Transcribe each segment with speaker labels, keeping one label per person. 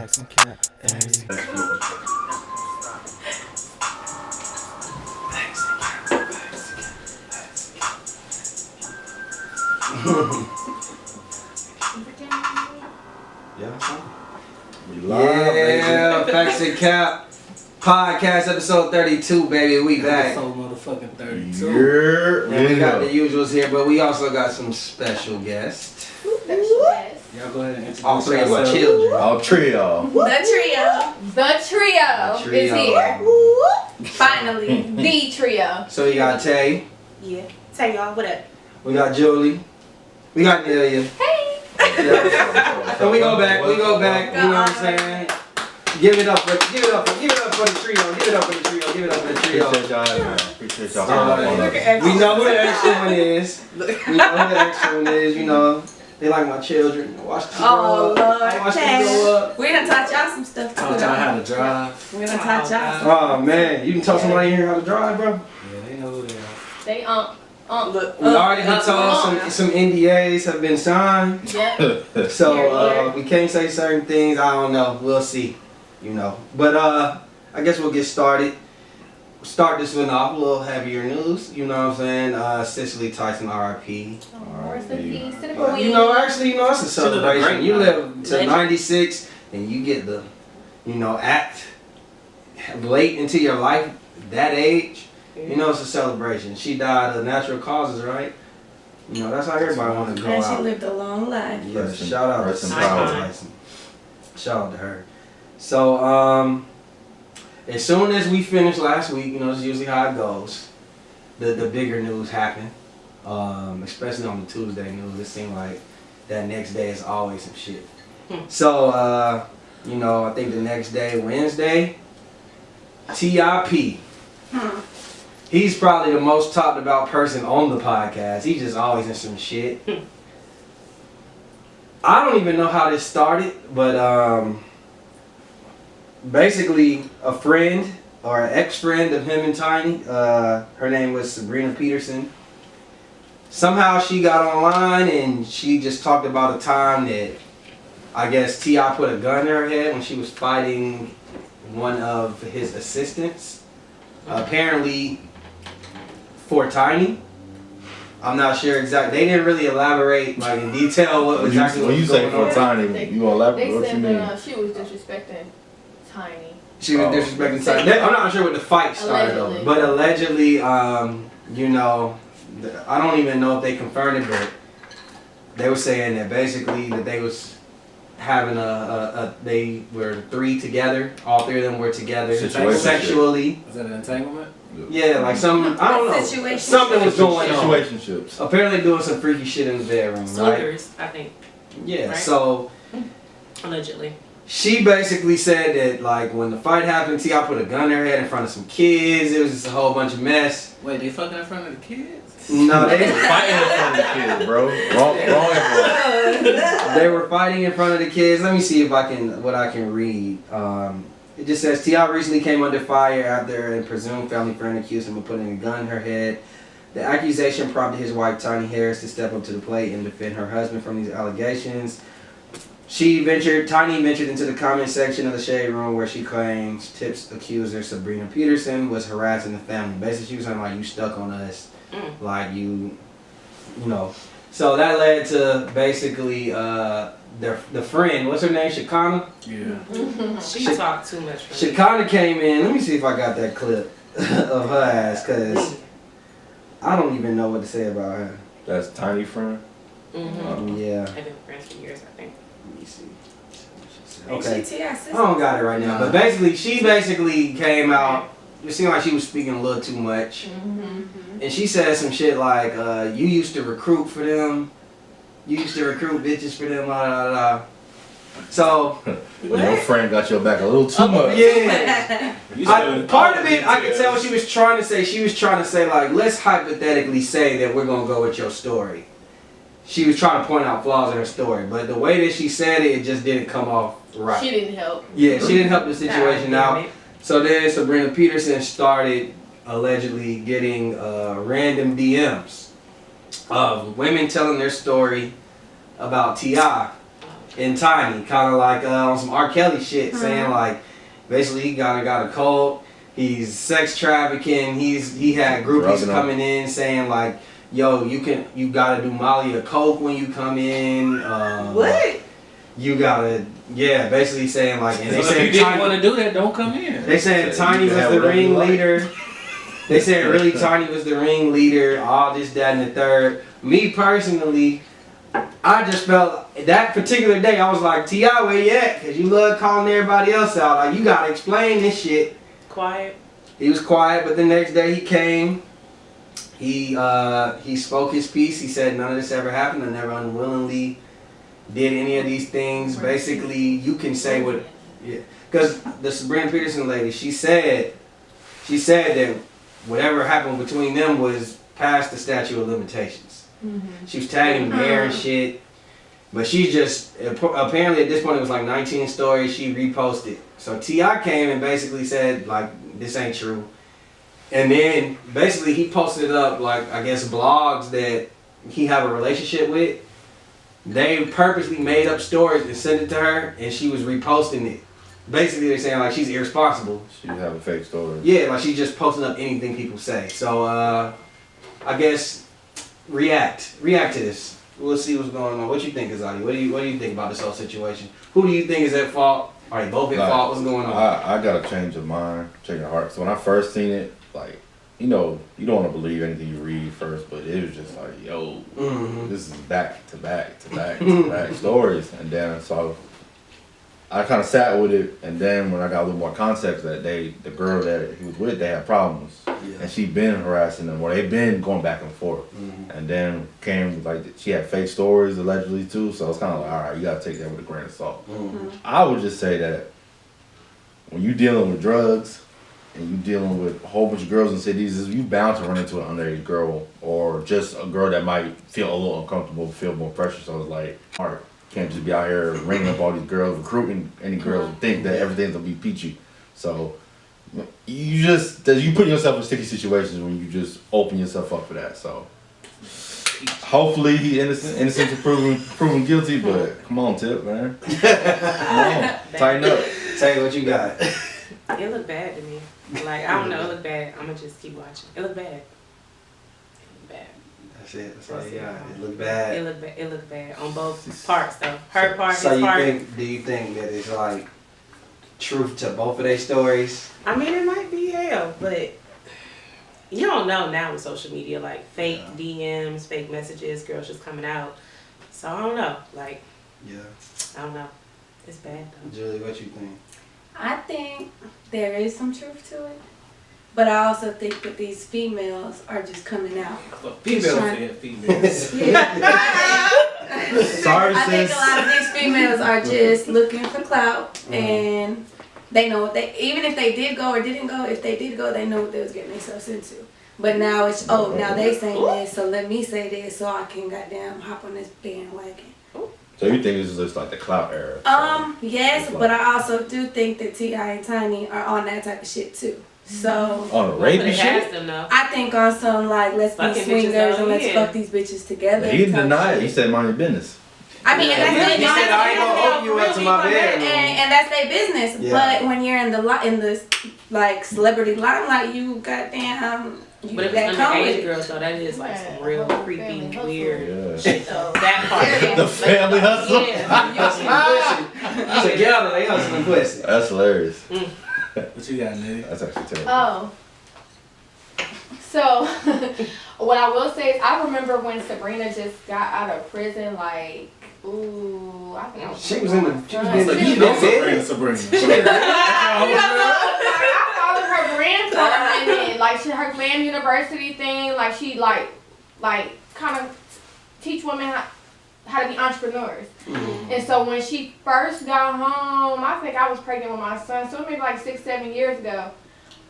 Speaker 1: Facts and cap.
Speaker 2: Yeah, Facts and Cap podcast episode 32, baby. We back.
Speaker 1: Episode motherfucking 32.
Speaker 2: And we got the usuals here, but we also got some special guests.
Speaker 1: Y'all go ahead and introduce
Speaker 2: All three of our
Speaker 1: yourself.
Speaker 2: children.
Speaker 3: All trio.
Speaker 4: The trio is here. Finally, the trio.
Speaker 2: So we got Tay.
Speaker 5: Yeah. Tell y'all what up.
Speaker 2: We got Julie. We got Nelia.
Speaker 4: Hey.
Speaker 2: So we go back. You know what I'm saying? Give it up for the trio. Give it up for the trio.
Speaker 3: Appreciate y'all having me. Appreciate y'all having me.
Speaker 2: We know who the extra one is. You know, they like my children. Watch them grow up. Watch them grow up.
Speaker 5: We done taught y'all some stuff too.
Speaker 1: Taught y'all how to drive.
Speaker 5: We done taught y'all.
Speaker 2: Oh man, you can tell somebody in here how to drive, bro.
Speaker 1: Yeah, they know who they are.
Speaker 4: They
Speaker 5: Look.
Speaker 2: We already been told some NDAs have been signed.
Speaker 4: Yep.
Speaker 2: So we can't say certain things. I don't know. We'll see. You know. But I guess we'll get started. Start this one off, a little heavier news. You know what I'm saying? Cicely Tyson, R.I.P.
Speaker 4: Rest in peace to the queen.
Speaker 2: You know, actually, it's a celebration.
Speaker 1: great
Speaker 2: You
Speaker 1: life.
Speaker 2: live to 96 and you get the, act late into your life, that age. You know, it's a celebration. She died of natural causes, right? You know, that's how everybody want to go
Speaker 5: And
Speaker 2: out.
Speaker 5: she lived a long life.
Speaker 2: Yes, shout out to
Speaker 3: Rest in
Speaker 2: Cicely
Speaker 3: power.
Speaker 2: Tyson. Shout out to her. So, as soon as we finished last week, it's usually how it goes. The bigger news happened, especially on the Tuesday news. It seemed like that next day is always some shit. So, I think the next day, Wednesday, T.I.P. He's probably the most talked about person on the podcast. He's just always in some shit. I don't even know how this started, but basically a friend or an ex-friend of him and Tiny, her name was Sabrina Peterson. Somehow she got online and she just talked about a time that I guess T.I. put a gun in her head when she was fighting one of his assistants. Apparently for Tiny. I'm not sure exactly. They didn't really elaborate in detail what exactly
Speaker 3: When you
Speaker 2: was
Speaker 3: say
Speaker 2: going
Speaker 3: for
Speaker 2: on.
Speaker 3: Tiny, you gonna elaborate?
Speaker 4: They
Speaker 3: What you
Speaker 4: said
Speaker 3: mean?
Speaker 4: that she was disrespecting Tiny.
Speaker 2: She was disrespecting Tiny. I'm not sure what the fight started over, but allegedly, I don't even know if they confirmed it, but they were saying that basically that they was having they were three together. All three of them were together sexually.
Speaker 1: Is that an entanglement?
Speaker 2: Yeah, I don't know. Something was going on.
Speaker 3: Situationships.
Speaker 2: Apparently doing some freaky shit in the bedroom, right?
Speaker 6: Slithers, I think,
Speaker 2: Yeah,
Speaker 6: Right.
Speaker 2: so
Speaker 6: allegedly.
Speaker 2: she basically said that when the fight happened, T.I. put a gun in her head in front of some kids. It was just a whole bunch of mess.
Speaker 1: Wait, they fucking in front of the kids?
Speaker 2: No, they
Speaker 3: Fighting in front of the kids, bro. Wrong info.
Speaker 2: they were fighting in front of the kids. Let me see if I can read. It just says T.I. recently came under fire after a presumed family friend accused him of putting a gun in her head. The accusation prompted his wife Tiny Harris to step up to the plate and defend her husband from these allegations. Tiny ventured into the comment section of the Shade Room where she claims Tip's accuser Sabrina Peterson was harassing the family. Basically, she was saying you stuck on us, So that led to basically the friend. What's her name? Shakana.
Speaker 1: Yeah.
Speaker 6: She talked too much. For me.
Speaker 2: Shakana came in. Let me see if I got that clip of her ass, cause I don't even know what to say about her.
Speaker 3: That's Tiny friend.
Speaker 2: Yeah.
Speaker 6: I've been friends for years, I think.
Speaker 2: Let me see.
Speaker 5: Okay.
Speaker 2: I don't got it right now, but basically, she came out. It seemed like she was speaking a little too much, and she said some shit like, "You used to recruit for them. You used to recruit bitches for them." Blah blah blah. So
Speaker 3: Your friend got your back a little too much.
Speaker 2: yeah, part of it I could tell she was trying to say let's hypothetically say that we're gonna go with your story. She was trying to point out flaws in her story, but the way that she said it just didn't come off right.
Speaker 4: She didn't help.
Speaker 2: Yeah, she didn't help the situation out.
Speaker 6: Right.
Speaker 2: So then Sabrina Peterson started allegedly getting random DMs of women telling their story about T.I. and Tiny, kind of like on some R. Kelly shit, saying like, basically he got a cult. He's sex trafficking. He had groupies coming in saying like, yo, you gotta do Molly or Coke when you come in.
Speaker 5: What?
Speaker 2: You gotta, yeah, basically saying like, and they
Speaker 1: So if
Speaker 2: said
Speaker 1: you didn't want to do that, don't come in.
Speaker 2: they said Tiny was the ringleader. They said really Tiny was the ringleader. All this, that, and the third. Me personally, I just felt that particular day I was like, T.I., where you at? Cause you love calling everybody else out. Like you gotta explain this shit.
Speaker 6: Quiet.
Speaker 2: He was quiet, but the next day he came. He spoke his piece. He said none of this ever happened. I never unwillingly did any of these things. Basically, you can say what, yeah. Because the Sabrina Peterson lady, she said that whatever happened between them was past the statute of limitations. Mm-hmm. She was tagging hair and shit. But she just, apparently at this point it was like 19 stories, she reposted. So T.I. came and basically said like, this ain't true. And then basically he posted up like, I guess blogs that he have a relationship with. They purposely made up stories and sent it to her and she was reposting it. Basically they're saying like she's irresponsible.
Speaker 3: She have a fake story.
Speaker 2: Yeah, like she's just posting up anything people say. So I guess react to this. We'll see what's going on. What you think, Azadi? What do you think about this whole situation? Who do you think is at fault? Are they both at fault? What's going on?
Speaker 3: I got a change of mind, change of heart. So when I first seen it, like, you know, you don't want to believe anything you read first, but it was just like, yo, this is back to back to back to back stories. And then so I kind of sat with it, and then when I got a little more context that the girl that he was with, they had problems, and she been harassing them, or they been going back and forth, and then came like she had fake stories allegedly too, so it's kind of like, all right, you gotta take that with a grain of salt. I would just say that when you dealing with drugs and you dealing with a whole bunch of girls in cities, you bound to run into an underage girl or just a girl that might feel a little uncomfortable, feel more pressure. So it's like, all right. Can't just be out here ringing up all these girls, recruiting any girls, and think that everything's gonna be peachy. So you put yourself in sticky situations when you just open yourself up for that. So hopefully he innocent to proven guilty. But come on, Tip, man, come on, tighten up.
Speaker 2: Say what you got.
Speaker 6: It looked bad to me. Like, I don't know, it looked bad. I'm gonna just keep watching. It looked bad.
Speaker 2: That's it. That's all you got. It looked bad.
Speaker 6: It looked bad on both parts though. Her part, his part.
Speaker 2: Do you think that it's like truth to both of their stories?
Speaker 6: I mean, it might be hell, but you don't know now with social media, like fake DMs, fake messages, girls just coming out. So I don't know. Like, I don't know. It's bad though.
Speaker 2: Julie, what you think?
Speaker 5: I think there is some truth to it. But I also think that these females are just coming out.
Speaker 1: Females.
Speaker 2: Sorry,
Speaker 5: I think
Speaker 2: sis.
Speaker 5: a lot of these females are just looking for clout, and they know what even if they did go or didn't go, if they did go, they know what they was getting themselves into. But now it's, now they saying this, so let me say this so I can goddamn hop on this bandwagon.
Speaker 3: So you think this is just like the clout era?
Speaker 5: Yes, but I also do think that T.I. and Tiny are on that type of shit too. So
Speaker 3: on a rape shit?
Speaker 5: I think on some like let's be swingers and let's fuck these bitches together.
Speaker 3: He didn't deny it. He said mind your business.
Speaker 5: I mean, and that's
Speaker 2: he said I ain't gonna hold you up to my bed.
Speaker 5: And that's their business.
Speaker 2: Yeah.
Speaker 5: But when you're in the like celebrity limelight, you goddamn.
Speaker 6: But if it's underage girls, though, that is like some real creepy, weird shit. Though that part.
Speaker 3: The family hustle.
Speaker 6: Yeah.
Speaker 2: Together, they hustling pussy.
Speaker 3: That's hilarious.
Speaker 1: What you got, Nitty?
Speaker 3: That's actually terrible.
Speaker 4: Oh. So, what I will say is I remember when Sabrina just got out of prison, like, ooh, I think I was
Speaker 2: She was in the
Speaker 1: Sabrina.
Speaker 4: I followed her brand for a minute. Like, her glam university thing, like, she, like kind of teach women how to be entrepreneurs. And so when she first got home, I think I was pregnant with my son, so maybe like 6-7 years ago.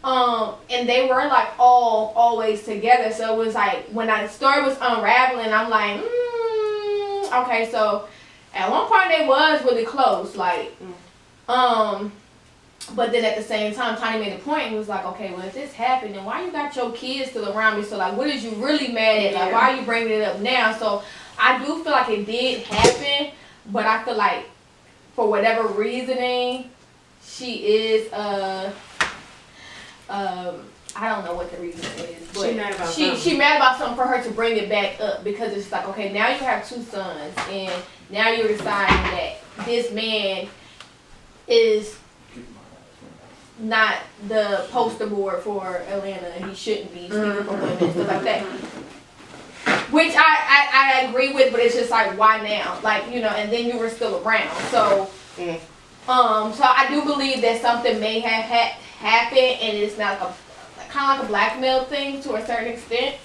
Speaker 4: And they were like always together. So it was like when the story was unraveling, I'm like, okay. So at one point they was really close, like, but then at the same time, Tiny made a point and was like, okay, well if this happened, then why you got your kids still around me? So like, what is you really mad at? Like, why are you bringing it up now? So I do feel like it did happen, but I feel like for whatever reasoning, she is I don't know what the reason is, but
Speaker 6: She mad about something.
Speaker 4: she mad about something for her to bring it back up because it's like, okay, now you have 2 sons and now you're deciding that this man is not the poster board for Atlanta and he shouldn't be speaking for women and stuff like that. Which I agree with, but it's just like, why now? Like, you know, and then you were still around. So so I do believe that something may have happened and it's not kind of like a blackmail thing to a certain extent.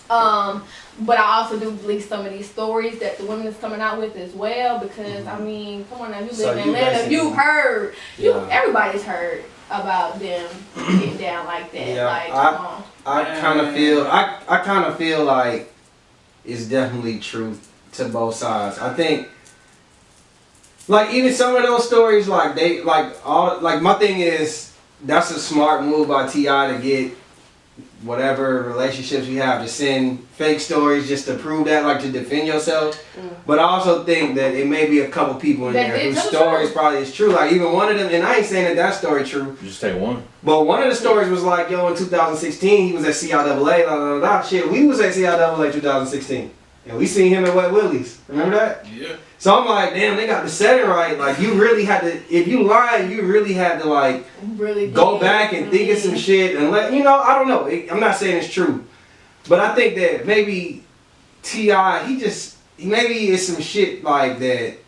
Speaker 4: But I also do believe some of these stories that the women is coming out with as well, because I mean, come on now, you live in Atlanta, you heard, everybody's heard about them getting down like that.
Speaker 2: Yeah,
Speaker 4: like, come on.
Speaker 2: I kind of feel like it's definitely truth to both sides. I think, like, even some of those stories, like my thing is, that's a smart move by T.I. to get whatever relationships you have to send fake stories just to prove that, like to defend yourself. But I also think that it may be a couple people in there whose stories probably is true. Like even one of them, and I ain't saying that story true.
Speaker 3: Just take one.
Speaker 2: But one of the stories was like, yo, in 2016 he was at CIAA, shit. We was at CIAA 2016, and we seen him at Wet Willie's. Remember that?
Speaker 1: Yeah.
Speaker 2: So I'm like, damn, they got the setting right. Like you really had to, if you lying, you really had to like
Speaker 4: really
Speaker 2: go back and think of some shit and let, you know, I don't know. I'm not saying it's true. But I think that maybe T.I., maybe it's some shit like that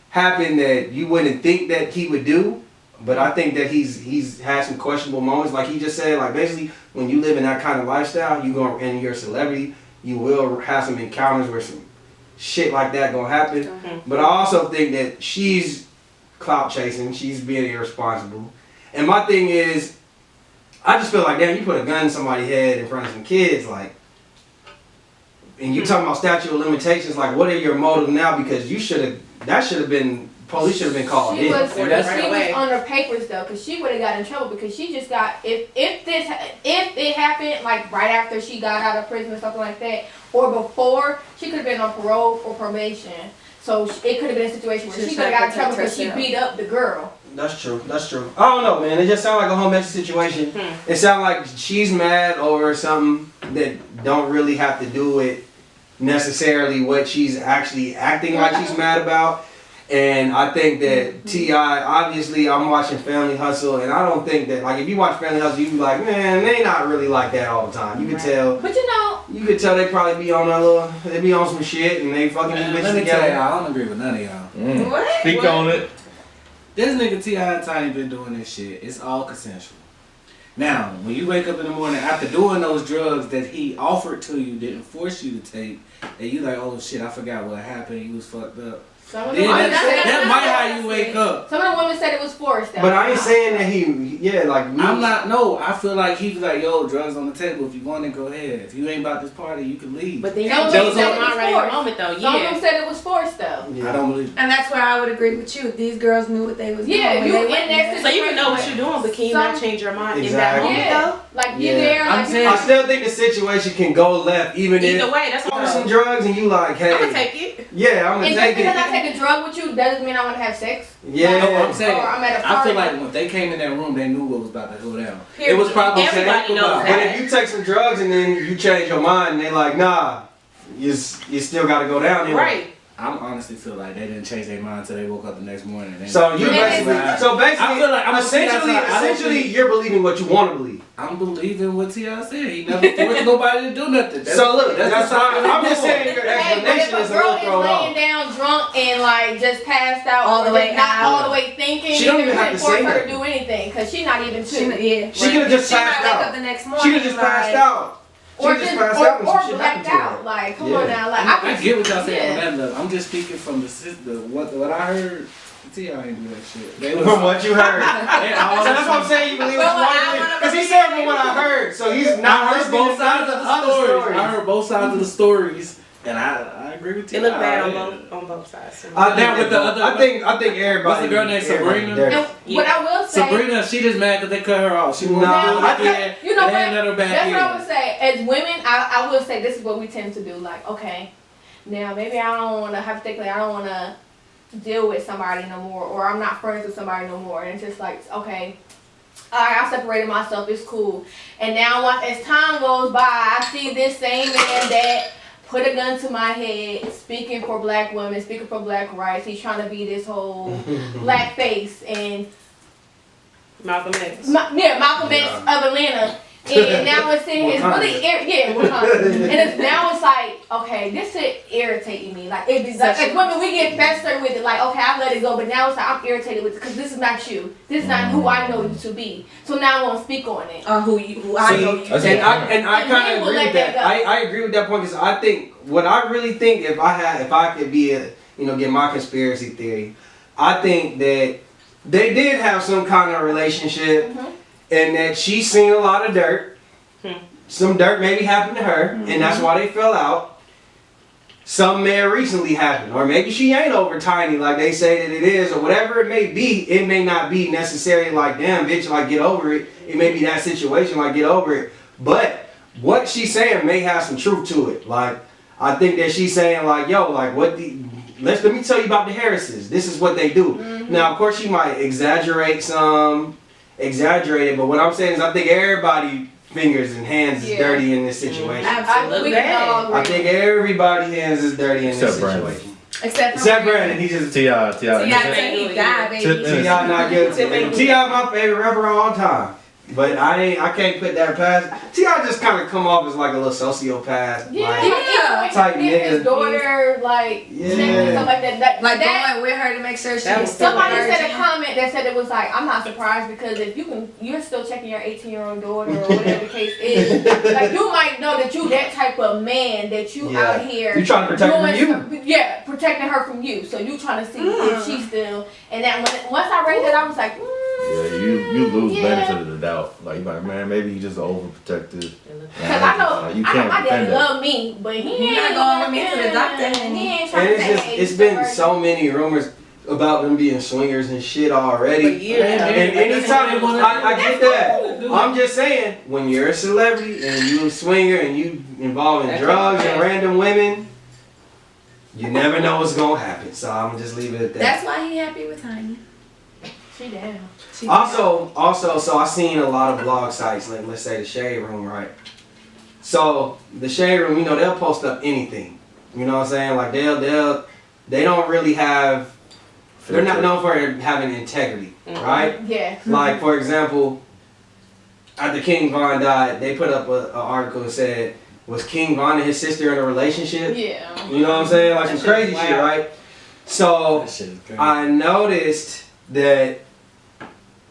Speaker 2: happened that you wouldn't think that he would do. But I think that he's had some questionable moments. Like he just said, like basically when you live in that kind of lifestyle, and you're a celebrity, you will have some encounters where some shit like that gonna happen. But I also think that she's clout chasing, she's being irresponsible. And my thing is, I just feel like, damn, you put a gun in somebody's head in front of some kids, like, and you talking about statute of limitations, like, what are your motives now? Because police should have been called in.
Speaker 4: She was on her papers though, because she would have got in trouble because she just got, if it happened like right after she got out of prison or something like that, or before, she could have been on parole or probation. So it could have been a situation where she could have got in trouble because she beat up the girl.
Speaker 2: That's true. I don't know, man. It just sounds like a whole messy situation. It sounds like she's mad over something that don't really have to do with necessarily what she's actually acting like she's mad about. And I think that T.I., obviously, I'm watching Family Hustle, and I don't think that, like, if you watch Family Hustle, you be like, man, they not really like that all the time. You can tell.
Speaker 4: But you
Speaker 2: could tell they probably be on they be on some shit, and they fucking these bitches
Speaker 1: Let me
Speaker 2: together.
Speaker 1: tell y'all, I don't agree with none of y'all.
Speaker 5: What?
Speaker 3: Speak on it.
Speaker 1: This nigga T.I. and Tiny been doing this shit. It's all consensual. Now, when you wake up in the morning after doing those drugs that he offered to you, didn't force you to take, and you like, oh shit, I forgot what happened, you was fucked up. That might how you wake up.
Speaker 4: Some of the women said it was forced.
Speaker 2: But I ain't saying that I
Speaker 1: feel like he was like, yo, drugs on the table. If you want it, go ahead. If you ain't about this party, you can leave.
Speaker 6: But then
Speaker 4: that was
Speaker 6: on the moment though.
Speaker 4: Some of them said it was forced though.
Speaker 1: Yeah. I don't believe it.
Speaker 5: And that's where I would agree with you. These girls knew what they was doing.
Speaker 4: Yeah, you in that
Speaker 6: so you can know what you're doing, but can you not change your mind in that moment though?
Speaker 4: Like you there.
Speaker 2: I still think the situation can go left, even if
Speaker 6: either way. That's what
Speaker 2: I'm some drugs and you like, hey,
Speaker 6: I'm gonna take it.
Speaker 2: Yeah, I'm gonna take it.
Speaker 4: Because I take a drug with you doesn't mean I want to have sex.
Speaker 2: Yeah,
Speaker 1: no, I'm saying.
Speaker 4: I'm at a
Speaker 1: I feel
Speaker 4: party.
Speaker 1: like when they came in that room, they knew what was about to go down.
Speaker 4: Period.
Speaker 1: It was probably
Speaker 6: everybody knows
Speaker 2: But if you take some drugs and then you change your mind, and they're like, nah, you still got to go down here.
Speaker 6: Right.
Speaker 1: I honestly feel like they didn't change their mind until they woke up the next morning.
Speaker 2: So basically,
Speaker 1: I feel like
Speaker 2: essentially, you're believing what you want to believe.
Speaker 1: I'm believing what T.I. said. He never forced nobody to do nothing.
Speaker 2: So look, I'm just saying your explanation is a little thrown off.
Speaker 4: Laying down drunk and like just passed out
Speaker 5: all the way,
Speaker 4: not all the way thinking.
Speaker 2: She don't even have to say
Speaker 4: her to do anything because she's not even
Speaker 2: She could have just passed out.
Speaker 5: The next morning,
Speaker 2: She could have just passed out.
Speaker 4: Or blacked out. Like, come on now. Like,
Speaker 1: I get what y'all saying on that level. I'm just speaking from what I heard. T.I. ain't do that shit.
Speaker 2: From what you heard. So that's what I'm saying. You believe what you want to believe. Because he said from what I heard. So he's not.
Speaker 1: I heard both sides of the stories. I heard both sides of the stories. And I agree with you.
Speaker 6: It looked bad on both sides.
Speaker 2: I think everybody.
Speaker 1: What's the girl named Sabrina?
Speaker 4: What I will say,
Speaker 1: Sabrina, she just mad because they cut her off. She wanted to do it again.
Speaker 4: You know what?
Speaker 1: Let her back
Speaker 4: That's
Speaker 1: in.
Speaker 4: what I would say. As women, I will say this is what we tend to do. Like, okay, now maybe I don't want to hypothetically. I don't want to deal with somebody no more, or I'm not friends with somebody no more. And it's just like, okay, I separated myself, it's cool. And now as time goes by, I see this same man that put a gun to my head, speaking for black women, speaking for black rights. He's trying to be this whole black face and
Speaker 6: Malcolm X.
Speaker 4: Malcolm X of Atlanta. And now it's sitting here, it's really, and now it's like, okay, this shit irritating me. Like, it's like, as women, we get festered with it, like, okay, I've let it go, but now it's like, I'm irritated with it, because this is not you. This is not who I know you to be. So now I won't speak on it.
Speaker 5: Who I know you to be.
Speaker 2: And I kind of agree with that. I agree with that point, because I think, what I really think, if I could be get my conspiracy theory, I think that they did have some kind of relationship. And that she's seen a lot of dirt. Some dirt maybe happened to her, and that's why they fell out. Some may have recently happened, or maybe she ain't over Tiny like they say that it is, or whatever it may be. It may not be necessarily like, damn, bitch, like get over it. It may be that situation, like get over it. But what she's saying may have some truth to it. Like, I think that she's saying like, yo, like let me tell you about the Harrises. This is what they do. Now, of course, she might exaggerate, but what I'm saying is I think everybody fingers and hands is dirty in this situation.
Speaker 5: Absolutely.
Speaker 2: I think everybody's hands is dirty in this
Speaker 3: Brandon.
Speaker 2: situation.
Speaker 5: Except
Speaker 2: Brandon, he just
Speaker 3: T.I.
Speaker 5: he died, baby.
Speaker 2: T.I. not guilty. T.I. my favorite rapper of all time. But I can't put that past. T.I. just kind of come off as like a little sociopath. Type nigga.
Speaker 4: His daughter, like, stuff like that.
Speaker 5: Like going with her to make sure she was still
Speaker 4: somebody said a comment that said it was like, I'm not surprised because if you're still checking your 18-year-old daughter or whatever the case is, like you might know that you that type of man that you out here.
Speaker 2: You trying to protect her from you?
Speaker 4: Protecting her from you. So you trying to see if she's still. And then once I read that, I was like,
Speaker 3: yeah, you lose benefit of the doubt. Like, man, maybe you just overprotective.
Speaker 4: Because I know my dad love me, but he ain't
Speaker 5: going with me to the doctor.
Speaker 4: And he ain't trying to say,
Speaker 2: it's been so many rumors about them being swingers and shit already. And anytime I get that, I'm just saying, when you're a celebrity and you a swinger and you involved in drugs and random women, you never know what's gonna happen. So I'm gonna just leave it at that.
Speaker 5: That's why he happy with Tiny.
Speaker 4: She down.
Speaker 2: Also, so I seen a lot of blog sites, like let's say the Shade Room, right? So the Shade Room, they'll post up anything. You know what I'm saying? Like they don't really have, they're not known for having integrity, right?
Speaker 4: Yeah.
Speaker 2: Like for example, after King Von died, they put up an article that said, was King Von and his sister in a relationship?
Speaker 4: Yeah.
Speaker 2: You know what I'm saying? Like some crazy shit, right? So I noticed that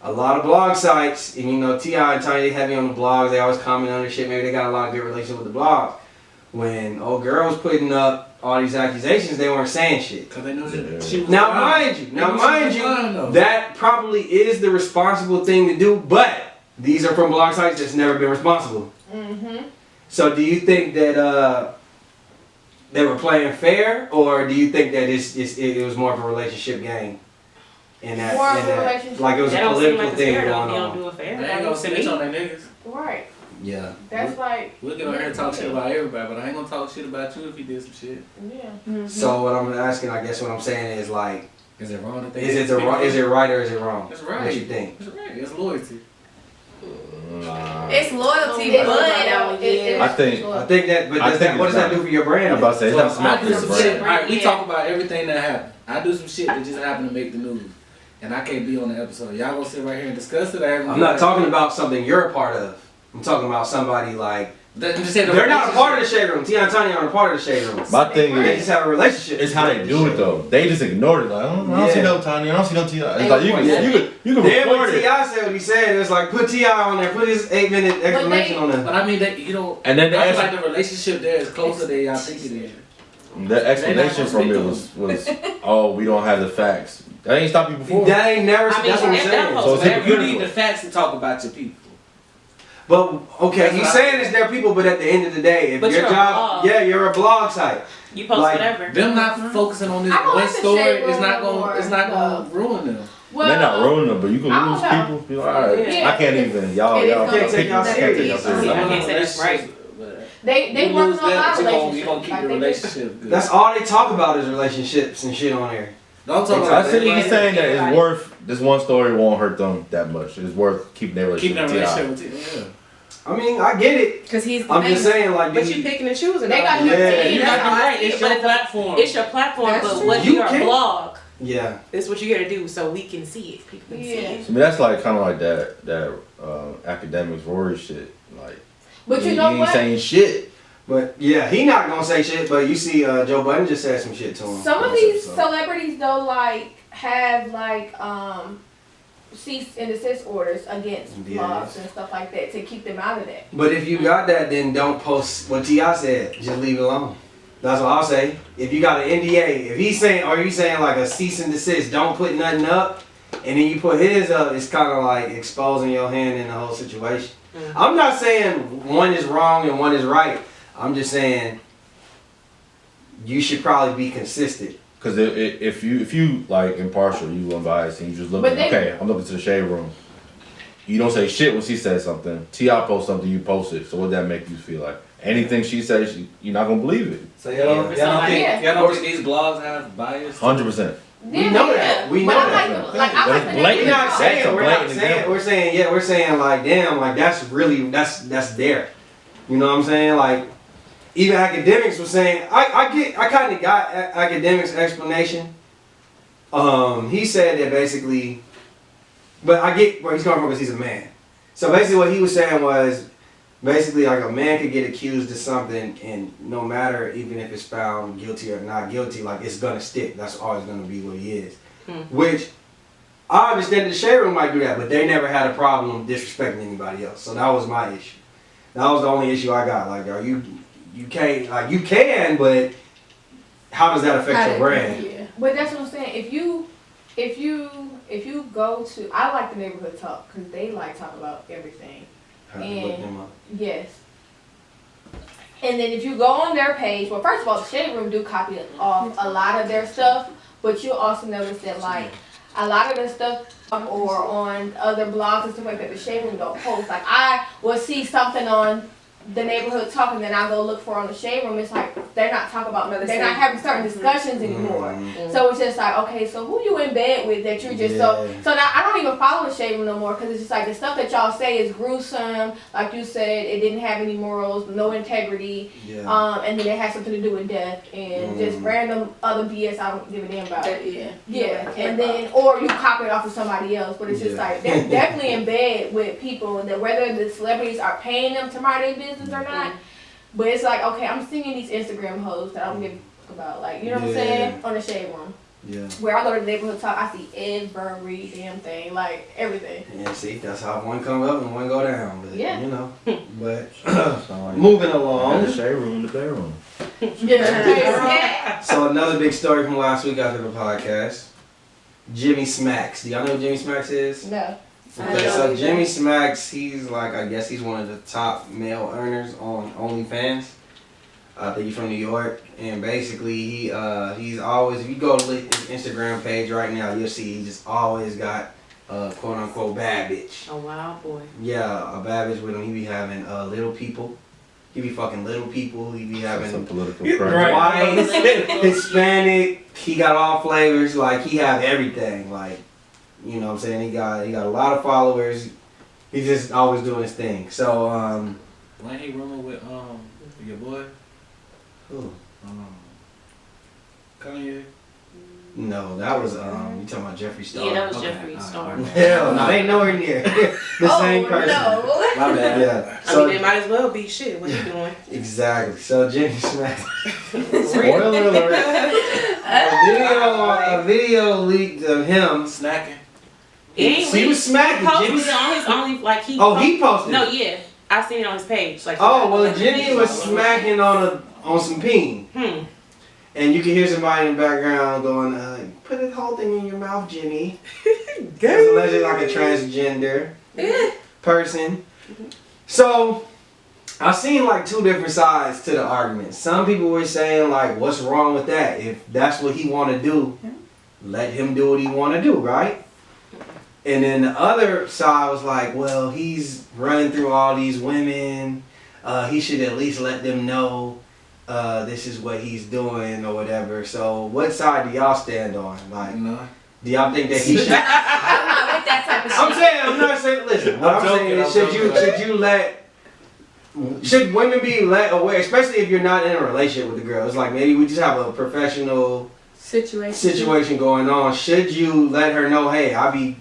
Speaker 2: a lot of blog sites, and T.I. and Tiny, they heavy on the blogs, they always comment on this shit, maybe they got a lot of good relationship with the blogs. When old girl was putting up all these accusations, they weren't saying shit.
Speaker 1: Cause they know that she was
Speaker 2: Now mind you, that probably is the responsible thing to do, but these are from blog sites that's never been responsible. So do you think that they were playing fair, or do you think that it was more of a relationship game? Like it was a political thing going on.
Speaker 1: They ain't gonna snitch on their niggas.
Speaker 4: Right.
Speaker 2: Yeah.
Speaker 4: That's like.
Speaker 1: We'll get on here and talk shit about everybody, but I ain't gonna talk shit about you if you did some shit.
Speaker 4: Yeah.
Speaker 2: So what I'm asking, I guess what I'm saying is like,
Speaker 1: is it wrong to think?
Speaker 2: Is it right or is it wrong?
Speaker 1: It's right.
Speaker 2: What you think?
Speaker 1: It's right. It's loyalty.
Speaker 5: It's loyalty, but
Speaker 3: I think
Speaker 2: that. But what does that do for your brand?
Speaker 3: I'm about to say, it's not
Speaker 1: I do some shit. Alright, we talk about everything that happened. I do some shit that just happened to make the news, and I can't be on the episode. Y'all gonna sit right here and discuss it?
Speaker 2: I'm not talking about something you're a part of. I'm talking about somebody like.
Speaker 1: They're
Speaker 2: not a part of the Shade Room. T.I. and Tiny aren't a part of the Shade Room.
Speaker 3: My thing
Speaker 2: They
Speaker 3: is,
Speaker 2: just have a relationship.
Speaker 3: it's how they do it though. They just ignored it. Like, I don't see no Tiny. I don't see no T.I. It's like you can
Speaker 2: Then
Speaker 3: report
Speaker 2: when
Speaker 3: it.
Speaker 2: T.I. said what he said, it was like put T.I. on there, put his 8-minute explanation on there.
Speaker 1: But I mean,
Speaker 3: And then
Speaker 1: I feel like the relationship there is closer than y'all think it is.
Speaker 3: The explanation from it was, oh, we don't have the facts. That ain't stopped you before.
Speaker 2: That ain't never. That's what I'm saying.
Speaker 3: So it's
Speaker 1: You
Speaker 3: hypocritical.
Speaker 1: need the facts to talk about your people.
Speaker 2: But okay, he's saying it's their people, but at the end of the day, if your job, you're a blog site.
Speaker 6: You post whatever.
Speaker 1: Them not focusing on this one story is not gonna ruin them.
Speaker 4: Well,
Speaker 3: they're not ruining them, but you can lose people. Be like, all right, I can't even. Y'all
Speaker 2: can't take y'all serious.
Speaker 6: I can't say that's right.
Speaker 4: They working on my
Speaker 1: relationship. You gonna keep the relationship good.
Speaker 2: That's all they talk about is relationships and shit on there.
Speaker 1: Don't talk
Speaker 3: I
Speaker 1: about
Speaker 3: see
Speaker 1: that.
Speaker 3: he's saying that it's worth, this one story won't hurt them that much. It's worth keeping their
Speaker 1: Keep
Speaker 3: relationship
Speaker 1: that
Speaker 3: with
Speaker 1: relationship with you.
Speaker 2: I mean, I get it.
Speaker 5: Because he's the
Speaker 2: I'm just
Speaker 5: man.
Speaker 2: saying, like,
Speaker 6: But you picking and choosing.
Speaker 4: They got
Speaker 2: Yeah.
Speaker 6: you
Speaker 2: You
Speaker 6: got
Speaker 4: got
Speaker 6: right. It's your
Speaker 1: platform.
Speaker 6: It's your platform,
Speaker 5: That's
Speaker 6: but
Speaker 5: true.
Speaker 6: what
Speaker 2: You
Speaker 6: your
Speaker 2: can-
Speaker 6: blog?
Speaker 2: Yeah.
Speaker 6: It's what you gotta do so we can see it. People can see it.
Speaker 3: I mean, that's like kind of like that academics Rory shit. Like,
Speaker 4: But you
Speaker 3: he
Speaker 4: know
Speaker 3: ain't
Speaker 4: what?
Speaker 3: saying shit.
Speaker 2: But yeah, he not gonna say shit. But you see, Joe Budden just said some shit to him.
Speaker 4: Some of
Speaker 2: last
Speaker 4: these
Speaker 2: episode.
Speaker 4: celebrities though, like have like cease and desist orders against
Speaker 2: Yes.
Speaker 4: blogs and stuff like that to keep them out of that.
Speaker 2: But if you got that, then don't post what T.I. said. Just leave it alone. That's what I'll say. If you got an NDA, if he's saying, or you saying like a cease and desist, don't put nothing up, and then you put his up, it's kind of like exposing your hand in the whole situation.
Speaker 6: Mhm.
Speaker 2: I'm not saying one is wrong and one is right. I'm just saying you should probably be consistent.
Speaker 3: Because if you like impartial, you unbiased, and you just look
Speaker 4: But
Speaker 3: at,
Speaker 4: they-
Speaker 3: okay, I'm looking to the shade room. You don't say shit when she says something. T.I. posts something, you post it. So what that make you feel like? Anything she says, you're not gonna believe it.
Speaker 1: So y'all don't think these blogs have bias?
Speaker 3: 100%.
Speaker 2: We know that. We
Speaker 4: But
Speaker 2: know
Speaker 4: I
Speaker 2: that.
Speaker 4: like, like I
Speaker 3: But
Speaker 4: like
Speaker 3: it's
Speaker 4: the
Speaker 3: blatant.
Speaker 2: We're
Speaker 4: name
Speaker 2: not
Speaker 4: of
Speaker 2: saying.
Speaker 3: That's a
Speaker 2: We're not
Speaker 3: blatant
Speaker 2: saying.
Speaker 3: example.
Speaker 2: We're saying. Yeah, we're saying like, damn, like that's really that's there. You know what I'm saying? Like, even academics was saying. I kind of got academics' explanation. He said that basically, but I get where he's coming from because he's a man. So basically, what he was saying was, basically, like a man could get accused of something, and no matter even if it's found guilty or not guilty, like it's gonna stick. That's always gonna be what he is. Which I understand the shade room might do that, but they never had a problem disrespecting anybody else. So that was my issue. That was the only issue I got. Like, are you can't like you can, but how does that affect your brand?
Speaker 5: Yeah.
Speaker 4: But that's what I'm saying. If you go to, I like the neighborhood talk because they like talk about everything.
Speaker 2: Have to look them up.
Speaker 4: Yes. And then if you go on their page, well, first of all, the Shade Room do copy off a lot of their stuff, but you'll also notice that like a lot of their stuff or on other blogs and stuff like that, the Shade Room don't post. Like I will see something on the neighborhood talk and then I go look for on the Shade Room. It's like they're not talking about, they're not having certain discussions anymore. So it's just like, okay, so who you in bed with that you're just so now I don't even follow the Shade Room no more because it's just like the stuff that y'all say is gruesome. Like you said, it didn't have any morals, no integrity, and then it had something to do with death and just random other BS I don't give a damn about. Yeah, and then or you copy it off of somebody else, but it's just like they're definitely in bed with people and that whether the celebrities are paying them to mind their business or not. But it's like, okay, I'm singing these Instagram hoes that I don't give a fuck about. Like, you know what I'm saying? On the Shade Room.
Speaker 2: Yeah.
Speaker 4: Where I go to the neighborhood talk, I see every damn thing. Like, everything.
Speaker 2: Yeah, see, that's how one come up and one go down. But,
Speaker 4: Yeah.
Speaker 2: you know. But
Speaker 3: Like,
Speaker 2: moving
Speaker 3: the
Speaker 2: along.
Speaker 3: shade room, the bedroom.
Speaker 4: Yeah.
Speaker 2: So another big story from last week after the podcast. Jimmy Smacks. Do y'all know who Jimmy Smacks is?
Speaker 4: No.
Speaker 2: Okay, so Jimmy Smacks, he's like, I guess he's one of the top male earners on OnlyFans. I think he's from New York, and basically he's always, if you go to his Instagram page right now, you'll see he just always got quote unquote bad bitch.
Speaker 6: Oh wow, boy.
Speaker 2: Yeah, a bad bitch with him. He be having little people. He be fucking little people. He be having
Speaker 3: Some political
Speaker 2: white, Hispanic. He got all flavors. Like he have everything. Like, you know what I'm saying? He got a lot of followers. He's just always doing his thing. So
Speaker 1: Why he rooming with your boy?
Speaker 2: who?
Speaker 1: Kanye.
Speaker 2: No, that was you talking about Jeffree Star.
Speaker 6: Yeah, that was
Speaker 1: Okay,
Speaker 6: Jeffree
Speaker 1: alright,
Speaker 6: Star.
Speaker 1: alright.
Speaker 2: Hell no, they ain't nowhere near the same person.
Speaker 5: No.
Speaker 1: My bad.
Speaker 2: Yeah.
Speaker 6: I
Speaker 2: So
Speaker 6: mean, they might as well be shit. What you doing?
Speaker 2: exactly. So Jimmy Smacks.
Speaker 3: Spoiler alert.
Speaker 2: A video leaked of him.
Speaker 1: Snacking.
Speaker 2: He was smacking.
Speaker 6: He posted
Speaker 2: Jimmy.
Speaker 6: it on his only like he.
Speaker 2: Oh, he posted.
Speaker 6: No,
Speaker 2: it.
Speaker 6: yeah, I seen it on his page. Like.
Speaker 2: Oh well, Jimmy was smacking on some peen, and you can hear somebody in the background going, "Put the whole thing in your mouth, Jimmy." That's allegedly like a transgender person. So I've seen like two different sides to the argument. Some people were saying like, "What's wrong with that? If that's what he want to do, let him do what he want to do, right?" And then the other side was like, well, he's running through all these women. He should at least let them know this is what he's doing or whatever. So what side do y'all stand on? Like, do y'all think that he should?
Speaker 5: I'm not with that type of shit.
Speaker 2: I'm not saying. Listen, what I'm saying is, should women be let aware, especially if you're not in a relationship with the girl? It's like maybe we just have a professional situation going on. Should you let her know, hey, I be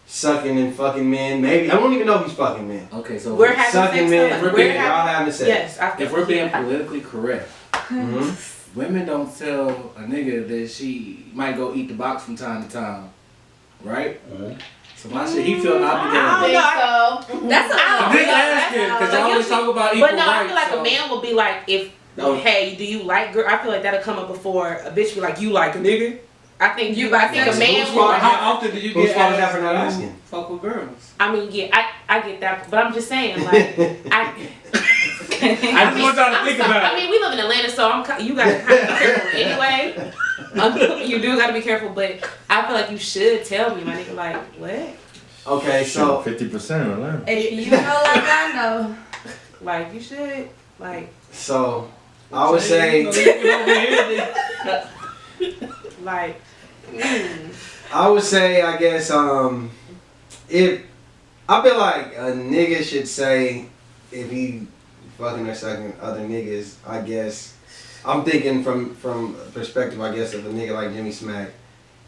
Speaker 2: sucking and fucking men? Maybe I don't even know if he's fucking men.
Speaker 1: Okay, so
Speaker 6: we're having
Speaker 2: sucking
Speaker 6: sex.
Speaker 2: men. Y'all having sex.
Speaker 6: Yes,
Speaker 1: if we're being politically correct, women don't tell a nigga that she might go eat the box from time to time, right? So my shit, he feel obligated.
Speaker 4: I don't think so.
Speaker 5: That's a
Speaker 1: I'm just asking because y'all always talk about equal
Speaker 6: But no,
Speaker 1: rights.
Speaker 6: I feel like a man will be like, if hey, do you like girl? I feel like that'll come up before a bitch be like, you like a nigga. I think a man will.
Speaker 1: How often do you
Speaker 2: Whose
Speaker 1: get
Speaker 2: fault is that
Speaker 1: asked
Speaker 2: for not asking?
Speaker 1: fuck with girls?
Speaker 6: I mean, yeah, I get that, but I'm just saying, like,
Speaker 1: I just want y'all to think about it.
Speaker 6: I mean, we live in Atlanta, so you gotta kind of be careful anyway. You do gotta be careful, but I feel like you should tell me, my nigga. Like, what?
Speaker 2: Okay, so
Speaker 3: 50% on that.
Speaker 5: If you know like I know.
Speaker 6: Like, you should, like.
Speaker 2: So I would say.
Speaker 6: Like.
Speaker 2: I would say, I guess, if I feel like a nigga should say if he fucking or sucking other niggas, I guess I'm thinking from perspective, I guess, of a nigga like Jimmy Smack,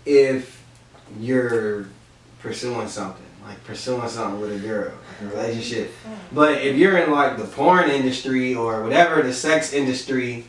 Speaker 2: if you're pursuing something with a girl, like a relationship. But if you're in like the porn industry or whatever, the sex industry,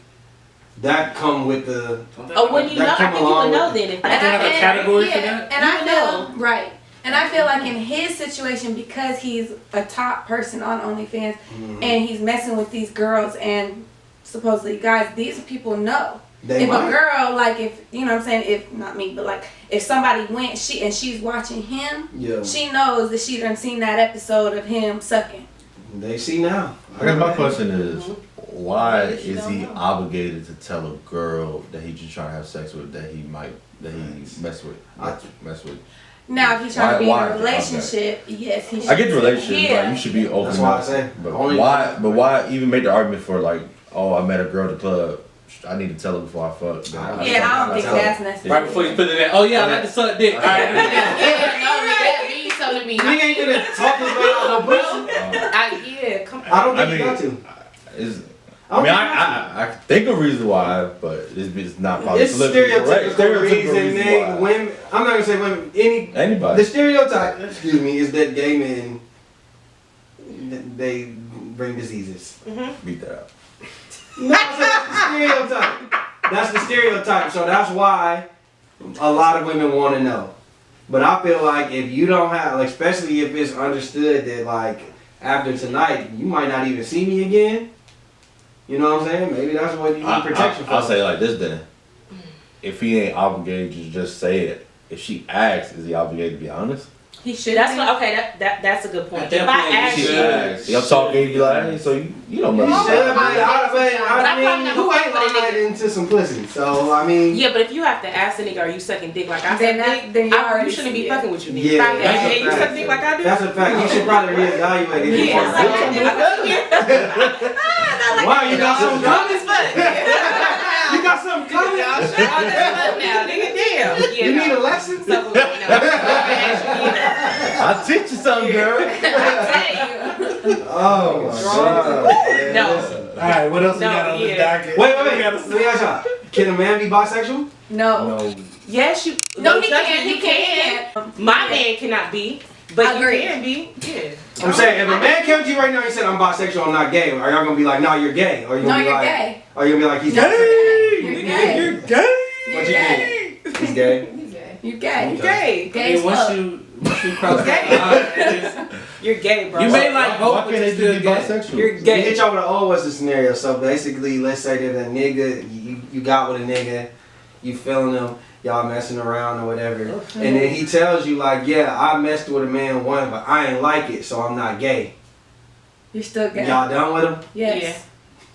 Speaker 2: that come with the.
Speaker 6: Oh, when you know, I think you would know then. If
Speaker 1: that have a category for that.
Speaker 5: And I feel right. And I feel like in his situation, because he's a top person on OnlyFans, and he's messing with these girls and supposedly guys, these people know. If a girl, like, if you know what I'm saying, if not me, but like if somebody went and she's watching him, she knows that she done seen that episode of him sucking.
Speaker 2: They see now.
Speaker 3: I guess my question is, why is he obligated to tell a girl that he's just trying to have sex with, that he mess with?
Speaker 5: Now, if he's trying to be in a relationship, yes, he should.
Speaker 3: I get the relationship, like, you should be open.
Speaker 2: That's why I say.
Speaker 3: But why even make the argument for like, oh, I met a girl at the club, I need to tell her before I fuck.
Speaker 5: I don't think that's necessary.
Speaker 1: Right before you put it in, oh yeah, I like to suck dick. All right.
Speaker 4: That means something to me.
Speaker 2: Nigga ain't gonna talk his way out no pussy.
Speaker 6: Come on.
Speaker 2: I don't think you got to.
Speaker 3: I think a reason why, but it's not probably
Speaker 2: it's stereotypical reason. Women, I'm not gonna say women.
Speaker 3: Anybody.
Speaker 2: The stereotype, is that gay men they bring diseases.
Speaker 3: Beat that out.
Speaker 2: No, that's the stereotype. That's the stereotype. So that's why a lot of women want to know. But I feel like if you don't have, like, especially if it's understood that like after tonight you might not even see me again. You know what I'm saying? Maybe that's what you need protection for.
Speaker 3: I'll say it like this then. If he ain't obligated to just say it, if she asks, is he obligated to be honest?
Speaker 5: He should.
Speaker 6: That's a good point. If I ask you,
Speaker 3: I'm talking, you be like, hey, so you don't know.
Speaker 2: I mean, who ain't lied into some pussy? So I mean.
Speaker 6: Yeah, but if you have to ask a nigga, are you sucking dick like I suck dick?
Speaker 5: Then
Speaker 6: you shouldn't be fucking with you, nigga.
Speaker 2: Yeah,
Speaker 6: you suck dick like I do.
Speaker 2: That's a fact. You should probably reevaluate it. Wow, you got something coming? You got something coming?
Speaker 6: Now, nigga, damn.
Speaker 2: You need a lesson?
Speaker 3: I'll teach you something, girl.
Speaker 2: Oh, my God.
Speaker 6: No.
Speaker 1: Alright, what else we got on the docket?
Speaker 2: Wait. Let me ask y'all. Can a man be bisexual?
Speaker 5: No.
Speaker 6: Yes, you.
Speaker 5: No, he can. He can.
Speaker 6: My man cannot be, but you can be. Yeah.
Speaker 2: I'm saying, if a man came to you right now and said, I'm bisexual, I'm not gay, are y'all gonna be like, no, you're gay? Or
Speaker 5: No, you're gay.
Speaker 2: Are you gonna be like, he's
Speaker 5: gay?
Speaker 2: You're
Speaker 5: gay.
Speaker 1: You're gay.
Speaker 2: What you think? He's gay?
Speaker 5: You're gay.
Speaker 6: You're gay.
Speaker 5: Gay as
Speaker 1: once
Speaker 5: fuck.
Speaker 1: you cross that line,
Speaker 6: You're gay, bro.
Speaker 1: you may like hope,
Speaker 3: Why
Speaker 1: but
Speaker 3: can't
Speaker 1: you're
Speaker 3: they
Speaker 1: still
Speaker 3: be
Speaker 1: gay.
Speaker 3: bisexual?
Speaker 6: You're
Speaker 2: You
Speaker 6: gay.
Speaker 2: hit y'all with an oh, what's the scenario? So basically, let's say that a nigga, you got with a nigga, you feeling him, y'all messing around or whatever, and then he tells you like, yeah, I messed with a man once, but I ain't like it, so I'm not gay.
Speaker 5: You're still gay.
Speaker 2: Y'all done with him?
Speaker 5: Yes.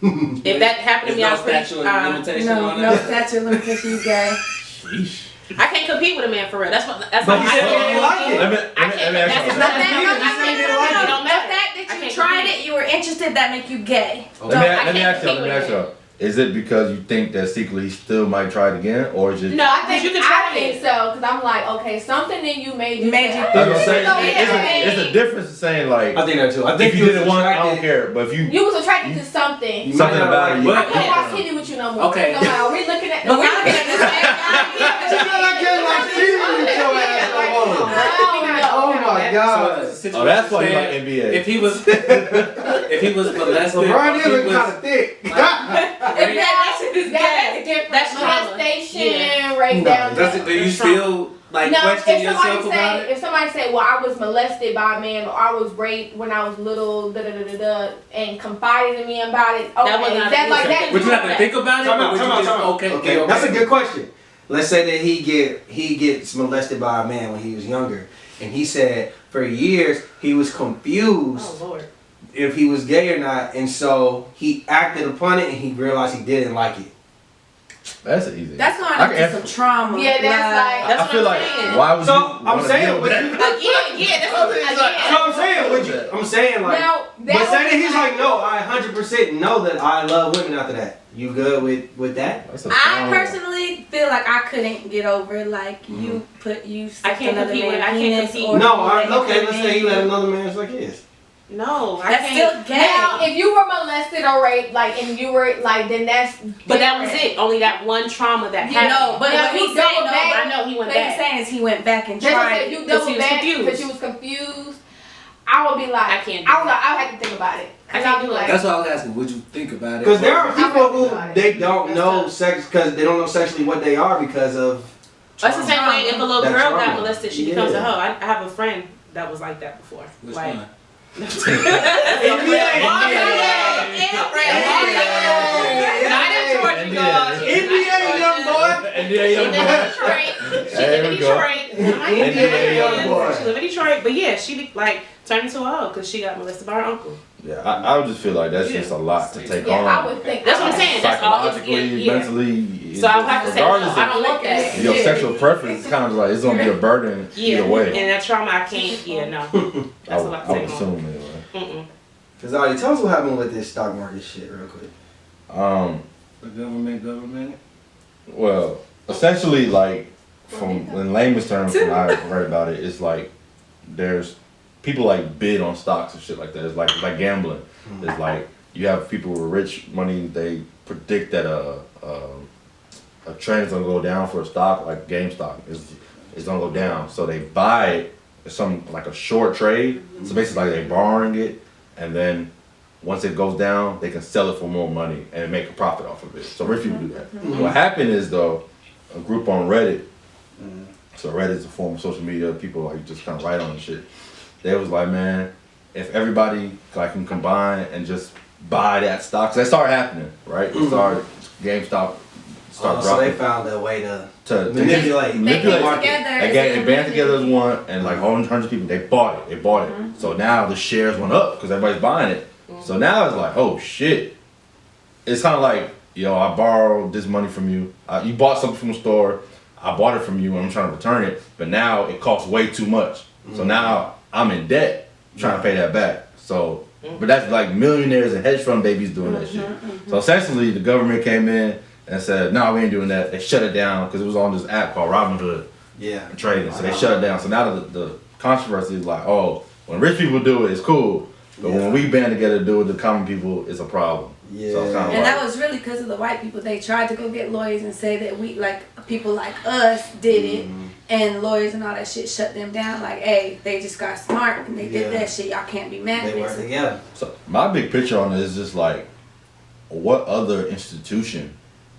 Speaker 6: If that happened to me, I was pretty.
Speaker 5: No statute of limitation. You gay.
Speaker 3: Sheesh.
Speaker 6: I can't compete with a man for real. That's what.
Speaker 2: But he said he didn't like it.
Speaker 3: Let me ask you something.
Speaker 6: It don't
Speaker 5: The
Speaker 6: matter.
Speaker 5: fact that you tried it, you were interested, that make you gay.
Speaker 3: Let me ask y'all. Is it because you think that secretly he still might try it again, or is it?
Speaker 6: No, I think you can try
Speaker 4: I think
Speaker 6: it.
Speaker 4: so, because I'm like, okay, something in you made you.
Speaker 5: Made you
Speaker 3: That's what I'm saying.
Speaker 4: Yeah.
Speaker 3: It's a difference in saying like,
Speaker 2: I think that too. I think
Speaker 3: if you didn't want, I don't care. But if you
Speaker 4: You was attracted to something.
Speaker 2: You
Speaker 3: something
Speaker 2: might not
Speaker 3: about
Speaker 2: like
Speaker 3: it,
Speaker 4: I
Speaker 3: you,
Speaker 4: can't watch TV with you no more.
Speaker 1: Okay.
Speaker 4: No matter, we looking at.
Speaker 5: But we looking at the same
Speaker 2: Oh my God.
Speaker 3: oh, that's why you like NBA.
Speaker 1: If he was, if he was molested,
Speaker 2: LeBron
Speaker 1: if he
Speaker 2: is
Speaker 1: was-
Speaker 2: kind of thick.
Speaker 5: That shit is
Speaker 4: That's
Speaker 5: gay.
Speaker 4: different.
Speaker 6: That's trauma.
Speaker 4: Molestation, rape
Speaker 2: No,
Speaker 4: down.
Speaker 1: Does it? Do you still like
Speaker 4: No,
Speaker 1: question
Speaker 4: if
Speaker 1: yourself
Speaker 4: somebody
Speaker 1: about
Speaker 4: say,
Speaker 1: it?
Speaker 4: if somebody say, well, I was molested by a man, or I was raped when I was little, and confided in me about it, okay,
Speaker 6: That was not
Speaker 4: that's like
Speaker 6: okay.
Speaker 4: that.
Speaker 1: Would you have to think about it, or would you just okay?
Speaker 2: That's a good question. Let's say that he gets molested by a man when he was younger, and he said for years he was confused
Speaker 6: Oh Lord.
Speaker 2: if he was gay or not, and so he acted upon it and he realized he didn't like it.
Speaker 3: that's easy.
Speaker 5: That's going
Speaker 3: I can
Speaker 5: into some trauma.
Speaker 4: Yeah, that's like.
Speaker 6: That's
Speaker 3: I feel
Speaker 6: what I'm
Speaker 3: like
Speaker 6: saying.
Speaker 3: why would
Speaker 2: So
Speaker 3: you?
Speaker 2: I'm
Speaker 3: wanna
Speaker 2: saying,
Speaker 3: deal with
Speaker 2: would
Speaker 3: that?
Speaker 2: you,
Speaker 6: Again, that's what
Speaker 2: so I'm saying, would you? I'm saying like,
Speaker 4: Now,
Speaker 2: but say that he's like, no, I 100% know that I love women after that. You good with that?
Speaker 3: That's a
Speaker 5: I
Speaker 3: strong-
Speaker 5: personally feel like I couldn't get over like you
Speaker 6: I can't
Speaker 5: another
Speaker 6: compete with-
Speaker 5: man's
Speaker 6: I can't
Speaker 5: penis
Speaker 6: compete.
Speaker 5: or
Speaker 2: No,
Speaker 5: you let
Speaker 2: okay,
Speaker 5: him
Speaker 2: let's
Speaker 5: in.
Speaker 2: say he let another man suck his.
Speaker 6: No, I
Speaker 5: That's
Speaker 6: can't.
Speaker 5: still gay.
Speaker 4: Now, if you were molested or raped, like, and you were like, then that's.
Speaker 6: But that was
Speaker 4: different.
Speaker 6: it. Only that one trauma that
Speaker 5: You
Speaker 6: happened.
Speaker 5: know, but
Speaker 4: Now,
Speaker 5: what
Speaker 4: he
Speaker 5: he's
Speaker 4: double
Speaker 5: saying,
Speaker 4: back.
Speaker 6: I know he went
Speaker 5: what he's
Speaker 6: back.
Speaker 5: saying is he went back and
Speaker 4: That's what I
Speaker 5: tried.
Speaker 4: said. If you
Speaker 6: Because
Speaker 4: double
Speaker 6: he was
Speaker 4: back
Speaker 6: confused.
Speaker 4: because you was confused, I would be like,
Speaker 6: I can't do
Speaker 4: I don't know.
Speaker 6: that.
Speaker 4: I would have to think about it.
Speaker 6: I
Speaker 4: Cause
Speaker 6: can't
Speaker 4: I'd be
Speaker 6: do it.
Speaker 4: like,
Speaker 1: That's what I was asking. Would you think about it?
Speaker 2: Because there are people who
Speaker 4: That's
Speaker 2: they don't
Speaker 6: That's
Speaker 2: know
Speaker 6: tough.
Speaker 2: sex because they don't know sexually what they are because of.
Speaker 6: That's the same way if a little
Speaker 2: That's
Speaker 6: girl
Speaker 2: trauma.
Speaker 6: got molested, she becomes a
Speaker 2: Yeah.
Speaker 6: hoe. I have a friend that was like that before.
Speaker 1: Which
Speaker 6: like,
Speaker 1: one?
Speaker 6: Not in Georgia, dog.
Speaker 2: NDA Youngboy.
Speaker 3: NDA Youngboy. There we go.
Speaker 2: NDA Youngboy.
Speaker 6: She live in Detroit, but yeah, she like turned into a hoe because she got molested by her uncle.
Speaker 3: Yeah, I would just feel like that's
Speaker 6: Yeah.
Speaker 3: just a lot to take
Speaker 4: yeah, I
Speaker 3: on.
Speaker 4: would think.
Speaker 6: That's what I'm saying. That's all. It's,
Speaker 3: Psychologically,
Speaker 6: yeah.
Speaker 3: mentally.
Speaker 6: So I would have to say no.
Speaker 3: regardless
Speaker 6: I don't like that.
Speaker 3: of your sexual preference, it's kind of like it's gonna be a burden
Speaker 6: Yeah,
Speaker 3: either way.
Speaker 6: and that trauma, I can't. Yeah, no.
Speaker 3: I
Speaker 6: That's a
Speaker 3: would,
Speaker 6: lot
Speaker 3: I
Speaker 6: to
Speaker 3: would
Speaker 6: take on.
Speaker 3: assume anyway.
Speaker 6: Mm-mm.
Speaker 2: Cause Aldi, tell us what happened with this stock market shit real quick.
Speaker 1: The government.
Speaker 3: Well, essentially, like from in layman's terms, when I read about it, it's like there's people like bid on stocks and shit like that. It's like gambling. It's like you have people with rich money. They predict that a trend is gonna go down for a stock like GameStop is gonna go down, so they buy it. It's some like a short trade. So basically, like they borrowing it, and then once it goes down, they can sell it for more money and make a profit off of it. So rich people do that. What happened is though, a group on Reddit. So Reddit is a form of social media. People like just kind of write on and shit. They was like, man, if everybody like can combine and just buy that stock, 'cause that started happening, right? It started GameStop started
Speaker 2: So they
Speaker 3: dropping
Speaker 2: found a way to
Speaker 3: to
Speaker 2: manipulate.
Speaker 5: They came
Speaker 3: market.
Speaker 5: together.
Speaker 3: They band together as one, and like all hundreds of people, they bought it. So now the shares went up because everybody's buying it. So now it's like, oh shit. It's kind of like, yo, I borrowed this money from you. You bought something from the store. I bought it from you, and I'm trying to return it. But now it costs way too much. So now I'm in debt trying to pay that back. So, but that's like millionaires and hedge fund babies doing that shit. So essentially, the government came in and said, no, we ain't doing that. They shut it down because it was on this app called Robinhood
Speaker 2: Yeah.
Speaker 3: trading. So they shut it down. So now the controversy is like, oh, when rich people do it, it's cool. But when we band together to do it, the common people, it's a problem.
Speaker 2: Yeah.
Speaker 3: So it's kind of
Speaker 5: And
Speaker 3: like,
Speaker 5: that was really because of the white people. They tried to go get lawyers and say that we, like, people like us did it. And lawyers and all that shit shut them down. Like, hey, they just got smart and they did
Speaker 2: Yeah.
Speaker 5: that shit. Y'all can't be mad
Speaker 2: They
Speaker 5: at
Speaker 2: work
Speaker 5: this.
Speaker 2: together.
Speaker 3: so my big picture on it is just like, what other institution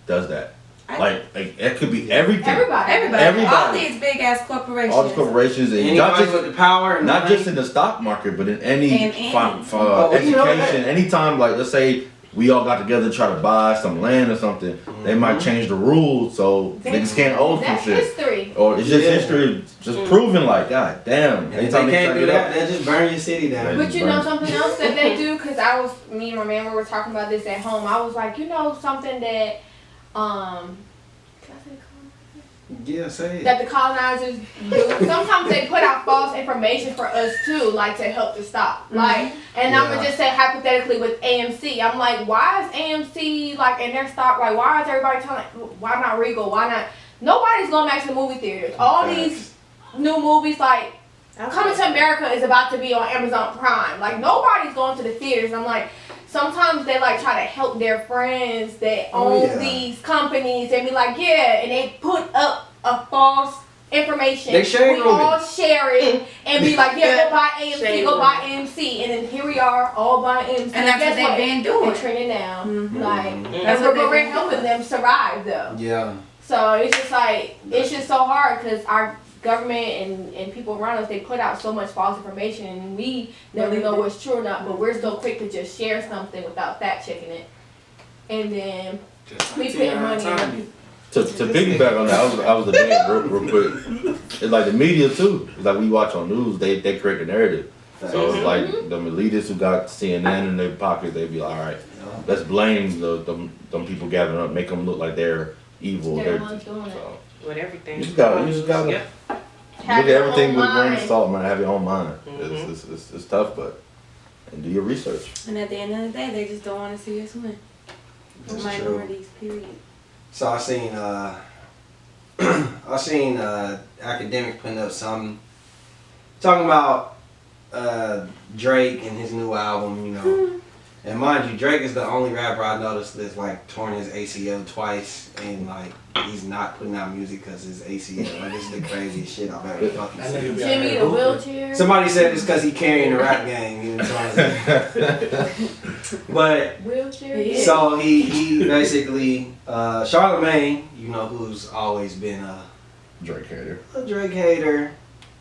Speaker 3: does that? Like it could be everything.
Speaker 5: Everybody. All
Speaker 3: Everybody.
Speaker 5: these big ass corporations.
Speaker 3: All these corporations, and not
Speaker 2: Anybody
Speaker 3: just
Speaker 2: with the power and
Speaker 3: not
Speaker 2: money.
Speaker 3: just in the stock market, but in any
Speaker 2: Oh, you know
Speaker 3: education.
Speaker 2: that.
Speaker 3: Anytime, like let's say we all got together to try to buy some land or something, they might change the rules so niggas can't own some
Speaker 4: That's
Speaker 3: shit.
Speaker 4: history.
Speaker 3: Or it's just
Speaker 2: Yeah.
Speaker 3: history, just proving like, god damn.
Speaker 2: And if
Speaker 3: Anytime
Speaker 2: they can't
Speaker 3: try to
Speaker 2: do
Speaker 3: get
Speaker 2: that,
Speaker 3: up-
Speaker 2: they'll just burn your city down.
Speaker 3: Right.
Speaker 4: But you know something else that they do? Because me and my man, we were talking about this at home. I was like, you know something that, can I say
Speaker 2: Yeah, say it.
Speaker 4: that the colonizers do. Sometimes they put out false information for us too, like to help to stop. Like, and I'm gonna just say hypothetically with AMC, I'm like, why is AMC like in their stock? Like, why is everybody telling? Why not Regal? Why not? Nobody's going back to the movie theaters. All these new movies like Coming to America is about to be on Amazon Prime. Like nobody's going to the theaters. I'm like. Sometimes they like try to help their friends that own these companies and be like, yeah, and they put up a false information.
Speaker 2: They share
Speaker 4: we all share it and be like, yeah, go buy AMC, go buy AMC, and then here we are all buying AMC.
Speaker 5: And that's what they've been doing.
Speaker 4: They're trending down.
Speaker 5: Mm-hmm.
Speaker 4: Like
Speaker 5: That's
Speaker 4: what
Speaker 5: what
Speaker 4: we're helping them survive though.
Speaker 2: Yeah.
Speaker 4: So it's just like it's just so hard because our government and people around us, they put out so much false information and we never know what's true or not, but we're so quick to just share something without fact checking it. And then we put money in.
Speaker 3: To piggyback on that, I was debating real quick. It's like the media too. It's like we watch on news, they create a narrative. So it's like the elitists who got CNN in their pocket, they be like, all right, let's blame them people gathering up, make them look like they're evil.
Speaker 4: They're the ones doing it.
Speaker 3: So,
Speaker 6: With everything.
Speaker 3: you just gotta look at everything with a grain of salt, man. Have your own mind. It's tough, but and do your research.
Speaker 5: And at the end of the day, they just don't want to see us win. The minorities, period.
Speaker 2: So I seen academics putting up something talking about Drake and his new album, you know. And mind you, Drake is the only rapper I noticed that's like torn his ACL twice, and like he's not putting out music because his ACL. Like this is the craziest shit I've ever fucking seen.
Speaker 4: Jimmy the wheelchair.
Speaker 2: Somebody said it's because he carrying the rap game, you know what I'm saying? But
Speaker 4: Wheelchair.
Speaker 2: so he basically Charlamagne, you know, who's always been a
Speaker 3: Drake hater.
Speaker 2: Drake hater.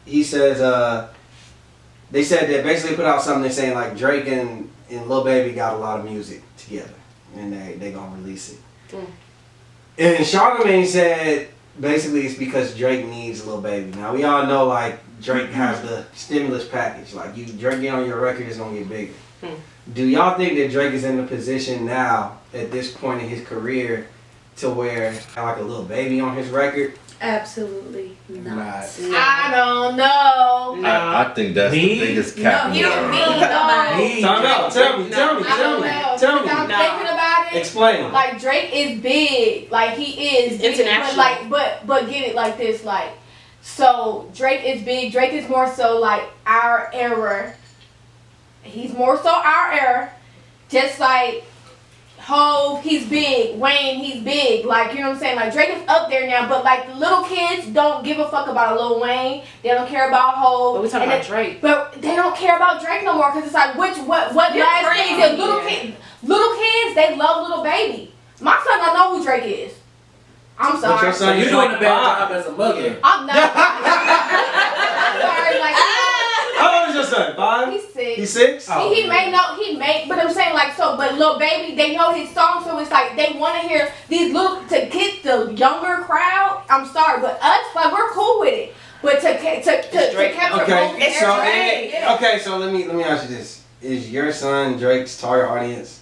Speaker 2: He says they said that basically put out something saying like Drake and Lil Baby got a lot of music together and they gonna release it. And Charlamagne said basically it's because Drake needs Lil Baby. Now we all know like Drake has the stimulus package. Like Drake get on your record, it's gonna get bigger. Do y'all think that Drake is in the position now at this point in his career to where like a Lil Baby on his record?
Speaker 5: Absolutely not.
Speaker 4: I don't know.
Speaker 3: I think that's the biggest cap.
Speaker 5: No, you don't need nobody.
Speaker 2: Time out. Tell me.
Speaker 4: I'm thinking about it.
Speaker 2: Explain.
Speaker 4: Like Drake is big, like he is
Speaker 6: international.
Speaker 4: But get it like this, like so Drake is big. Drake is more so like our era. He's more so our era. Just like Hov, he's big. Wayne, he's big. Like, you know what I'm saying? Like, Drake is up there now, but like the little kids don't give a fuck about Lil Wayne. They don't care about Hov.
Speaker 6: But we talking about Drake.
Speaker 4: But they don't care about Drake no more because it's like, what last thing? The little kids, they love Lil Baby. My son don't know who Drake is. I'm sorry.
Speaker 2: But your son,
Speaker 1: You're doing a bad job as a mother.
Speaker 4: I'm not. I'm sorry. Like,
Speaker 2: how old is your son? 5?
Speaker 4: he's 6.
Speaker 2: He's 6?
Speaker 4: He may, but I'm saying like so, but Lil Baby, they know his song, so it's like they want to hear these little, to get the younger crowd. I'm sorry, but us, like we're cool with it, but to capture
Speaker 2: Okay, so let me ask you this: is your son Drake's target audience?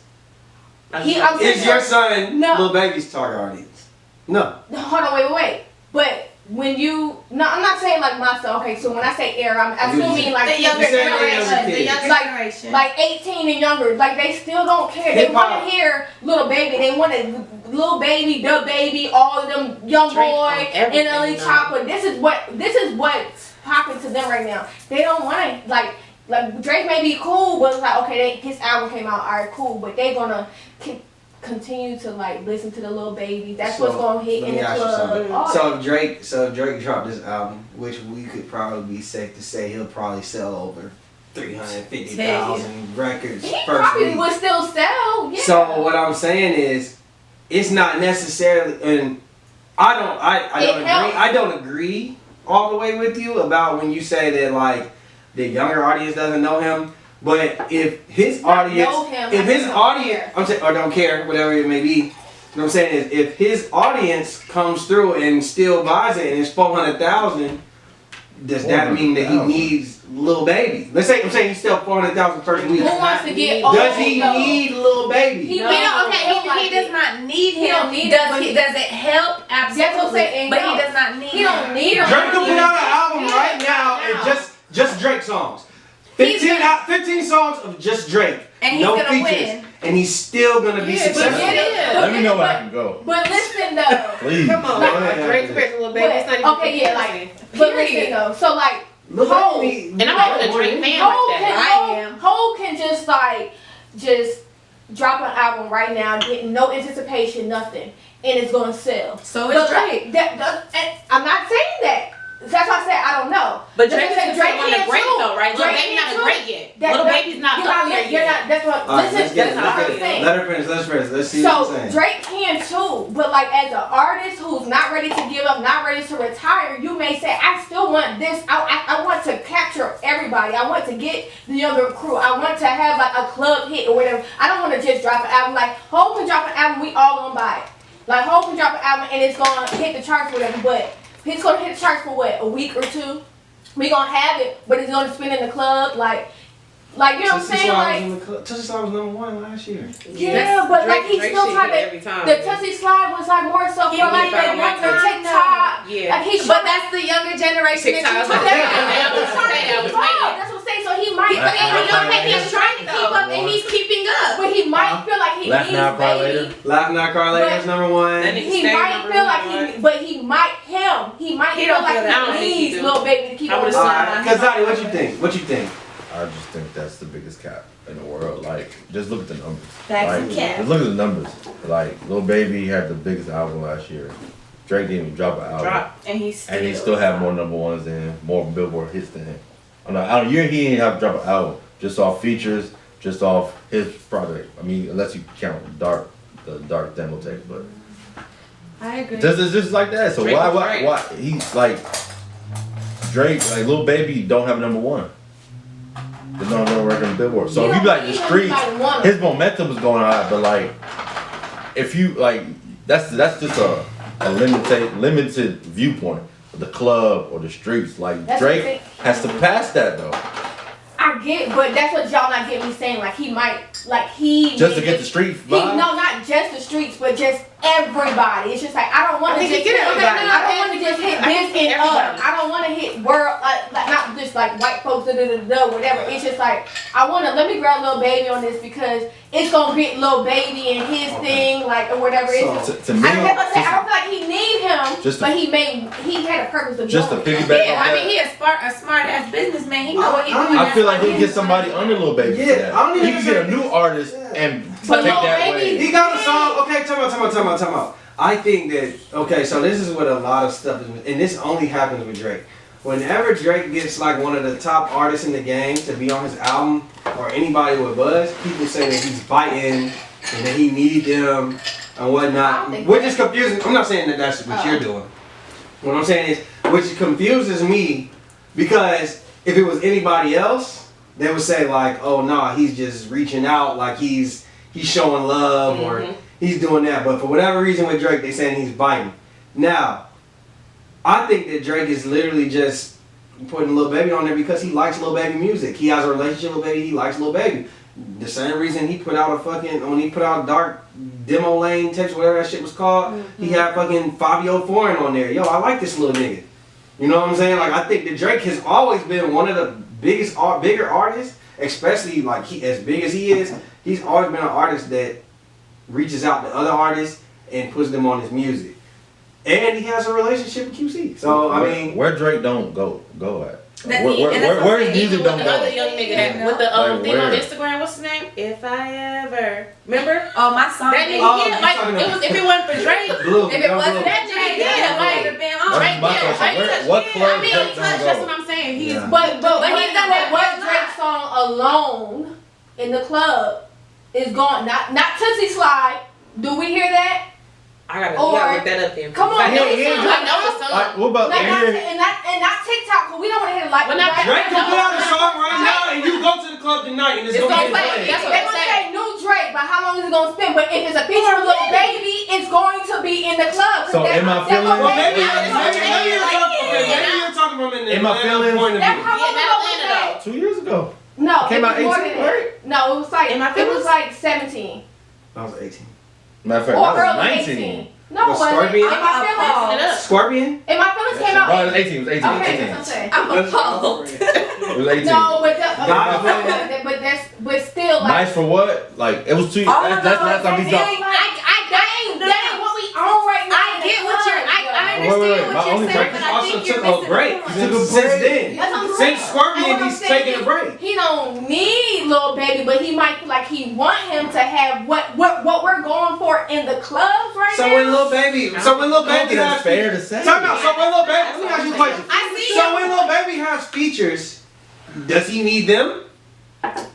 Speaker 2: Is your son Lil Baby's target audience? No.
Speaker 4: Hold on, wait. But when I'm not saying like my son. Okay, so when I say era, I'm assuming like
Speaker 5: the younger
Speaker 4: generation, like 18 and younger. Like they still don't care. They want to hear Lil Baby. They want Lil Baby, The Baby, all of them, Youngboy, and Ellie Chopper. This is what's popping to them right now. They don't want to like Drake may be cool, but it's like okay, his album came out, alright, cool, but they gonna continue to like listen to the Lil Baby. That's what's gonna hit in the club.
Speaker 2: So if Drake dropped this album, which we could probably be safe to say he'll probably sell over 350,000 records.
Speaker 4: He probably would still sell. Yeah.
Speaker 2: So what I'm saying is, it's not necessarily, and I don't agree all the way with you about when you say that like the younger audience doesn't know him. But if his audience, I'm saying, or don't care, whatever it may be, what I'm saying is, if his audience comes through and still buys it and it's 400,000, does that mean that he needs Lil Baby? I'm saying he's still 400,000 first week.
Speaker 4: Who wants to get
Speaker 2: Does he need Lil Baby?
Speaker 4: He
Speaker 5: he does not need him.
Speaker 4: He don't need
Speaker 5: does
Speaker 4: him,
Speaker 5: he?
Speaker 4: but
Speaker 5: Does it help? Absolutely.
Speaker 4: what I'm saying,
Speaker 5: But
Speaker 4: no.
Speaker 5: he does not need
Speaker 4: He don't
Speaker 5: him.
Speaker 4: need him.
Speaker 2: Drake can put out an album
Speaker 4: Yeah,
Speaker 2: right now and just Drake songs. 15 songs of just Drake.
Speaker 5: And he's
Speaker 2: no
Speaker 5: gonna
Speaker 2: features.
Speaker 5: win.
Speaker 2: And he's still gonna be successful.
Speaker 3: Let me know where I can go.
Speaker 4: But listen though.
Speaker 3: Please.
Speaker 6: Come on, Drake compared to Lil Baby. It's not even
Speaker 4: Okay, yeah, like, but listen though. So like,
Speaker 2: Lil
Speaker 4: Hov,
Speaker 2: Baby-
Speaker 6: And I'm not a Drake fan like that.
Speaker 4: Hov can just drop an album right now, getting no anticipation, nothing, and it's gonna sell.
Speaker 5: So is Drake.
Speaker 4: And I'm not saying that. That's why I said I don't know.
Speaker 6: But Drake
Speaker 4: That's
Speaker 6: is
Speaker 4: what I'm saying,
Speaker 6: on the great
Speaker 4: too.
Speaker 6: though, right? Lil
Speaker 4: Drake
Speaker 6: Baby's
Speaker 4: can
Speaker 6: not
Speaker 4: too.
Speaker 6: great yet.
Speaker 4: That-
Speaker 6: Lil
Speaker 4: that-
Speaker 6: Baby's not
Speaker 4: you're
Speaker 6: up there
Speaker 4: you're
Speaker 6: yet.
Speaker 4: not. That's what.
Speaker 2: All right,
Speaker 4: Listen,
Speaker 2: let's get it.
Speaker 4: that's what I'm
Speaker 2: Let
Speaker 4: saying.
Speaker 2: her finish. Let's see what
Speaker 4: So
Speaker 2: you're saying.
Speaker 4: Drake can too, but like as an artist who's not ready to give up, not ready to retire, you may say, I still want this. I want to capture everybody. I want to get the younger crew. I want to have like a club hit or whatever. I don't want to just drop an album. Like Hov can drop an album, we all gonna buy it. Like Hov can drop an album and it's gonna hit the charts or whatever, but he's gonna hit the charts for what, a week or two? We gonna have it, but it's gonna spin in the club, like you know what I'm saying? Like,
Speaker 2: Tootsie Slide was #1 last year.
Speaker 4: yeah, but like he's still trying to.
Speaker 6: every time.
Speaker 4: The Tootsie Slide was like more so for
Speaker 6: Yeah,
Speaker 4: like
Speaker 6: but
Speaker 4: the younger TikTok.
Speaker 6: Yeah.
Speaker 4: Like he's
Speaker 5: But that's the younger generation.
Speaker 6: TikTok.
Speaker 5: that you
Speaker 6: That's
Speaker 5: talk
Speaker 6: what
Speaker 5: about.
Speaker 6: I'm saying.
Speaker 4: That's what I'm saying. So he might,
Speaker 5: But
Speaker 3: Laugh
Speaker 5: and
Speaker 3: Now,
Speaker 5: you know
Speaker 3: Cry
Speaker 5: he's
Speaker 3: Later.
Speaker 5: trying to keep up and he's keeping up.
Speaker 4: but he might feel like he
Speaker 3: Laugh
Speaker 4: needs
Speaker 3: Now, Cry Later.
Speaker 4: baby.
Speaker 2: Laugh Now Cry Later is #1.
Speaker 6: That nigga
Speaker 4: He
Speaker 6: stay
Speaker 4: might
Speaker 6: number
Speaker 4: feel like
Speaker 6: one.
Speaker 4: but he might
Speaker 6: He
Speaker 4: feel
Speaker 6: don't
Speaker 4: like
Speaker 6: feel that. I don't
Speaker 4: he
Speaker 6: think he
Speaker 4: needs
Speaker 6: do.
Speaker 4: little baby to keep
Speaker 6: I
Speaker 4: on.
Speaker 6: would've
Speaker 2: Alright, Kazadi, what you think? What you think?
Speaker 3: I just think that's the biggest cap in the world. Like, just look at the numbers.
Speaker 5: Facts
Speaker 3: Like,
Speaker 5: and cap.
Speaker 3: just look at the numbers. Like, Lil Baby had the biggest album last year. Drake didn't even drop an album.
Speaker 5: And he
Speaker 3: still have more #1s than him, more Billboard hits than him. On the year he didn't have to drop an album, just off features, just off his project. I mean, unless you count the dark demo tape, but
Speaker 5: I agree.
Speaker 3: it's just like that. So
Speaker 6: Drake was
Speaker 3: why he's like Drake, like Lil Baby don't have #1. There's no record on Billboard. So if you be like the streets, his momentum was going high, but like if you like that's just a limited viewpoint. The club or the streets, like
Speaker 4: That's
Speaker 3: Drake
Speaker 4: the thing.
Speaker 3: has to pass that though,
Speaker 4: I get, but that's what y'all not get me saying. Like he might, like he
Speaker 3: just to
Speaker 4: may
Speaker 3: get the street vibe.
Speaker 4: No, not just the streets, but just everybody. It's just like I don't want to
Speaker 6: I think
Speaker 4: just
Speaker 6: he get
Speaker 4: hit.
Speaker 6: everybody.
Speaker 4: I don't want to just hit
Speaker 6: I think
Speaker 4: this
Speaker 6: he
Speaker 4: and
Speaker 6: everybody.
Speaker 4: I don't want to hit world, like not just like white folks, whatever. It's just like I want to let me grab Lil Baby on this because it's gonna get Lil Baby and his thing, like or whatever. It's
Speaker 3: To
Speaker 4: I
Speaker 3: me,
Speaker 4: don't feel like he need him,
Speaker 3: Just
Speaker 4: but he had a purpose of
Speaker 3: just to
Speaker 4: doing it.
Speaker 3: piggyback
Speaker 5: Yeah,
Speaker 3: off
Speaker 5: I mean,
Speaker 3: that.
Speaker 5: he a smart ass businessman. He know what he
Speaker 2: I
Speaker 5: doing.
Speaker 3: I feel like he'll get somebody under Lil Baby for
Speaker 2: Yeah,
Speaker 3: that.
Speaker 2: I don't
Speaker 3: He
Speaker 2: even
Speaker 3: can get a
Speaker 2: think-
Speaker 3: new artist and
Speaker 4: But
Speaker 3: take
Speaker 4: Lil
Speaker 3: that
Speaker 4: Baby-
Speaker 3: way.
Speaker 2: He got a song. Okay, time out. I think that okay, so this is what a lot of stuff is, and this only happens with Drake. Whenever Drake gets like one of the top artists in the game to be on his album or anybody with buzz, people say that he's biting and that he need them and
Speaker 4: I
Speaker 2: whatnot,
Speaker 4: don't think
Speaker 2: which is confusing. I'm not saying that that's what you're doing. What I'm saying is, which confuses me because if it was anybody else, they would say like, oh nah, he's just reaching out, like he's showing love or he's doing that. But for whatever reason with Drake, they saying he's biting. Now, I think that Drake is literally just putting Lil Baby on there because he likes Lil Baby music. He has a relationship with Baby. He likes Lil Baby. The same reason he put out when he put out Dark Demo Lane tapes, whatever that shit was called, he had fucking Fabio Foreign on there. Yo, I like this little nigga. You know what I'm saying? Like I think that Drake has always been one of the bigger artists, especially like as big as he is. He's always been an artist that reaches out to other artists and puts them on his music. And he has a relationship with QC. So I mean,
Speaker 3: where Drake don't go at?
Speaker 5: That-
Speaker 3: Where his music
Speaker 6: Even
Speaker 3: don't
Speaker 6: with the other
Speaker 3: go?
Speaker 6: young nigga that with the
Speaker 3: Like,
Speaker 6: thing on
Speaker 3: where?
Speaker 6: Instagram, what's his name? If I ever remember
Speaker 5: Oh, my song.
Speaker 6: that nigga,
Speaker 2: Oh,
Speaker 6: yeah,
Speaker 2: you
Speaker 6: like
Speaker 2: talking
Speaker 6: it
Speaker 2: about-
Speaker 6: was if it wasn't for Drake,
Speaker 2: Blue,
Speaker 5: If it wasn't
Speaker 2: Blue.
Speaker 5: that Drake,
Speaker 6: Yeah,
Speaker 5: yeah,
Speaker 6: like-
Speaker 5: might have been
Speaker 3: That's
Speaker 5: on.
Speaker 6: Drake,
Speaker 3: my
Speaker 6: yeah,
Speaker 3: question.
Speaker 6: Drake
Speaker 3: What
Speaker 6: touched-
Speaker 3: club
Speaker 6: I mean,
Speaker 3: Drake
Speaker 6: touch,
Speaker 3: don't
Speaker 6: that's
Speaker 3: go?
Speaker 6: what I'm saying. He's
Speaker 2: Yeah.
Speaker 4: But
Speaker 5: But
Speaker 4: he's
Speaker 5: he's
Speaker 4: done
Speaker 5: not
Speaker 4: that one
Speaker 5: that
Speaker 4: Drake song alone in the club is gone. Not Tootsie Slide. Do we hear that?
Speaker 6: I gotta,
Speaker 4: Or-
Speaker 6: you gotta look that up then.
Speaker 4: Come on,
Speaker 6: I know,
Speaker 4: Drake.
Speaker 6: I know the song.
Speaker 3: Like, what about
Speaker 4: Like, not,
Speaker 3: here?
Speaker 4: and not TikTok, 'cause we don't want to hear like.
Speaker 6: Well, not
Speaker 2: Drake can put out a song right now and you go to the club tonight and it's
Speaker 6: It's
Speaker 2: gonna
Speaker 6: gonna
Speaker 2: be
Speaker 6: play.
Speaker 2: played.
Speaker 6: That's what
Speaker 4: They
Speaker 6: I'm
Speaker 4: gonna
Speaker 6: saying.
Speaker 4: say new Drake, but how long is it gonna spend? But if it's a feature of Lil Baby, it's going to be in the club. 'Cause
Speaker 3: So
Speaker 4: that's-
Speaker 3: am I
Speaker 4: that's
Speaker 3: feeling-
Speaker 4: what
Speaker 2: Well,
Speaker 4: Baby
Speaker 2: maybe
Speaker 4: is.
Speaker 2: you're talking from an
Speaker 3: Am I feeling-
Speaker 2: point of
Speaker 4: That's
Speaker 2: view.
Speaker 4: how
Speaker 6: Yeah,
Speaker 4: long
Speaker 6: not
Speaker 4: ago was
Speaker 6: Atlanta
Speaker 4: that?
Speaker 3: 2 years ago.
Speaker 4: No,
Speaker 3: Came
Speaker 4: it
Speaker 3: out
Speaker 4: was more
Speaker 3: 18,
Speaker 4: than that.
Speaker 3: right?
Speaker 4: No, it was like
Speaker 6: Am I
Speaker 4: it
Speaker 6: feeling-
Speaker 4: was like 17.
Speaker 2: I was 18.
Speaker 3: Matter of fact,
Speaker 4: Or
Speaker 3: that was
Speaker 4: early
Speaker 3: 19.
Speaker 4: 18. No,
Speaker 2: Was
Speaker 4: it wasn't.
Speaker 2: Scorpion?
Speaker 4: And my feelings,
Speaker 2: Scorpion?
Speaker 4: and my feelings came out.
Speaker 3: No, it was 18. It was 18.
Speaker 4: Okay,
Speaker 3: 18.
Speaker 4: that's what I'm saying.
Speaker 5: I'm appalled.
Speaker 3: It was 18.
Speaker 4: No, but but still like.
Speaker 3: Nice for what? Like, it was too.
Speaker 5: All
Speaker 3: That's
Speaker 5: of
Speaker 3: last time we
Speaker 5: those
Speaker 3: dropped.
Speaker 5: things,
Speaker 4: That ain't what we on right now.
Speaker 5: I get what you're. I
Speaker 3: Wait, wait,
Speaker 5: understand
Speaker 3: my
Speaker 5: what
Speaker 3: only
Speaker 5: you're saying,
Speaker 3: break
Speaker 5: but I
Speaker 2: also
Speaker 5: think you're
Speaker 2: took a
Speaker 5: missing
Speaker 2: break.
Speaker 5: the point.
Speaker 2: Since then.
Speaker 4: That's what I'm
Speaker 2: Since
Speaker 4: saying.
Speaker 2: Scorpion,
Speaker 4: And what
Speaker 2: he's
Speaker 4: I'm saying
Speaker 2: taking a
Speaker 4: is,
Speaker 2: break.
Speaker 4: He don't need Lil Baby, but he might feel like he want him to have what we're going for in the clubs right
Speaker 2: So
Speaker 4: now.
Speaker 2: when Lil Baby, so when Lil
Speaker 3: I don't
Speaker 2: Baby
Speaker 3: think that's
Speaker 2: has
Speaker 3: fair to say.
Speaker 2: Time out. So when Lil Baby, let me ask you a question.
Speaker 5: I see
Speaker 2: So
Speaker 5: you.
Speaker 2: when Lil Baby has features, does he need them?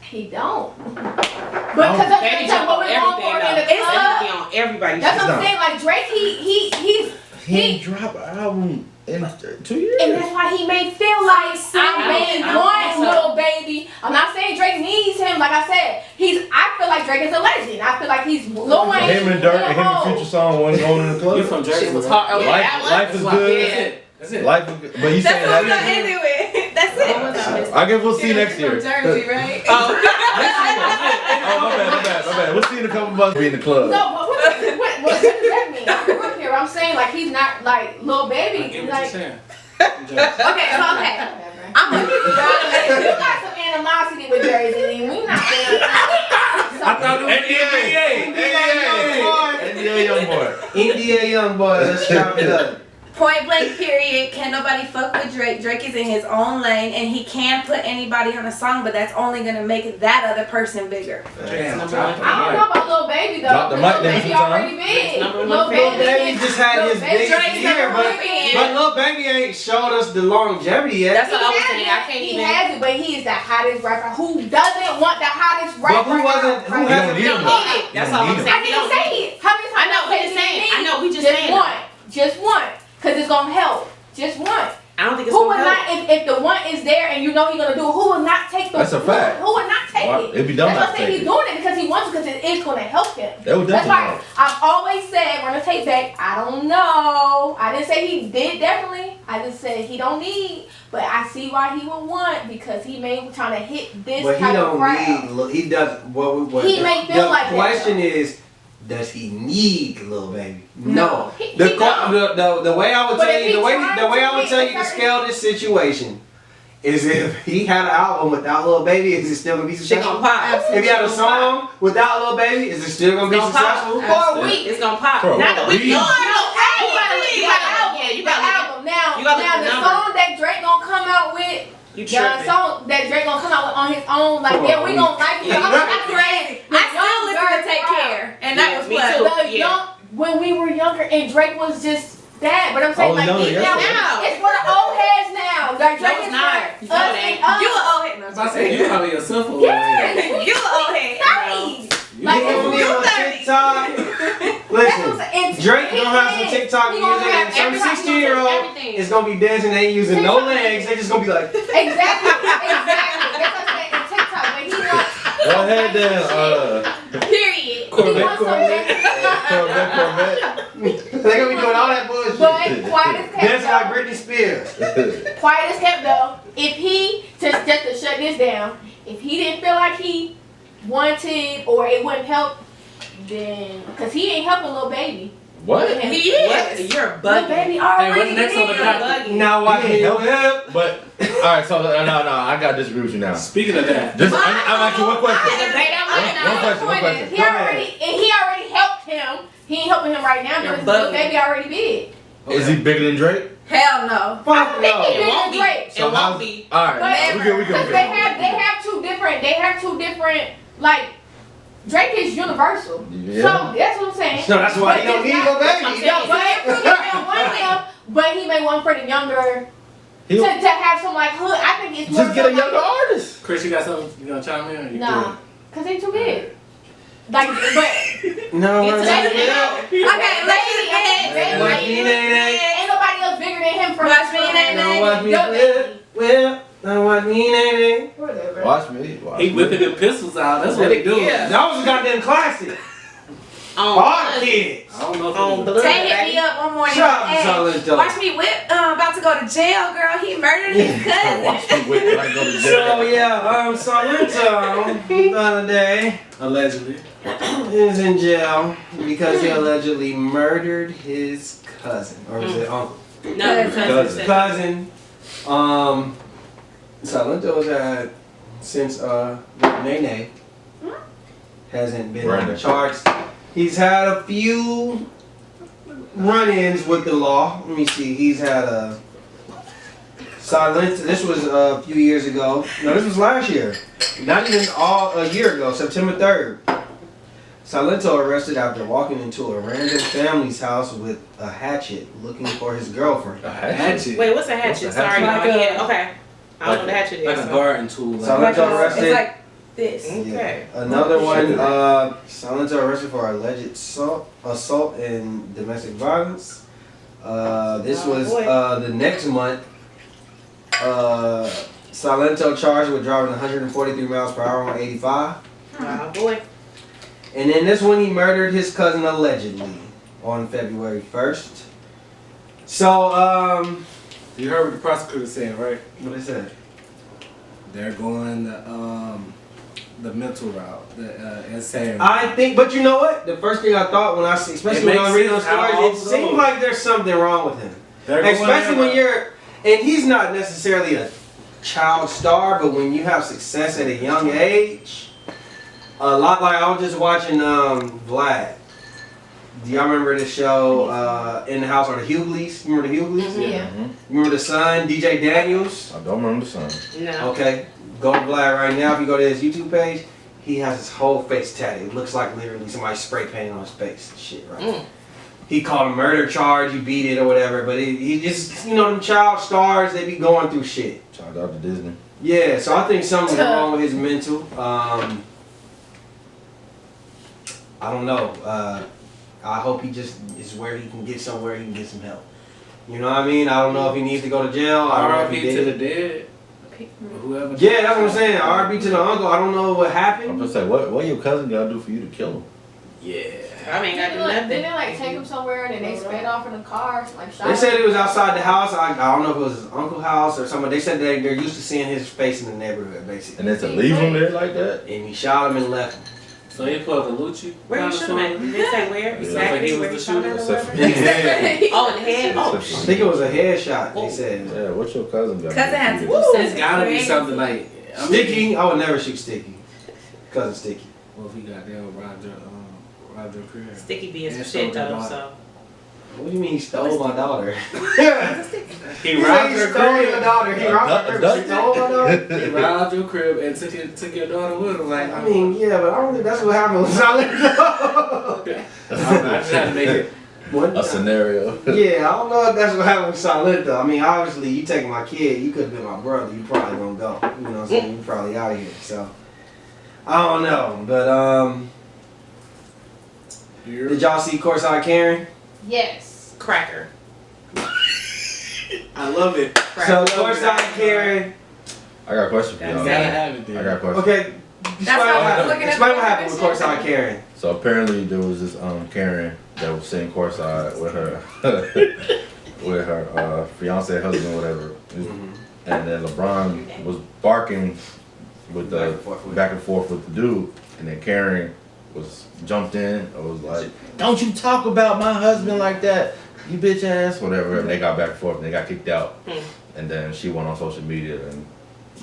Speaker 4: He don't. Because that's
Speaker 6: Baby
Speaker 4: what
Speaker 6: jump on
Speaker 4: we're going
Speaker 6: everything
Speaker 4: for in
Speaker 6: though.
Speaker 4: the club.
Speaker 6: Baby on everybody's
Speaker 4: That's
Speaker 6: shit.
Speaker 4: what I'm saying. Like Drake,
Speaker 3: He ain't drop an album in 2 years.
Speaker 4: and that's why he may feel like I may
Speaker 6: I don't
Speaker 4: want
Speaker 6: think so.
Speaker 4: Lil Baby. I'm not saying Drake needs him. Like I said, I feel like Drake is a legend. I feel like he's Lil Wayne.
Speaker 3: Him and Dirk and him and Future song wasn't going in the club.
Speaker 1: You from Jersey?
Speaker 6: Shit was
Speaker 1: right?
Speaker 6: hard. Oh, yeah,
Speaker 3: Life is good.
Speaker 6: Yeah.
Speaker 1: That's it.
Speaker 3: Life is good. But you
Speaker 5: That's
Speaker 3: saying
Speaker 5: what we're
Speaker 3: that?
Speaker 5: gonna end it with. That's it.
Speaker 3: I guess we'll see next year.
Speaker 5: From Jersey, right?
Speaker 3: Oh, my bad. We'll see in a couple months. Be in the club.
Speaker 4: No, but what does that mean? I grew up here. I'm saying like he's not like Lil
Speaker 1: I
Speaker 4: Baby.
Speaker 1: get what
Speaker 4: Like,
Speaker 1: you're saying.
Speaker 5: Okay, so okay. I'm gonna
Speaker 4: you got some animosity with Jersey, and we not gonna.
Speaker 1: I thought it was
Speaker 3: NDA Youngboy.
Speaker 2: NDA Youngboy, let's chop it up.
Speaker 5: point blank period. Can nobody fuck with Drake? Drake is in his own lane, and he can put anybody on a song, but that's only gonna make that other person bigger.
Speaker 1: Damn,
Speaker 6: Number
Speaker 1: top
Speaker 6: one.
Speaker 1: of
Speaker 4: I don't
Speaker 1: the
Speaker 4: know about Lil Baby though.
Speaker 3: Drop the mic
Speaker 4: Lil
Speaker 3: then
Speaker 4: Baby
Speaker 3: sometime.
Speaker 4: already big.
Speaker 6: Number one
Speaker 4: Lil
Speaker 6: for
Speaker 2: Lil
Speaker 6: Lil
Speaker 2: Baby just had
Speaker 4: Lil
Speaker 2: his
Speaker 4: Baby
Speaker 2: biggest
Speaker 4: Drake's
Speaker 2: year,
Speaker 4: number
Speaker 2: but
Speaker 4: one.
Speaker 2: but Lil Baby ain't showed us the longevity yet.
Speaker 6: That's what I was saying. I can't
Speaker 4: He
Speaker 6: even.
Speaker 4: has it, but he is the hottest rapper. Who doesn't want the hottest
Speaker 2: But
Speaker 4: rapper?
Speaker 2: who wasn't? Who
Speaker 3: You don't
Speaker 2: hasn't?
Speaker 3: need
Speaker 6: You
Speaker 3: him.
Speaker 6: don't need it. That's all I'm
Speaker 3: You
Speaker 6: saying.
Speaker 4: I didn't say it. How many times
Speaker 6: I know, we
Speaker 4: said
Speaker 6: just
Speaker 4: he
Speaker 6: saying.
Speaker 4: didn't
Speaker 6: I know, we just
Speaker 4: Just
Speaker 6: saying.
Speaker 4: one. Just one. Because it's going to help. Just one.
Speaker 6: I don't think it's
Speaker 4: Who
Speaker 6: gonna
Speaker 4: would
Speaker 6: help.
Speaker 4: not, if the one is there and you know he's going to do it, who would not take the
Speaker 3: That's a fact.
Speaker 4: Who would not take
Speaker 3: Why-
Speaker 4: it?
Speaker 3: it'd be dumb
Speaker 4: That's
Speaker 3: not
Speaker 4: what
Speaker 3: to
Speaker 4: I'm saying.
Speaker 3: take
Speaker 4: He's
Speaker 3: it.
Speaker 4: doing it because he wants to, because it is going to help him.
Speaker 3: That would
Speaker 4: That's
Speaker 3: definitely
Speaker 4: why I've always said, run the tape back, I don't know. I didn't say he did definitely. I just said he don't need. But I see why he would want, because he may be trying to hit this
Speaker 2: But he
Speaker 4: type of
Speaker 2: don't
Speaker 4: crowd.
Speaker 2: need. He does. What
Speaker 4: He may feel
Speaker 2: the
Speaker 4: like that,
Speaker 2: question
Speaker 4: though.
Speaker 2: is, does he need Lil Baby?
Speaker 4: No.
Speaker 2: No.
Speaker 4: He
Speaker 2: The
Speaker 4: don't.
Speaker 2: way I would
Speaker 4: But
Speaker 2: tell
Speaker 4: if
Speaker 2: you,
Speaker 4: he
Speaker 2: the way
Speaker 4: tries
Speaker 2: I
Speaker 4: to
Speaker 2: would
Speaker 4: hit
Speaker 2: tell
Speaker 4: a
Speaker 2: you to
Speaker 4: certain-
Speaker 2: scale this situation is if he had an album without Lil Baby, is it still gonna be
Speaker 6: Shit
Speaker 2: successful?
Speaker 6: gonna pop.
Speaker 2: If he had a song without Lil Baby, is it still gonna be
Speaker 6: It's gonna pop.
Speaker 2: successful?
Speaker 4: For a week.
Speaker 6: It's gonna pop.
Speaker 3: For a
Speaker 6: Not a week.
Speaker 3: week.
Speaker 6: No,
Speaker 4: No,
Speaker 6: you gotta look.
Speaker 4: the
Speaker 6: You gotta
Speaker 4: album.
Speaker 6: look. Yeah, you
Speaker 4: The
Speaker 6: gotta look.
Speaker 4: album. Now,
Speaker 6: You gotta look
Speaker 4: now
Speaker 6: at the
Speaker 4: the
Speaker 6: number.
Speaker 4: song that Drake gonna come out with,
Speaker 6: You
Speaker 4: the
Speaker 6: tripping.
Speaker 4: song that Drake gonna come out with on his own, like,
Speaker 3: For a
Speaker 4: yeah, we
Speaker 3: week.
Speaker 4: gonna like it.
Speaker 6: Yeah,
Speaker 4: I'm
Speaker 6: you
Speaker 5: Crazy. I still listen to Take Care, and that
Speaker 6: Yeah,
Speaker 5: was
Speaker 6: me
Speaker 5: what.
Speaker 6: too.
Speaker 4: The
Speaker 6: Yeah.
Speaker 4: young, when we were younger, and Drake was just that. But I'm saying,
Speaker 3: was
Speaker 4: like,
Speaker 3: younger,
Speaker 4: even
Speaker 3: yes,
Speaker 4: now,
Speaker 6: sir.
Speaker 4: it's for the old heads now. Like, Drake
Speaker 6: it's
Speaker 4: is
Speaker 6: not.
Speaker 4: for
Speaker 6: You know
Speaker 4: us
Speaker 6: it ain't.
Speaker 4: and us.
Speaker 5: You an old head. No,
Speaker 1: I was saying, you probably yourself over
Speaker 4: Yes.
Speaker 5: You an old head.
Speaker 4: 30s.
Speaker 1: You
Speaker 4: Like,
Speaker 2: You
Speaker 4: it's
Speaker 2: gonna be
Speaker 4: real
Speaker 2: on
Speaker 4: 30s.
Speaker 2: TikTok?
Speaker 4: That's what I'm
Speaker 2: Listen,
Speaker 4: saying. And
Speaker 2: Drake gonna have some
Speaker 4: he
Speaker 2: TikTok
Speaker 4: gonna
Speaker 2: music,
Speaker 4: have
Speaker 2: and some
Speaker 4: everybody
Speaker 2: 16-year-old
Speaker 6: everything.
Speaker 2: is gonna be dancing. They ain't using no legs. They just gonna be like.
Speaker 4: Exactly. That's what I'm saying. And TikTok, but he wants.
Speaker 3: Go ahead then.
Speaker 5: Period.
Speaker 4: He wants
Speaker 3: Corvette.
Speaker 2: They gonna be doing all that bullshit.
Speaker 4: But quiet as kept,
Speaker 2: Dancing like
Speaker 4: though.
Speaker 2: Britney Spears.
Speaker 4: Quiet as kept though. If he just to shut this down, if he didn't feel like he wanted or it wouldn't help, then because he ain't helping Lil Baby.
Speaker 3: What?
Speaker 5: He
Speaker 6: What?
Speaker 5: is.
Speaker 6: You're
Speaker 4: Lil
Speaker 6: bugging.
Speaker 4: Baby already
Speaker 1: what's next on the
Speaker 4: did.
Speaker 1: docket?
Speaker 2: Now watch
Speaker 3: He
Speaker 2: me
Speaker 3: ain't help
Speaker 2: help.
Speaker 3: But all right, so no, I gotta disagree with you now.
Speaker 1: Speaking of that,
Speaker 3: Just I'm asking one question.
Speaker 5: Debate I'm
Speaker 3: One question.
Speaker 4: He already helped him. He ain't helping him right now
Speaker 6: You're
Speaker 4: because Lil
Speaker 6: bugging.
Speaker 4: Baby already big.
Speaker 3: Is he bigger than Drake?
Speaker 5: Hell no.
Speaker 2: Fuck
Speaker 4: I think
Speaker 2: no.
Speaker 4: he
Speaker 6: It won't be.
Speaker 4: Drake.
Speaker 6: It won't be.
Speaker 3: All right, we good.
Speaker 4: Because they have two different like Drake is universal.
Speaker 3: Yeah.
Speaker 4: So that's what I'm saying.
Speaker 2: No, that's why he don't need Lil
Speaker 6: That's what I'm
Speaker 2: Baby.
Speaker 6: saying.
Speaker 4: No, but he may want him, but he may want for the younger
Speaker 3: He'll
Speaker 4: to have some like hood. I think it's more
Speaker 3: just get a
Speaker 4: so
Speaker 3: younger
Speaker 4: like,
Speaker 3: artist.
Speaker 1: Chris, you got something you gonna chime in? Or you
Speaker 4: Nah, cause they too big. Like, but
Speaker 2: No,
Speaker 6: It's
Speaker 2: watch
Speaker 6: a
Speaker 2: me help.
Speaker 5: Okay, let's just
Speaker 4: Baby,
Speaker 2: Watch me nay.
Speaker 4: ain't nobody else bigger than him from
Speaker 5: Watch me, nay,
Speaker 2: Now watch me
Speaker 4: Yo,
Speaker 2: whip. Now watch me nay.
Speaker 4: Whatever.
Speaker 3: Watch me. Watch
Speaker 1: He
Speaker 3: me.
Speaker 1: whipping them pistols out. That's what he do.
Speaker 6: Yeah.
Speaker 2: That was a goddamn classic. Our kids.
Speaker 1: I don't know if
Speaker 6: On
Speaker 1: it was-
Speaker 6: blood,
Speaker 5: Tay hit me
Speaker 6: baby.
Speaker 5: up one morning.
Speaker 2: Shout out to
Speaker 5: Hey,
Speaker 2: Salento.
Speaker 5: watch me whip. About to go to jail, girl. He murdered his cousin.
Speaker 3: Watch me wait like go to
Speaker 2: So
Speaker 3: jail.
Speaker 2: yeah, Salento the other day
Speaker 1: Allegedly.
Speaker 2: is in jail because he allegedly murdered his cousin, or was it uncle?
Speaker 6: No,
Speaker 3: Cousin.
Speaker 2: Cousin. Salento's had since Nene hasn't been on the
Speaker 3: Brandon.
Speaker 2: charts. He's had a few run-ins with the law. Let me see. He's had a Silent. This was a few years ago. No, this was last year. Not even a year ago. September 3rd. Salento arrested after walking into a random family's house with a hatchet, looking for his girlfriend.
Speaker 3: A hatchet.
Speaker 1: Hatchet.
Speaker 6: Wait, what's a hatchet?
Speaker 3: What's a hatchet?
Speaker 6: Sorry,
Speaker 1: Like
Speaker 6: no,
Speaker 1: a-
Speaker 6: yeah, okay. I don't know what a hatchet is.
Speaker 1: Like a
Speaker 6: so.
Speaker 1: garden tool.
Speaker 2: So
Speaker 1: Like,
Speaker 2: Salento arrested.
Speaker 5: It's like this.
Speaker 6: Okay.
Speaker 2: Another one, Salento arrested for alleged assault and domestic violence. This
Speaker 6: Oh,
Speaker 2: was
Speaker 6: boy.
Speaker 2: the next month. Salento charged with driving 143 miles per hour on 85.
Speaker 6: Oh boy.
Speaker 2: And then this one, he murdered his cousin allegedly on February 1st. So,
Speaker 1: you heard what the prosecutor said, right?
Speaker 2: what is that?
Speaker 1: They're going the mental route, the insane.
Speaker 2: I think, but you know what? The first thing I thought when I see, especially when I read those stories, it seems like there's something wrong with him. Especially when you're, and he's not necessarily a child star, but when you have success at a young age, a lot like I was just watching Vlad. Do y'all remember the show In the House or the Hugleys? Remember the Hugleys?
Speaker 6: Mhm.
Speaker 4: Yeah.
Speaker 2: Remember the son, DJ Daniels?
Speaker 3: I don't remember the son.
Speaker 6: No.
Speaker 2: Okay, go to Vlad right now. If you go to his YouTube page, he has his whole face tatted. It looks like literally somebody spray painted on his face. Shit, right?
Speaker 6: Mm.
Speaker 2: He called a murder charge, he beat it or whatever, but he just, you know, them child stars, they be going through shit.
Speaker 3: Shout out to Disney.
Speaker 2: Yeah, so I think something's wrong with his mental. I don't know. I hope he just is where he can get somewhere he can get some help. You know what I mean? I don't know if he needs to go to jail. I don't know if he
Speaker 1: R.I.P. to the
Speaker 2: did.
Speaker 1: dead. Or whoever.
Speaker 2: Yeah, that's what I'm saying. R.I.P. to the uncle. I don't know what
Speaker 3: I'm
Speaker 2: happened.
Speaker 3: just saying, what your cousin gotta do for you to kill him?
Speaker 1: Yeah.
Speaker 6: I mean, I do
Speaker 4: Didn't they
Speaker 6: nothing.
Speaker 4: like take him somewhere and then they sped off in the car? Like shot
Speaker 2: They said
Speaker 4: him?
Speaker 2: it was outside the house. I don't know if it was his uncle's house or something. They said they're used to seeing his face in the neighborhood, basically.
Speaker 3: And then to leave him there like that?
Speaker 2: And he shot him and left him.
Speaker 1: So he put the Lucci.
Speaker 6: Where you shooting at? Did they say where?
Speaker 3: Yeah.
Speaker 6: Exactly.
Speaker 1: He was
Speaker 6: Where
Speaker 1: the
Speaker 6: you shot
Speaker 1: shooter.
Speaker 6: at or
Speaker 3: Except for-
Speaker 6: whatever? Oh, in the head? Oh,
Speaker 2: I think it was a headshot, they said.
Speaker 3: Yeah, what's your cousin got
Speaker 5: Cousin has
Speaker 3: to
Speaker 5: to
Speaker 3: do?
Speaker 5: do
Speaker 3: for you?
Speaker 1: It's gotta be something like. I mean,
Speaker 2: Sticky? I would never shoot Sticky. Cousin Sticky.
Speaker 1: Well, if he got there Roger Crib.
Speaker 6: Sticky being some
Speaker 1: And
Speaker 6: shit
Speaker 1: so
Speaker 6: though,
Speaker 1: did
Speaker 6: so.
Speaker 2: What do you mean he stole my daughter?
Speaker 1: He
Speaker 2: He
Speaker 1: robbed
Speaker 2: said
Speaker 1: her
Speaker 2: he stole your
Speaker 1: crib.
Speaker 2: daughter. He robbed her crib. He stole my daughter.
Speaker 1: He robbed your crib and took your daughter with him. Like,
Speaker 2: I mean, yeah, but I don't think that's what happened with Silento.
Speaker 1: I just had to make it.
Speaker 3: A scenario.
Speaker 2: Yeah, I don't know if that's what happened with Silento. I mean, obviously, you taking my kid, you could have been my brother. You probably gonna go. You know what I'm saying? You probably out of here. So, I don't know. But, did y'all see Courtside Karen?
Speaker 4: Yes.
Speaker 6: Cracker.
Speaker 1: I love it.
Speaker 2: So, Courtside Karen.
Speaker 3: I got a question for
Speaker 1: You
Speaker 3: y'all.
Speaker 1: gotta have it there.
Speaker 3: I got a question.
Speaker 2: Okay,
Speaker 5: That's why I was looking at
Speaker 2: explain
Speaker 5: the
Speaker 2: what happened with
Speaker 5: definition.
Speaker 2: Courtside Karen.
Speaker 3: So apparently there was this Karen that was sitting courtside with her with her fiance, husband, whatever. And then LeBron was barking with the back and forth with the dude, and then Karen was jumped in or was like, "Don't you talk about my husband like that, you bitch ass," whatever. And they got back and forth and they got kicked out. And then she went on social media and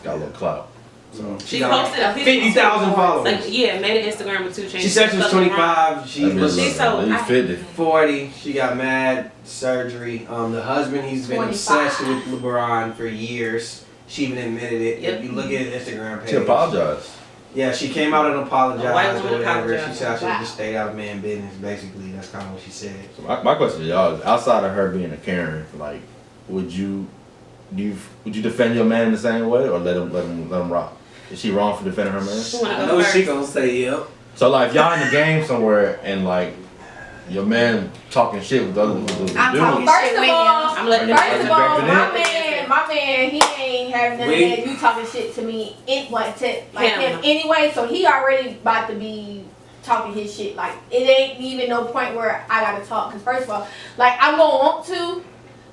Speaker 3: got a little clout. So
Speaker 6: She
Speaker 2: got
Speaker 6: posted a
Speaker 2: 50,000 followers.
Speaker 6: Like, yeah, made an Instagram with 2 Chainz.
Speaker 2: She said she was 25. She
Speaker 3: that
Speaker 2: was
Speaker 3: bitch
Speaker 6: She's so-
Speaker 3: look like 50.
Speaker 2: 40. She got mad, surgery. The husband, he's been
Speaker 4: 25.
Speaker 2: obsessed with LeBron for years. She even admitted it.
Speaker 6: Yep.
Speaker 2: If you look at his Instagram page.
Speaker 3: She apologized.
Speaker 2: Yeah, she came out and
Speaker 6: A white
Speaker 2: apologized or
Speaker 6: woman
Speaker 2: whatever.
Speaker 6: apologized.
Speaker 2: She said I should have
Speaker 4: Wow.
Speaker 2: just stayed out of man business, basically. That's kind of what she said.
Speaker 3: So my question to y'all is, outside of her being a Karen, like, would you defend your man in the same way or let him rock? Is she wrong for defending her man?
Speaker 6: Who wanna
Speaker 1: I
Speaker 6: go
Speaker 1: know
Speaker 6: first?
Speaker 1: she gonna say yep.
Speaker 3: So like, if y'all in the game somewhere and like your man talking shit with the other dude,
Speaker 5: I'm talking
Speaker 4: First
Speaker 5: shit
Speaker 4: of
Speaker 5: with
Speaker 4: all,
Speaker 5: him.
Speaker 6: I'm letting them
Speaker 4: First of all,
Speaker 3: Repping
Speaker 4: my man, he ain't having none of
Speaker 1: We-
Speaker 4: that. You talking shit to me, like
Speaker 6: Him.
Speaker 4: him anyway. So he already about to be talking his shit. Like, it ain't even no point where I gotta talk. Cause first of all, like, I'm gonna want to,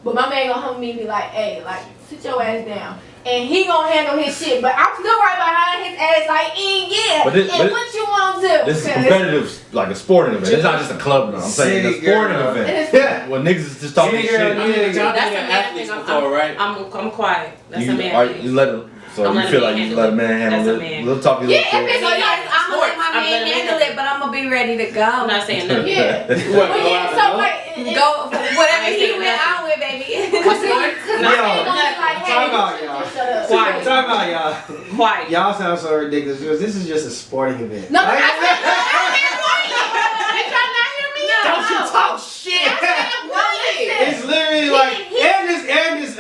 Speaker 4: but my man gonna help me be like, hey, like, sit your ass down. And he gonna handle his shit, but I'm still right behind his ass, like, yeah. And what you want to do?
Speaker 3: This is competitive, like a sporting event. It's not just a club. I'm saying it's a sporting event.
Speaker 1: Yeah.
Speaker 3: Well, niggas is just talking shit.
Speaker 1: Y'all been
Speaker 6: That's a
Speaker 1: athletes
Speaker 6: man
Speaker 1: before, right?
Speaker 6: I'm quiet. That's a man.
Speaker 3: You let him. So
Speaker 6: I'm
Speaker 3: you
Speaker 6: letting
Speaker 3: feel
Speaker 6: a
Speaker 3: like
Speaker 6: man
Speaker 3: you
Speaker 6: handle
Speaker 3: let a man handle
Speaker 6: That's a
Speaker 3: it.
Speaker 6: man.
Speaker 3: We'll talk a little
Speaker 4: Yeah,
Speaker 3: shit.
Speaker 4: if it's
Speaker 5: So yes, I'm gonna let my
Speaker 6: I'm
Speaker 5: man
Speaker 6: letting him
Speaker 5: handle it, but I'm gonna be ready to go.
Speaker 6: I'm not saying nothing.
Speaker 4: Yeah.
Speaker 1: What,
Speaker 4: But yeah, so like,
Speaker 5: Go whatever
Speaker 6: I ain't
Speaker 5: he
Speaker 6: saying
Speaker 5: went
Speaker 6: nothing.
Speaker 5: on with, baby.
Speaker 4: Cause
Speaker 2: Yo,
Speaker 4: I ain't gonna be like, hey,
Speaker 2: talk about
Speaker 4: you
Speaker 2: y'all.
Speaker 4: just shut up.
Speaker 6: Quiet.
Speaker 2: Talk about y'all.
Speaker 6: Quiet.
Speaker 2: Y'all sound so ridiculous because this is just a sporting event.
Speaker 4: No,
Speaker 2: Like-
Speaker 4: I said, did y'all not hear me?
Speaker 1: Don't you talk shit!
Speaker 2: It's literally like, and this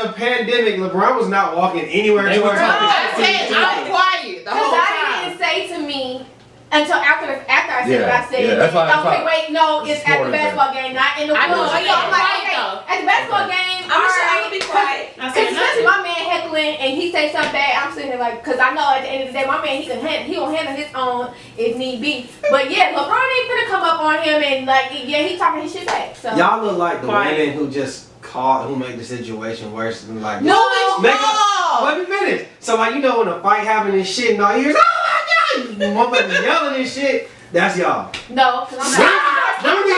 Speaker 2: a pandemic. LeBron was not walking anywhere
Speaker 1: They were
Speaker 2: towards
Speaker 1: talking
Speaker 2: us.
Speaker 1: shit.
Speaker 7: I said I'm quiet the whole
Speaker 4: Because
Speaker 7: time.
Speaker 4: I didn't say to me until after I said what I said.
Speaker 3: Yeah, that's why-
Speaker 4: Okay, wait, no, it's at the
Speaker 3: Sporting
Speaker 4: basketball game, not in the
Speaker 7: I know,
Speaker 4: club.
Speaker 7: I
Speaker 4: So I'm
Speaker 7: know.
Speaker 4: like,
Speaker 7: Quiet
Speaker 4: okay,
Speaker 7: though.
Speaker 4: at the basketball game,
Speaker 5: I'm sure I'm gonna be quiet.
Speaker 6: I
Speaker 4: Cause
Speaker 6: said
Speaker 4: especially
Speaker 6: nothing.
Speaker 4: my man heckling and he say something bad, I'm sitting here like, cause I know at the end of the day, my man he gonna handle his own if need be. But yeah, LeBron ain't finna come up on him and like, yeah, he talking his shit back. So
Speaker 2: Y'all look like the
Speaker 6: Quiet.
Speaker 2: women who just who make the situation worse than like.
Speaker 7: No, it's
Speaker 2: Make
Speaker 7: wrong.
Speaker 2: Let me finish. So like when a fight happening and shit and all you hear is, oh my god, motherfuckers yelling and shit. That's y'all.
Speaker 4: no, cause I'm not.
Speaker 2: Women be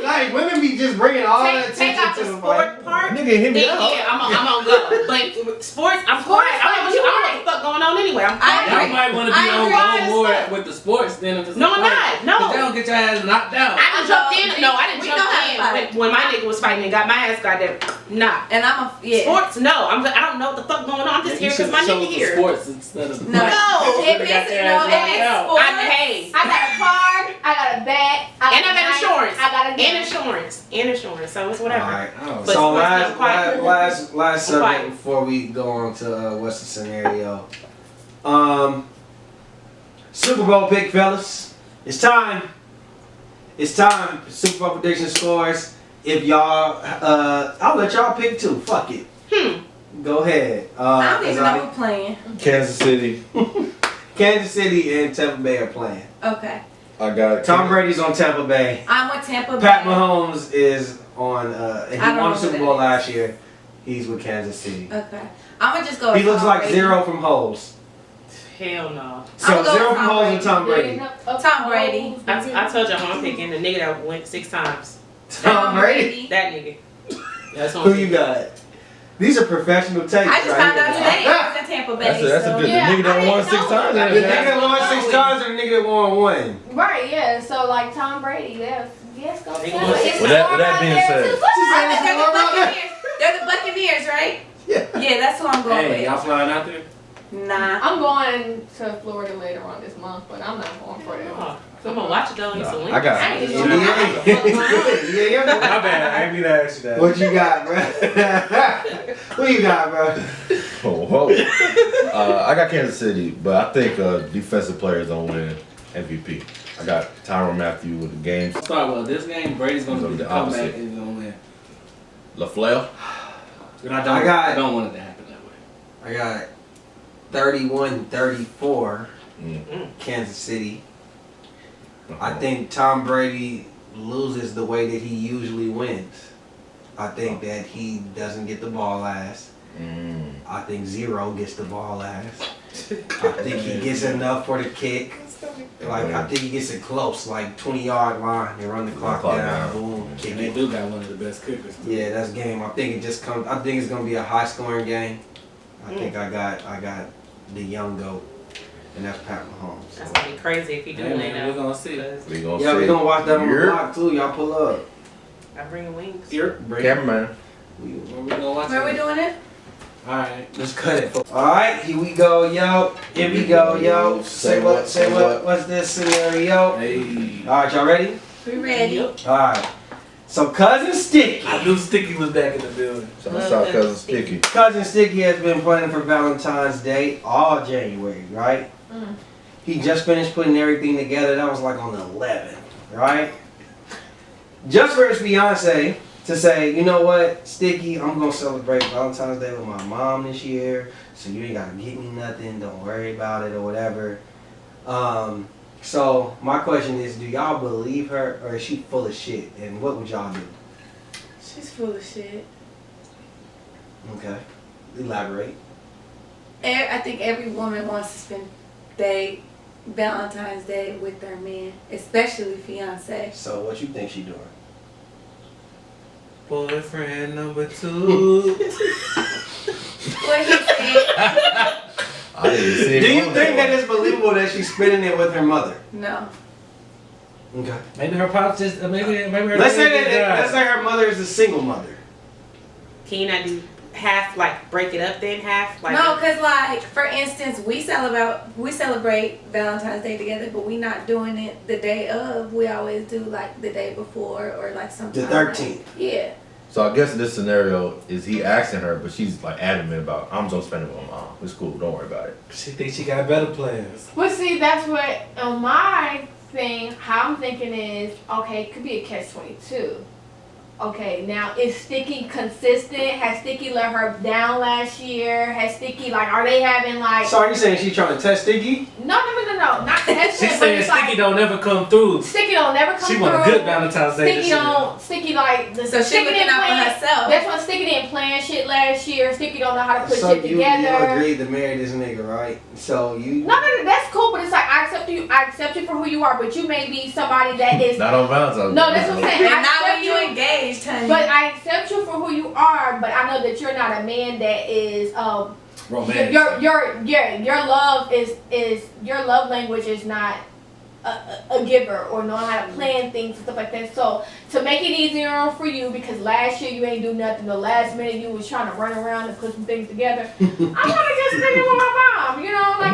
Speaker 2: like women be just bringing all that
Speaker 6: Take out
Speaker 2: attention
Speaker 6: the
Speaker 2: to the fight.
Speaker 6: sport part.
Speaker 3: Nigga hit me
Speaker 6: Then,
Speaker 3: out.
Speaker 6: yeah, I'm on go. But sports, I'm quiet. I don't know what the fuck going on anyway. I'm quiet.
Speaker 1: Y'all might want to be
Speaker 5: I
Speaker 1: on
Speaker 5: agree.
Speaker 1: more with the sports than if it's
Speaker 6: No,
Speaker 1: a
Speaker 6: I'm
Speaker 1: fight.
Speaker 6: not. No.
Speaker 1: Cause they don't get your ass knocked out.
Speaker 6: I didn't jump in. No, I didn't
Speaker 5: We
Speaker 6: jump
Speaker 5: know how to
Speaker 6: in
Speaker 5: fight.
Speaker 6: when my nigga was fighting and got my ass got there. Nah.
Speaker 5: And I'm a
Speaker 6: Sports, no. I don't know what the fuck going on. I'm just here because my nigga here.
Speaker 1: Sports instead of the
Speaker 5: No.
Speaker 1: fight.
Speaker 6: No.
Speaker 5: If
Speaker 1: They got
Speaker 5: it's
Speaker 1: their
Speaker 5: no,
Speaker 1: ass
Speaker 5: if
Speaker 1: knocked
Speaker 5: it's
Speaker 1: out.
Speaker 5: sports,
Speaker 6: Hey.
Speaker 4: I got a card, I got a bat,
Speaker 6: And I got insurance.
Speaker 4: I got a gun.
Speaker 6: And insurance. So it's whatever.
Speaker 2: Alright.
Speaker 1: Oh,
Speaker 6: But
Speaker 2: So
Speaker 6: sports, I'm quiet.
Speaker 2: last
Speaker 6: I'm
Speaker 2: subject
Speaker 6: quiet.
Speaker 2: before we go on to what's the scenario. Super Bowl pick, fellas. It's time. It's time. Super Bowl prediction scores. If y'all, I'll let y'all pick too. Fuck it. Go ahead.
Speaker 5: I don't even know
Speaker 2: 'cause
Speaker 5: who's playing.
Speaker 3: Kansas City.
Speaker 2: Kansas City and Tampa Bay are playing.
Speaker 5: Okay.
Speaker 3: I got
Speaker 2: Tom Brady's on Tampa Bay.
Speaker 5: I'm with Tampa Bay.
Speaker 2: Pat Mahomes is on. And he
Speaker 5: I don't
Speaker 2: won
Speaker 5: know
Speaker 2: the Super
Speaker 5: who
Speaker 2: Bowl
Speaker 5: that
Speaker 2: last year. He's with Kansas City.
Speaker 5: Okay. I'm gonna just go.
Speaker 2: He
Speaker 5: with
Speaker 2: looks
Speaker 5: Tom
Speaker 2: like
Speaker 5: Brady.
Speaker 2: zero from holes.
Speaker 6: Hell no.
Speaker 2: So
Speaker 5: I'ma go
Speaker 2: zero
Speaker 5: with
Speaker 2: from
Speaker 5: Tom
Speaker 2: holes and Tom Brady.
Speaker 5: Tom Brady.
Speaker 6: I told y'all who I'm picking. The nigga that went 6 times.
Speaker 2: Tom Brady.
Speaker 6: That nigga. That's
Speaker 2: Who you got? These are professional takes.
Speaker 5: I just
Speaker 2: right
Speaker 5: found
Speaker 2: here.
Speaker 5: out today he was in Tampa Bay.
Speaker 3: That's a good.
Speaker 4: Yeah,
Speaker 3: the nigga
Speaker 4: I
Speaker 3: that won
Speaker 4: didn't
Speaker 3: 6
Speaker 4: know
Speaker 3: times.
Speaker 4: that.
Speaker 2: The nigga that won 6 times or the nigga that won 1?
Speaker 4: Right, yeah. So like Tom Brady, yes, go.
Speaker 6: They
Speaker 4: Tampa.
Speaker 6: won
Speaker 4: It's
Speaker 6: six
Speaker 3: With that being said,
Speaker 5: They're the Buccaneers. They're the Buccaneers, right?
Speaker 2: Yeah.
Speaker 5: Yeah, that's who I'm going
Speaker 1: Hey, y'all
Speaker 5: with.
Speaker 1: flying out there?
Speaker 5: Nah.
Speaker 4: I'm going to Florida later on this month, but I'm not going for that.
Speaker 6: Oh, I'm gonna watch it though. It's a win.
Speaker 3: I got.
Speaker 6: I ain't
Speaker 2: Yeah,
Speaker 6: even gonna-
Speaker 2: yeah.
Speaker 1: My bad. I ain't mean to ask you that.
Speaker 2: What you got, bro? Who you got, bro?
Speaker 3: I got Kansas City, but I think defensive players don't win MVP. I got Tyrann Mathieu with the games.
Speaker 1: Start with this game. Brady's gonna be the
Speaker 3: The
Speaker 1: comeback
Speaker 3: opposite.
Speaker 1: and he's gonna win.
Speaker 3: LaFleur.
Speaker 1: And I don't want it to happen that way.
Speaker 2: I got 31-34
Speaker 3: Mm.
Speaker 2: Kansas City. I think Tom Brady loses the way that he usually wins. I think that he doesn't get the ball last.
Speaker 3: Mm.
Speaker 2: I think Zero gets the ball last. I think he gets enough for the kick. Like I think he gets it close, like 20-yard line. They run the clock down, boom, kick
Speaker 1: And they
Speaker 2: it.
Speaker 1: do got one of the best kickers.
Speaker 2: Yeah, that's game. I think it just comes. I think it's gonna be a high-scoring game. I think I got the young goat, and that's Pat Mahomes.
Speaker 6: That's gonna be crazy if you do
Speaker 1: Hey,
Speaker 6: win
Speaker 1: man, we're
Speaker 6: now.
Speaker 1: gonna see.
Speaker 3: We gonna
Speaker 2: Yeah,
Speaker 3: see.
Speaker 2: we gonna watch that on the
Speaker 3: Yep.
Speaker 2: block too. Y'all pull up.
Speaker 6: I bring the wings.
Speaker 1: Here,
Speaker 3: Cameraman.
Speaker 1: where we gonna watch
Speaker 5: Where
Speaker 1: it?
Speaker 5: we doing it?
Speaker 1: All right.
Speaker 2: Let's cut it. All right, here we go, yo. Here we go, yo. Say what? Say what? What's this scenario?
Speaker 1: Hey.
Speaker 2: All right, y'all ready?
Speaker 5: We ready.
Speaker 2: All right. So cousin Sticky.
Speaker 1: I knew Sticky was back in the building.
Speaker 3: Shout out Cousin Sticky.
Speaker 2: Cousin Sticky has been planning for Valentine's Day all January, right?
Speaker 4: Mm.
Speaker 2: He just finished putting everything together. That was like on the 11th, right? Just for his fiance to say, you know what, Sticky, I'm gonna celebrate Valentine's Day with my mom this year, so you ain't gotta get me nothing. Don't worry about it or whatever. So my question is, do y'all believe her or is she full of shit? And what would y'all do?
Speaker 5: She's full of shit.
Speaker 2: Okay. Elaborate.
Speaker 5: I think every woman wants to spend Valentine's Day with their man, especially fiance.
Speaker 2: So what you think she doing?
Speaker 1: Boyfriend number 2.
Speaker 5: What he said?
Speaker 3: I didn't see it
Speaker 2: Do you
Speaker 3: going
Speaker 2: think
Speaker 3: that
Speaker 2: that it's believable that she's spending it with her mother?
Speaker 5: No.
Speaker 2: Okay.
Speaker 1: Maybe her pops just maybe her.
Speaker 2: Let's say her mother is a single mother.
Speaker 6: Can you not do half, like break it up then half? Like
Speaker 5: No, cause like for instance, we celebrate Valentine's Day together, but we not doing it the day of. We always do like the day before or like sometime.
Speaker 2: The 13th.
Speaker 5: Yeah.
Speaker 3: So I guess in this scenario is he asking her, but she's like adamant about I'm just gonna spend it with my mom. It's cool, don't worry about it.
Speaker 1: She thinks she got better plans.
Speaker 4: But see, that's what on my thing. How I'm thinking is okay. It could be a catch-22. Okay, now is Sticky consistent? Has Sticky let her down last year? Has Sticky are they having like?
Speaker 2: So are you saying she's trying to test Sticky?
Speaker 4: No, not testing.
Speaker 1: She's saying Sticky don't never come through.
Speaker 4: Sticky don't never come
Speaker 1: She
Speaker 4: through.
Speaker 1: want a good Valentine's Day.
Speaker 4: Sticky don't. Sticky the
Speaker 5: So she
Speaker 4: Sticky
Speaker 5: looking
Speaker 4: didn't
Speaker 5: out for
Speaker 4: plan.
Speaker 5: herself.
Speaker 4: That's why Sticky didn't plan shit last year. Sticky don't know how to put
Speaker 2: So
Speaker 4: shit
Speaker 2: you
Speaker 4: together.
Speaker 2: agreed to marry this nigga, right? So you.
Speaker 4: No, that's cool, but it's like I accept you for who you are, but you may be somebody that is.
Speaker 3: Not on Valentine's Day.
Speaker 4: No, that's what I'm saying.
Speaker 5: And not when
Speaker 4: accept
Speaker 5: you engaged, honey.
Speaker 4: But I accept you for who you are, but I know that you're not a man that is
Speaker 1: Romantic.
Speaker 4: your love is your love language is not a giver or knowing how to plan things and stuff like that. So to make it easier for you, because last year you ain't do nothing, the last minute you was trying to run around and put some things together. I'm gonna just stick it with my mom,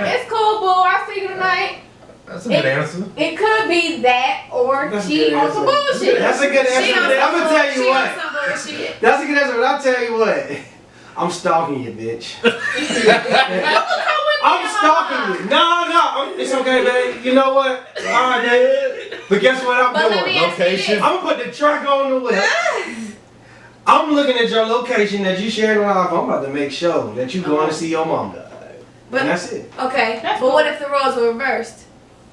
Speaker 4: it's cool, boo. I'll see you tonight.
Speaker 3: That's a good answer.
Speaker 4: It could be that, or
Speaker 2: That's a
Speaker 4: she
Speaker 2: good
Speaker 4: on some
Speaker 2: answer.
Speaker 4: bullshit.
Speaker 2: That's a good answer. I'm gonna tell you what.
Speaker 5: Bullshit.
Speaker 2: That's a good answer, but I'll tell you what. I'm stalking you, bitch. I'm stalking you. No, it's okay, babe. You know what? Alright, babe. But guess what I'm
Speaker 5: But let
Speaker 2: doing?
Speaker 5: me ask you
Speaker 3: Location.
Speaker 5: this.
Speaker 2: I'm gonna put the truck on the whip. I'm looking at your location that you shared with off. I'm about to make sure that you going to see your mama.
Speaker 5: But
Speaker 2: And that's it.
Speaker 5: okay,
Speaker 4: That's
Speaker 5: but
Speaker 4: cool.
Speaker 5: what if the roles were reversed?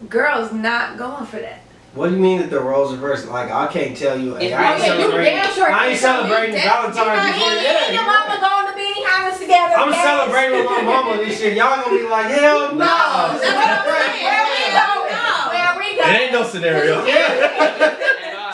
Speaker 5: Girls not going for that.
Speaker 2: What do you mean that the roles reversed? Like I can't tell you.
Speaker 6: It's
Speaker 2: I ain't
Speaker 6: okay, you
Speaker 2: celebrating.
Speaker 4: damn sure
Speaker 2: I ain't
Speaker 4: can't.
Speaker 2: celebrating Valentine's before. Yeah,
Speaker 4: your mama going to Benihana's together.
Speaker 2: I'm celebrating with my mama this year. Y'all gonna be like, hell no.
Speaker 5: No,
Speaker 2: This is
Speaker 5: that's what I'm
Speaker 2: crazy.
Speaker 5: saying.
Speaker 4: Where we go?
Speaker 3: It ain't no scenario.
Speaker 2: Yeah.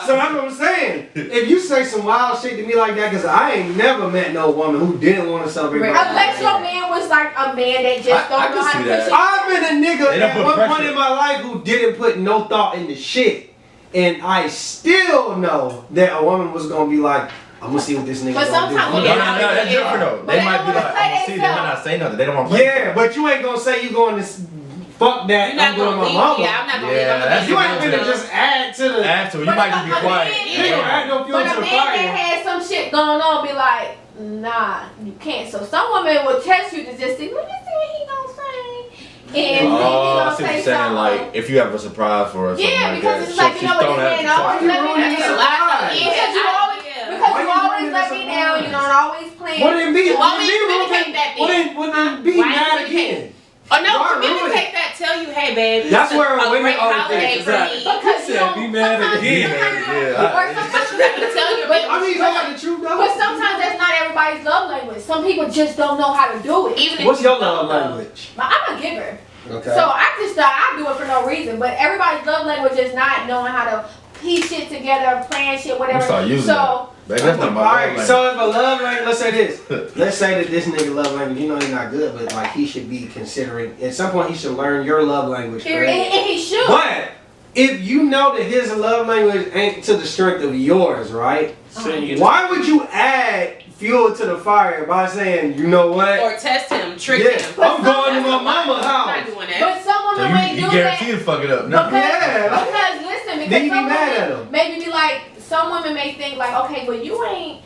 Speaker 2: So that's what I'm saying. If you say some wild shit to me like that, because I ain't never met no woman who didn't want to celebrate.
Speaker 4: Unless your man was like a man that just
Speaker 3: I
Speaker 4: don't know
Speaker 3: can
Speaker 4: how to
Speaker 3: see
Speaker 4: put
Speaker 3: that.
Speaker 4: shit.
Speaker 2: I've been a nigga
Speaker 3: They don't
Speaker 2: at
Speaker 3: put
Speaker 2: one point
Speaker 3: pressure.
Speaker 2: in my life who didn't put no thought into shit. And I still know that a woman was gonna be like, I'm gonna see what this nigga
Speaker 4: But
Speaker 2: gonna do.
Speaker 4: sometimes
Speaker 3: No,
Speaker 4: when
Speaker 3: that's different though.
Speaker 4: But
Speaker 3: They
Speaker 4: they
Speaker 3: might
Speaker 4: don't
Speaker 3: be
Speaker 4: wanna
Speaker 3: like,
Speaker 4: play
Speaker 3: I'm gonna see, they might
Speaker 4: themselves.
Speaker 3: not say nothing. They don't want to play.
Speaker 2: Yeah, but you ain't gonna say you going to fuck that.
Speaker 6: You're not
Speaker 2: I'm going
Speaker 6: gonna
Speaker 2: with
Speaker 6: leave.
Speaker 2: my mama.
Speaker 6: Yeah, I'm not gonna
Speaker 3: Yeah,
Speaker 6: leave. I'm
Speaker 3: that's
Speaker 2: You
Speaker 6: gonna
Speaker 2: ain't
Speaker 6: leave.
Speaker 2: gonna just add to the.
Speaker 3: After, you might just be quiet.
Speaker 2: You don't add no fuel
Speaker 4: But
Speaker 2: to
Speaker 4: a
Speaker 2: the
Speaker 4: man that
Speaker 2: fire.
Speaker 4: had some shit going on be like, nah, you can't. So some women will test you to just see, let me see what he gonna say. And
Speaker 3: Oh, I
Speaker 4: he gonna
Speaker 3: see what
Speaker 4: say
Speaker 3: you're saying.
Speaker 4: something.
Speaker 3: Like, if you have a surprise for her, or something
Speaker 4: Yeah,
Speaker 3: like
Speaker 4: because
Speaker 3: that.
Speaker 4: it's like,
Speaker 3: she's
Speaker 4: you know what
Speaker 3: throwing
Speaker 4: this
Speaker 3: that
Speaker 4: man
Speaker 3: at the
Speaker 4: always
Speaker 3: top.
Speaker 4: let me
Speaker 2: ruining
Speaker 4: down.
Speaker 2: the surprise?
Speaker 4: Because you always, because
Speaker 2: Why
Speaker 4: you
Speaker 2: you
Speaker 4: always
Speaker 2: ruining
Speaker 4: let
Speaker 2: the
Speaker 4: me down. You
Speaker 2: surprise?
Speaker 4: don't always plan.
Speaker 2: What then be?
Speaker 6: Why
Speaker 2: What
Speaker 6: would
Speaker 2: then
Speaker 6: you
Speaker 2: be?
Speaker 6: communicate that then?
Speaker 2: What then be
Speaker 6: Why you
Speaker 2: mad
Speaker 6: communicate?
Speaker 2: again?
Speaker 6: Oh no,
Speaker 2: Why
Speaker 6: communicate that. Tell you, hey babe,
Speaker 2: That's
Speaker 6: this is
Speaker 2: where
Speaker 6: a
Speaker 2: women
Speaker 6: great
Speaker 2: are
Speaker 6: holiday
Speaker 2: the
Speaker 6: for
Speaker 2: thing.
Speaker 6: me.
Speaker 4: Because you
Speaker 1: said
Speaker 4: don't,
Speaker 1: be mad
Speaker 4: sometimes,
Speaker 1: again.
Speaker 4: or sometimes you have to
Speaker 6: Tell your
Speaker 4: but,
Speaker 6: man.
Speaker 2: I mean, you got the truth though.
Speaker 4: but sometimes that's not everybody's love language. Some people just don't know how to do it.
Speaker 6: Even if
Speaker 2: What's
Speaker 6: you
Speaker 2: your
Speaker 6: don't
Speaker 2: love
Speaker 6: know.
Speaker 2: language?
Speaker 4: But I'm a giver.
Speaker 2: Okay.
Speaker 4: So I just thought I do it for no reason. But everybody's love language is not knowing how to piece shit together, plan shit, whatever.
Speaker 3: start using
Speaker 4: so
Speaker 3: Baby, that's not my love
Speaker 2: Alright,
Speaker 3: language.
Speaker 2: so if a love language, let's say this. Let's say that this nigga love language, you know he's not good, but like he should be considering, at some point he should learn your love language.
Speaker 4: and,
Speaker 2: Correct?
Speaker 4: and he should.
Speaker 2: But if you know that his love language ain't to the strength of yours, right? Why would you add fuel to the fire by saying, you know what?
Speaker 6: Or test him, trick
Speaker 2: Yeah,
Speaker 6: him.
Speaker 2: I'm going to
Speaker 6: That's
Speaker 2: my
Speaker 6: a lot.
Speaker 2: mama's
Speaker 6: I'm
Speaker 2: house.
Speaker 6: not doing that.
Speaker 4: But some
Speaker 3: So
Speaker 4: women ain't
Speaker 3: you
Speaker 4: do that.
Speaker 3: guarantee to fuck it up. No.
Speaker 4: Because,
Speaker 2: Yeah.
Speaker 4: because listen, because
Speaker 2: Then you be
Speaker 4: some
Speaker 2: mad at
Speaker 4: women
Speaker 2: him.
Speaker 4: maybe be like, some women may think like, okay, well you ain't,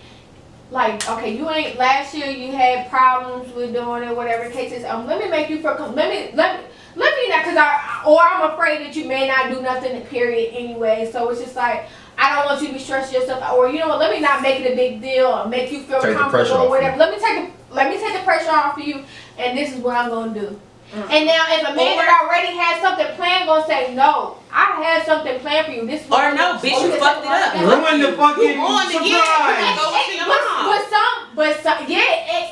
Speaker 4: like, okay, you ain't, last year you had problems with doing it, whatever the case is, let me make you feel, let me not, cause I'm afraid that you may not do nothing, period, anyway, so it's just like, I don't want you to be stressing yourself out, or you know what, let me not make it a big deal, or make you feel
Speaker 3: Take the pressure
Speaker 4: comfortable,
Speaker 3: off
Speaker 4: or whatever,
Speaker 3: you.
Speaker 4: let me take the pressure off of you, and this is what I'm gonna do. And now if a man that already has something planned gonna say, no, I had something planned for you. This
Speaker 6: Or no, bitch, you fucked it up.
Speaker 2: Ruin the fucking
Speaker 6: ruined it,
Speaker 2: surprise.
Speaker 6: Go see your mom.
Speaker 4: But some,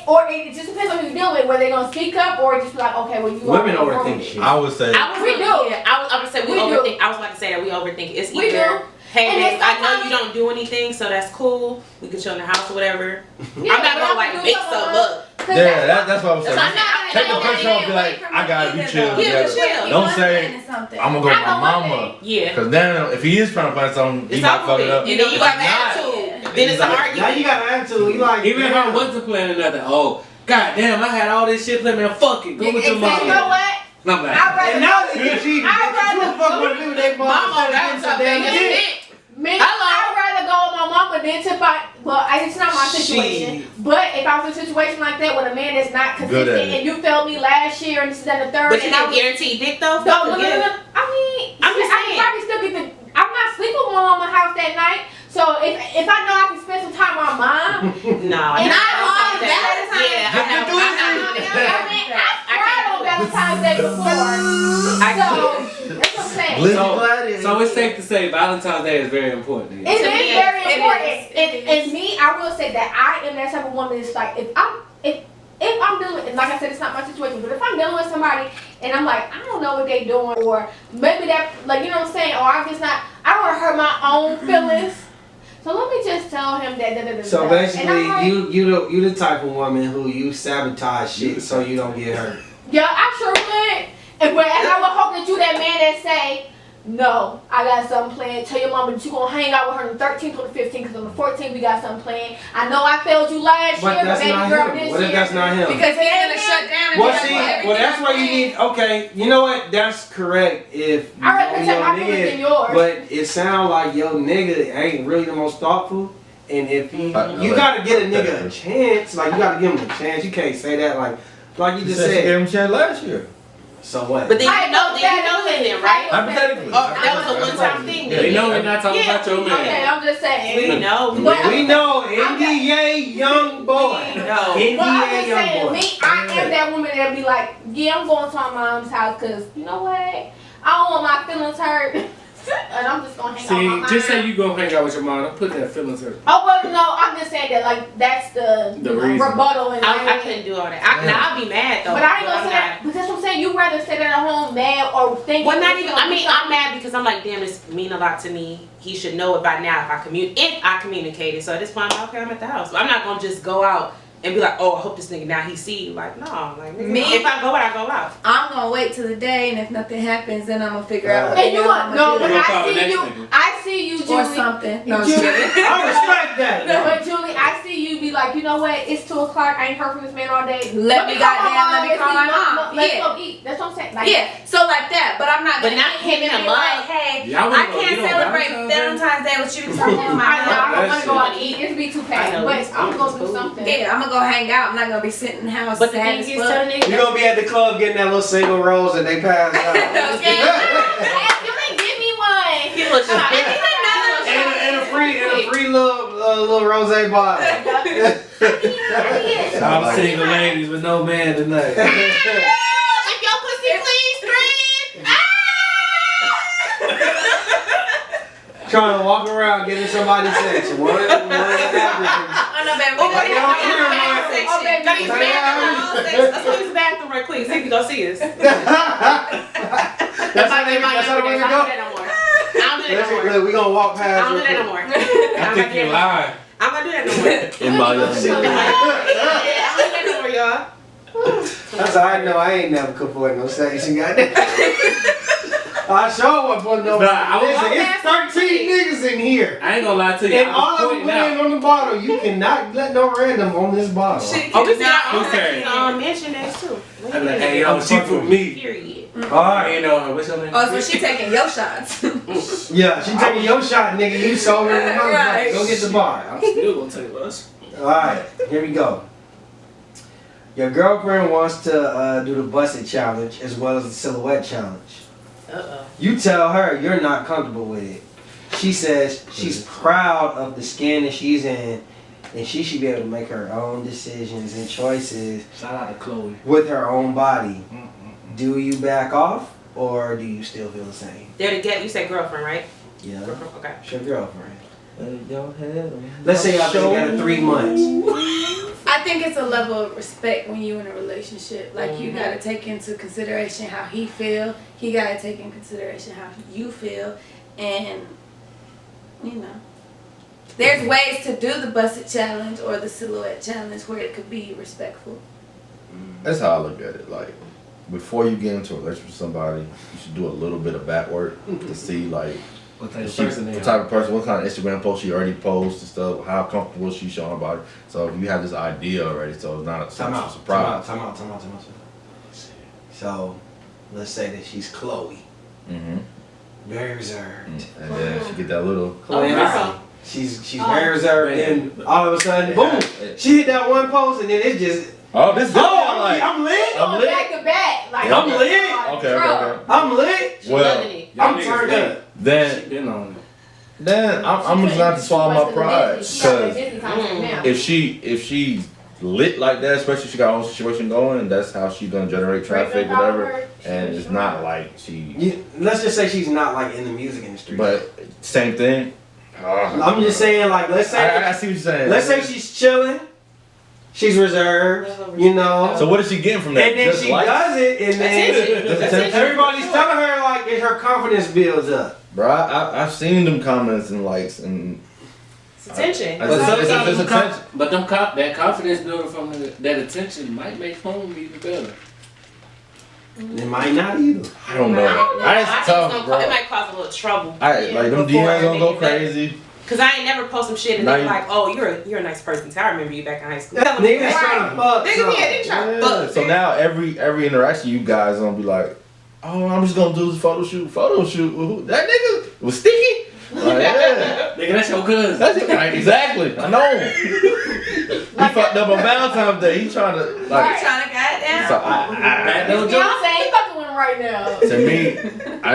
Speaker 4: or it just depends on who you're dealing with. Whether they gonna speak up or just be like, okay, well you.
Speaker 2: Women overthink shit.
Speaker 3: I would say.
Speaker 4: We do.
Speaker 6: I was about to say we overthink. I was about to say that we overthink. It's either. Hey, babe, I know you don't do anything, so that's cool. We can chill in the house or whatever.
Speaker 4: Yeah,
Speaker 6: I'm not gonna like make some up.
Speaker 3: Yeah, that's what I was saying.
Speaker 6: I'm not
Speaker 3: Take the pressure off. Be like, I got you chill.
Speaker 6: Yeah, chill.
Speaker 3: Don't say I'm gonna go with my mama.
Speaker 6: Yeah.
Speaker 3: Because then if he is trying to plan something, he might fuck it up.
Speaker 6: And then you got attitude. Then it's an argument.
Speaker 2: Now you got an attitude. You like
Speaker 1: Even if I wasn't planning nothing, oh, god damn, I had all this shit planned, man, fuck it, go with your mom.
Speaker 4: You know what?
Speaker 1: And I'm like,
Speaker 2: And now that you cheated, you fuck with them, they
Speaker 6: Mama got something.
Speaker 4: Me, I'd rather go with my mama than to fight. Well, it's not my situation. But if I was in a situation like that with a man that's not consistent and you failed me last year and this is the third.
Speaker 6: But you don't guarantee dick though?
Speaker 4: No. I mean,
Speaker 6: I'm just saying.
Speaker 4: I can probably still get the. I'm not sleeping with my mama house that night. So if I know I can spend some time with my mom.
Speaker 6: No.
Speaker 4: And
Speaker 6: I
Speaker 4: on Valentine's Day.
Speaker 6: Yeah, I mean,
Speaker 4: I cried on Valentine's Day before. That's what I'm saying.
Speaker 1: so it's safe to say Valentine's Day is very important to you.
Speaker 4: It is very important. And me, I will say that I am that type of woman that's like, if I'm dealing with, like I said, it's not my situation, but if I'm dealing with somebody and I'm like, I don't know what they doing, or maybe that, like, you know what I'm saying, or I don't want to hurt my own feelings. So let me just tell him that.
Speaker 2: So basically, like, you the type of woman who you sabotage shit so you don't get hurt.
Speaker 4: Yeah, I sure would. And I would hope that you that man that say, no, I got something planned. Tell your mama that you gonna hang out with her on the 13th or the 15th, because on the 14th we got something planned. I know I failed you last year, but baby girl this year.
Speaker 2: What if that's not him?
Speaker 5: Because he's gonna shut down and
Speaker 2: well, that's why you need. Okay, you know what? That's correct. If you
Speaker 4: I reckon my feelings than yours.
Speaker 2: But it sounds like your nigga ain't really the most thoughtful. And if you gotta get a nigga a chance, like you gotta give him a chance. You can't say that like you just said.
Speaker 3: She gave him a chance last year.
Speaker 2: So what?
Speaker 6: But then you know him then, right?
Speaker 3: Hypothetically.
Speaker 6: That was a one-time thing.
Speaker 1: They know we're not talking about your man.
Speaker 4: Okay, I'm just saying.
Speaker 6: We know.
Speaker 2: We know NDA Youngboy.
Speaker 6: No.
Speaker 2: NDA
Speaker 4: Well, I'm just saying,
Speaker 2: Youngboy.
Speaker 4: me, I am that woman that be like, yeah, I'm going to my mom's house because, you know what? I don't want my feelings hurt. And I'm just going to hang out with my mom.
Speaker 1: See, just say you gonna hang out with your mom. Don't put that feelings hurt.
Speaker 4: Oh, well, no, I'm just saying that, like, that's the
Speaker 1: reason.
Speaker 4: rebuttal. And
Speaker 6: I couldn't do all that. I'll be mad though.
Speaker 4: But I ain't gonna say that. But that's what I'm saying. You rather sit at home mad or thinking.
Speaker 6: Well, not even. I mean, I'm mad because I'm like, damn, this mean a lot to me. He should know it by now if I communicated. So at this point, I'm like, okay, I'm at the house. But I'm not gonna just go out and be like, oh, I hope this nigga now he see you. Like, no, like if I go out, I go out.
Speaker 5: I'm gonna wait till the day, and if nothing happens, then I'm gonna figure out.
Speaker 4: And you want no, but
Speaker 1: nigga.
Speaker 4: I see you, Julie.
Speaker 5: Or something. No,
Speaker 4: Julie.
Speaker 2: I respect that.
Speaker 4: No, but Julie, I see you be like, you know what? It's 2 o'clock. I ain't heard from this man all day.
Speaker 5: Let me call my mom.
Speaker 4: Let's
Speaker 5: Yeah.
Speaker 4: go eat. That's what I'm saying. Like,
Speaker 5: Yeah, so like that, but I'm not
Speaker 6: But
Speaker 5: gonna
Speaker 6: not
Speaker 5: hit him
Speaker 6: hitting
Speaker 5: and be
Speaker 6: him
Speaker 5: like,
Speaker 6: up.
Speaker 5: hey,
Speaker 1: Y'all
Speaker 5: I
Speaker 1: wanna go
Speaker 5: can't
Speaker 1: eat on
Speaker 5: celebrate
Speaker 1: Valentine's
Speaker 5: Valentine's Day with you because I'm on my
Speaker 4: I know. I don't
Speaker 1: That
Speaker 4: want to go
Speaker 1: shit.
Speaker 4: out and eat. It'd be too
Speaker 6: I
Speaker 4: packed.
Speaker 6: know.
Speaker 4: But I'm gonna do something.
Speaker 5: Yeah, I'm gonna go hang out. I'm not gonna be sitting in the house
Speaker 6: But the
Speaker 5: sad
Speaker 6: thing
Speaker 5: as
Speaker 6: is,
Speaker 5: fuck.
Speaker 6: tell the nigga.
Speaker 2: You gonna be at the club getting that little single rose that they pass out.
Speaker 4: Okay. You didn't give me one.
Speaker 6: Give a shot.
Speaker 2: and a free little rose bottle.
Speaker 1: I'm single ladies with no man tonight.
Speaker 6: If your pussy please, friend.
Speaker 2: Trying to walk around getting somebody sex. One of the Africans.
Speaker 5: Oh no, baby.
Speaker 6: Oh,
Speaker 5: We
Speaker 6: baby,
Speaker 5: got
Speaker 6: let's go to the bathroom right quick. See if you go see us.
Speaker 2: That's how the women go.
Speaker 6: I don't do that no more.
Speaker 2: Look, we gonna walk
Speaker 6: I
Speaker 2: past.
Speaker 6: don't do that no more.
Speaker 1: I think you're lying.
Speaker 6: I'm not doing that no more.
Speaker 3: In my young
Speaker 6: Yeah, I don't do that no more, y'all.
Speaker 2: That's how I know I ain't never could afford no sex. You got that? I sure wasn't putting no.
Speaker 1: Nah, I was-
Speaker 2: Listen, it's 13 niggas in here.
Speaker 1: I ain't gonna lie to you.
Speaker 2: And
Speaker 1: I
Speaker 2: all
Speaker 1: was
Speaker 2: of them
Speaker 1: pointing out.
Speaker 2: playing on the bottle. You cannot let no random on this bottle.
Speaker 6: Oh, we got
Speaker 1: Who's that?
Speaker 6: mention that too.
Speaker 1: I be like, hey, yo, she for me.
Speaker 6: Period.
Speaker 2: Alright.
Speaker 1: You know, what's your name?
Speaker 5: Oh, so she taking your shots.
Speaker 2: Yeah, she taking your shot, nigga. You sober in the motherfucker.
Speaker 5: Right.
Speaker 2: Go get the bar.
Speaker 1: I'm still gonna take us.
Speaker 2: Alright, here we go. Your girlfriend wants to do the busted challenge as well as the silhouette challenge.
Speaker 6: Uh-oh.
Speaker 2: You tell her you're not comfortable with it. She says she's proud of the skin that she's in and she should be able to make her own decisions and choices
Speaker 1: Shout out to Chloe.
Speaker 2: with her own body. do you back off or do you still feel the same?
Speaker 6: They're together. You said girlfriend, right?
Speaker 2: Yeah.
Speaker 6: Girlfriend. Okay.
Speaker 2: It's your girlfriend.
Speaker 3: Your head.
Speaker 2: Let's say y'all been together 3 months.
Speaker 5: I think it's a level of respect when you're in a relationship. Like you gotta take into consideration how he feel. He gotta take in consideration how you feel, and you know, there's ways to do the busted challenge or the silhouette challenge where it could be respectful.
Speaker 3: That's how I look at it. Like, before you get into a relationship with somebody, you should do a little bit of back work to see, like,
Speaker 1: What type of
Speaker 3: what
Speaker 1: person they
Speaker 3: type
Speaker 1: are.
Speaker 3: of person, what kind of Instagram post she already posts and stuff, how comfortable she showing her body. So if you have this idea already, so it's not
Speaker 2: Time
Speaker 3: a
Speaker 2: out.
Speaker 3: surprise.
Speaker 2: Time out. So, let's say that she's Chloe.
Speaker 3: Mm-hmm.
Speaker 2: Very reserved.
Speaker 3: And then she get that little.
Speaker 2: Chloe,
Speaker 6: girl.
Speaker 2: she's very reserved,
Speaker 1: man.
Speaker 2: and all of a sudden, boom! She hit that one post, and then it just.
Speaker 3: Oh, this girl,
Speaker 2: Oh,
Speaker 3: like,
Speaker 2: I'm lit.
Speaker 3: I'm lit.
Speaker 4: Back to back. Like,
Speaker 2: I'm lit.
Speaker 3: Okay.
Speaker 2: I'm lit.
Speaker 6: She
Speaker 3: Well,
Speaker 6: loving it.
Speaker 2: I'm turned up.
Speaker 3: Then
Speaker 1: She been on it.
Speaker 3: I'm just not to swallow my pride, because if she's lit like that, especially if she got her own situation going, that's how she's gonna generate traffic, whatever. And it's not like she.
Speaker 2: Let's just say she's not like in the music industry.
Speaker 3: But same thing.
Speaker 2: I'm just saying, like, let's say
Speaker 3: I see what you're saying.
Speaker 2: let's say she's chilling, she's reserved, you know.
Speaker 3: So what is she getting from that?
Speaker 2: And then
Speaker 3: Just
Speaker 2: she
Speaker 3: likes?
Speaker 2: does it, and
Speaker 6: Attention.
Speaker 2: then
Speaker 3: Attention.
Speaker 2: everybody's telling her like her confidence builds up.
Speaker 3: Bro, I've seen them comments and likes and.
Speaker 6: It's attention.
Speaker 3: But sometimes
Speaker 1: It's
Speaker 3: it's attention.
Speaker 1: But that confidence builder from that attention might make home even better.
Speaker 2: It might not either.
Speaker 3: I don't know.
Speaker 6: I
Speaker 3: It's
Speaker 6: think
Speaker 3: tough, bro.
Speaker 6: it might cause a little trouble.
Speaker 3: Like them
Speaker 6: Before
Speaker 3: DMs gonna go
Speaker 6: everything is
Speaker 3: crazy.
Speaker 6: Cause I ain't never post some shit and
Speaker 3: Now
Speaker 6: they
Speaker 3: you-
Speaker 6: like, oh, you're a nice person. So I remember you back in high school.
Speaker 2: Niggas trying to fuck.
Speaker 6: Niggas,
Speaker 2: something.
Speaker 6: yeah, they trying to
Speaker 3: Yeah.
Speaker 6: fuck.
Speaker 3: So now every interaction you guys gonna be like, oh, I'm just gonna do this photo shoot. Who- That nigga was sticky. Like, yeah.
Speaker 1: Nigga, that's your cousin.
Speaker 3: That's it. Right, exactly. I know him. He fucked up on Valentine's Day. He trying to like.
Speaker 5: Trying to goddamn.
Speaker 3: So
Speaker 1: That don't joke.
Speaker 4: Beyonce, you fucking with him right now.
Speaker 3: to me,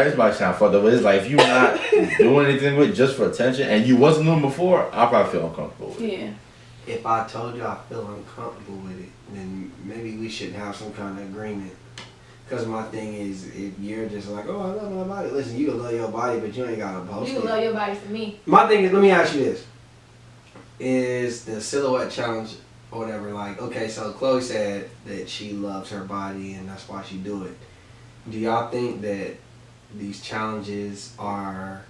Speaker 3: this might sound fucked up, but it's like if you not doing anything with it just for attention and you wasn't doing before, I probably feel uncomfortable with it.
Speaker 5: Yeah.
Speaker 2: If I told you I feel uncomfortable with it, then maybe we should have some kind of agreement. Because my thing is, if you're just like, oh, I love my body. Listen, you can love your body, but you ain't got to post
Speaker 4: You
Speaker 2: it.
Speaker 4: can love your body for me.
Speaker 2: My thing is, let me ask you this. Is the silhouette challenge or whatever, like, okay, so Chloe said that she loves her body and that's why she do it. Do y'all think that these challenges are,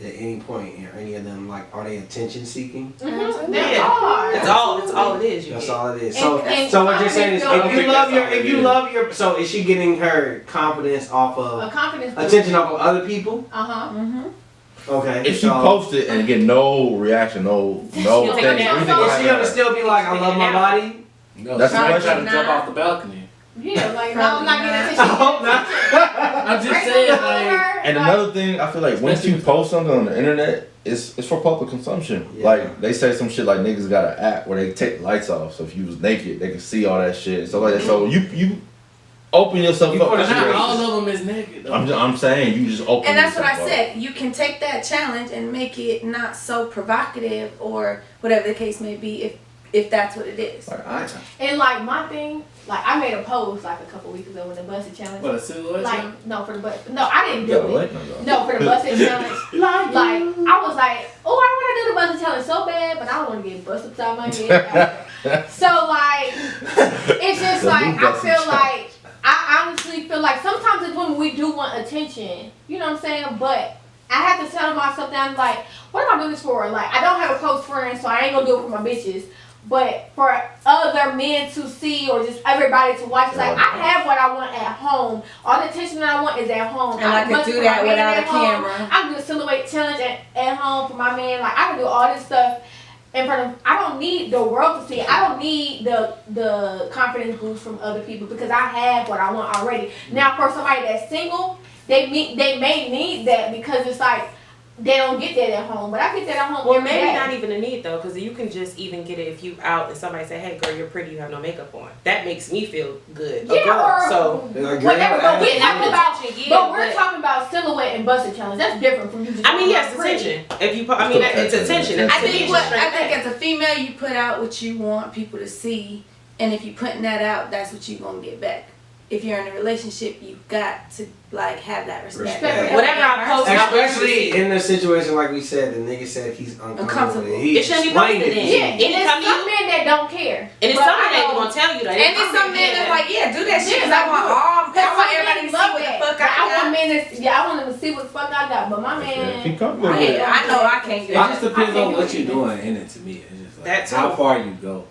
Speaker 2: at any point, are any of them, like, are they attention seeking?
Speaker 4: Mm-hmm.
Speaker 6: Yeah. That's all it is. You
Speaker 2: That's
Speaker 6: get.
Speaker 2: all it is.
Speaker 4: And
Speaker 2: So what you're saying is,
Speaker 1: I don't
Speaker 2: if you
Speaker 1: think
Speaker 2: love
Speaker 1: that's
Speaker 2: your,
Speaker 1: all
Speaker 2: if
Speaker 1: it
Speaker 2: you
Speaker 1: is.
Speaker 2: love your, so is she getting her confidence off
Speaker 4: A
Speaker 2: of,
Speaker 4: confidence
Speaker 2: attention off of other people?
Speaker 4: Uh-huh.
Speaker 5: Mm-hmm.
Speaker 2: Okay.
Speaker 3: If she
Speaker 2: so
Speaker 3: post it and get no reaction, no
Speaker 6: She'll
Speaker 3: thing,
Speaker 6: take it down.
Speaker 3: anything
Speaker 2: is
Speaker 3: like
Speaker 2: she gonna
Speaker 3: that.
Speaker 2: still be like, I love my body?
Speaker 1: No,
Speaker 3: That's
Speaker 1: she
Speaker 3: the
Speaker 1: might
Speaker 3: question.
Speaker 1: try to jump off the balcony.
Speaker 4: Yeah, like, no, I'm not getting
Speaker 2: I
Speaker 4: attention.
Speaker 2: hope not.
Speaker 1: I'm just saying, like,
Speaker 3: And another thing, I feel like once you post something on the internet, it's for public consumption.
Speaker 2: Yeah.
Speaker 3: Like they say some shit like niggas got an app where they take the lights off, so if you was naked, they can see all that shit and stuff like that. So you open yourself
Speaker 2: You
Speaker 3: up.
Speaker 2: put
Speaker 3: to
Speaker 2: it
Speaker 1: not
Speaker 3: situations.
Speaker 1: all of them is naked. Though.
Speaker 3: I'm saying you just open.
Speaker 5: And that's what I
Speaker 3: yourself up.
Speaker 5: said. You can take that challenge and make it not so provocative or whatever the case may be if that's what it is.
Speaker 3: Like,
Speaker 4: And like my thing, like I made a post like a couple weeks ago with the busted challenge.
Speaker 1: What, a silhouette?
Speaker 4: Like no for the bus. No, I didn't
Speaker 3: you
Speaker 4: do
Speaker 3: gotta
Speaker 4: it.
Speaker 3: let them go.
Speaker 4: No, for the busted challenge. Like I was like, oh, I want to do the busted challenge so bad, but I don't want to get busted upside my head. So like, it's just
Speaker 3: The
Speaker 4: like
Speaker 3: new
Speaker 4: I
Speaker 3: busted
Speaker 4: feel
Speaker 3: challenge.
Speaker 4: like I honestly feel like sometimes as women we do want attention. You know what I'm saying? But I have to tell myself that I'm like, what am I doing this for? Like I don't have a close friend, so I ain't gonna do it for my bitches. But for other men to see or just everybody to watch, it's like I have what I want at home. All the attention that I want is at home.
Speaker 5: And I can do that without a camera.
Speaker 4: I can do a silhouette challenge at home for my man. Like I can do all this stuff in front of. I don't need the world to see it. I don't need the confidence boost from other people because I have what I want already. Now for somebody that's single, they may need that because it's like. They don't get that at home, but I get that at home.
Speaker 6: Well,
Speaker 4: every
Speaker 6: maybe
Speaker 4: day.
Speaker 6: not even a need though, because you can just even get it if you out and somebody say, "Hey, girl, you're pretty. You have no makeup on." That makes me feel good.
Speaker 4: Yeah,
Speaker 6: a girl.
Speaker 4: or
Speaker 6: So
Speaker 4: whatever. But we're talking about,
Speaker 6: attention,
Speaker 4: but we're talking about silhouette and busted challenge. That's different from you. Just
Speaker 6: I mean, yes,
Speaker 4: pretty.
Speaker 6: attention. If you, I mean, it's attention.
Speaker 5: I
Speaker 6: Attention
Speaker 5: think
Speaker 6: is straight
Speaker 5: as a female, you put out what you want people to see, and if you putting that out, that's what you gonna get back. if you're in a relationship, you got to like have that respect.
Speaker 2: Respect.
Speaker 6: Whatever I post,
Speaker 2: especially in a situation like we said, the nigga said he's uncomfortable. He
Speaker 6: it shouldn't be
Speaker 2: explained
Speaker 6: posted
Speaker 2: it.
Speaker 6: then.
Speaker 4: Yeah, and there's
Speaker 6: Anytime
Speaker 4: some
Speaker 6: you,
Speaker 4: men that don't care.
Speaker 6: and it's
Speaker 4: But
Speaker 6: some
Speaker 4: I
Speaker 6: men that
Speaker 4: know-
Speaker 6: gonna tell you that.
Speaker 5: And there's some men that's like, yeah, do that shit. Cause I want everybody to see what the fuck I
Speaker 4: want
Speaker 5: got.
Speaker 4: men to, I want them to see what the fuck I got. But my man,
Speaker 3: Keep comfortable with it.
Speaker 5: Yeah, I know I can't
Speaker 1: It
Speaker 5: do
Speaker 1: just
Speaker 5: that.
Speaker 1: depends on what you're doing in it to me. It's just like
Speaker 6: That's
Speaker 1: how
Speaker 6: all.
Speaker 1: far you go.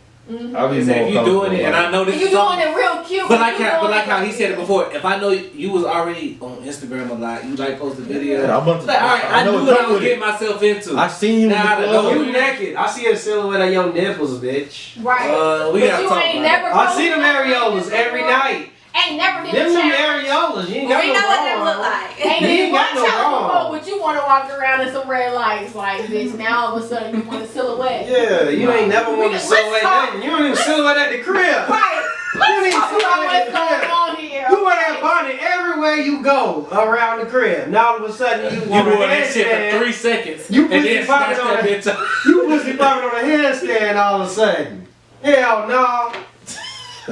Speaker 3: I'll be
Speaker 1: If
Speaker 3: more
Speaker 1: you're doing it, and I know this
Speaker 4: you
Speaker 1: is
Speaker 4: doing
Speaker 1: something,
Speaker 4: it real cute.
Speaker 1: but like
Speaker 4: you
Speaker 1: how he said it before, if I know you was already on Instagram a lot, you like posting videos.
Speaker 3: Yeah, I'm about to,
Speaker 1: Like, all right, I knew
Speaker 3: what's
Speaker 1: what
Speaker 3: up
Speaker 1: I was
Speaker 3: with
Speaker 1: getting
Speaker 3: it.
Speaker 1: myself into.
Speaker 3: I seen you in
Speaker 1: Nah,
Speaker 3: the
Speaker 1: I
Speaker 3: club.
Speaker 1: know.
Speaker 2: You naked. I see a silhouette of your nipples, bitch.
Speaker 4: Right.
Speaker 1: We
Speaker 4: But
Speaker 1: gotta
Speaker 4: you
Speaker 1: talk
Speaker 4: ain't
Speaker 1: about
Speaker 4: never
Speaker 1: it.
Speaker 2: I see them areolas every night.
Speaker 4: Ain't never did
Speaker 2: Them
Speaker 4: a
Speaker 2: them
Speaker 4: challenge.
Speaker 2: areolas. You ain't
Speaker 5: We
Speaker 2: got no
Speaker 5: know what them look
Speaker 2: wrong.
Speaker 5: like.
Speaker 4: Ain't
Speaker 2: You
Speaker 4: did
Speaker 2: ain't
Speaker 4: one
Speaker 2: got no
Speaker 4: challenge
Speaker 2: wrong.
Speaker 4: before, but you want to walk around in some red lights like this. Now all of a sudden you want a silhouette.
Speaker 2: Yeah, you ain't never want to
Speaker 4: Let's
Speaker 2: silhouette
Speaker 4: talk.
Speaker 2: nothing. You don't even silhouette at the crib.
Speaker 4: Right.
Speaker 2: You
Speaker 4: Let's
Speaker 2: need
Speaker 4: talk about
Speaker 2: silhouette
Speaker 4: what's
Speaker 2: at the
Speaker 4: going
Speaker 2: crib.
Speaker 4: on here.
Speaker 2: You wear that bonnet everywhere you go around the crib. Now all of a sudden you
Speaker 1: You
Speaker 2: want a
Speaker 1: doing that shit
Speaker 2: handstand.
Speaker 1: for 3 seconds.
Speaker 2: You
Speaker 1: and
Speaker 2: pussy
Speaker 1: then snatch
Speaker 2: popping on
Speaker 1: that
Speaker 2: it.
Speaker 1: bitch up.
Speaker 2: You pussy popping on a handstand all of a sudden. Hell no.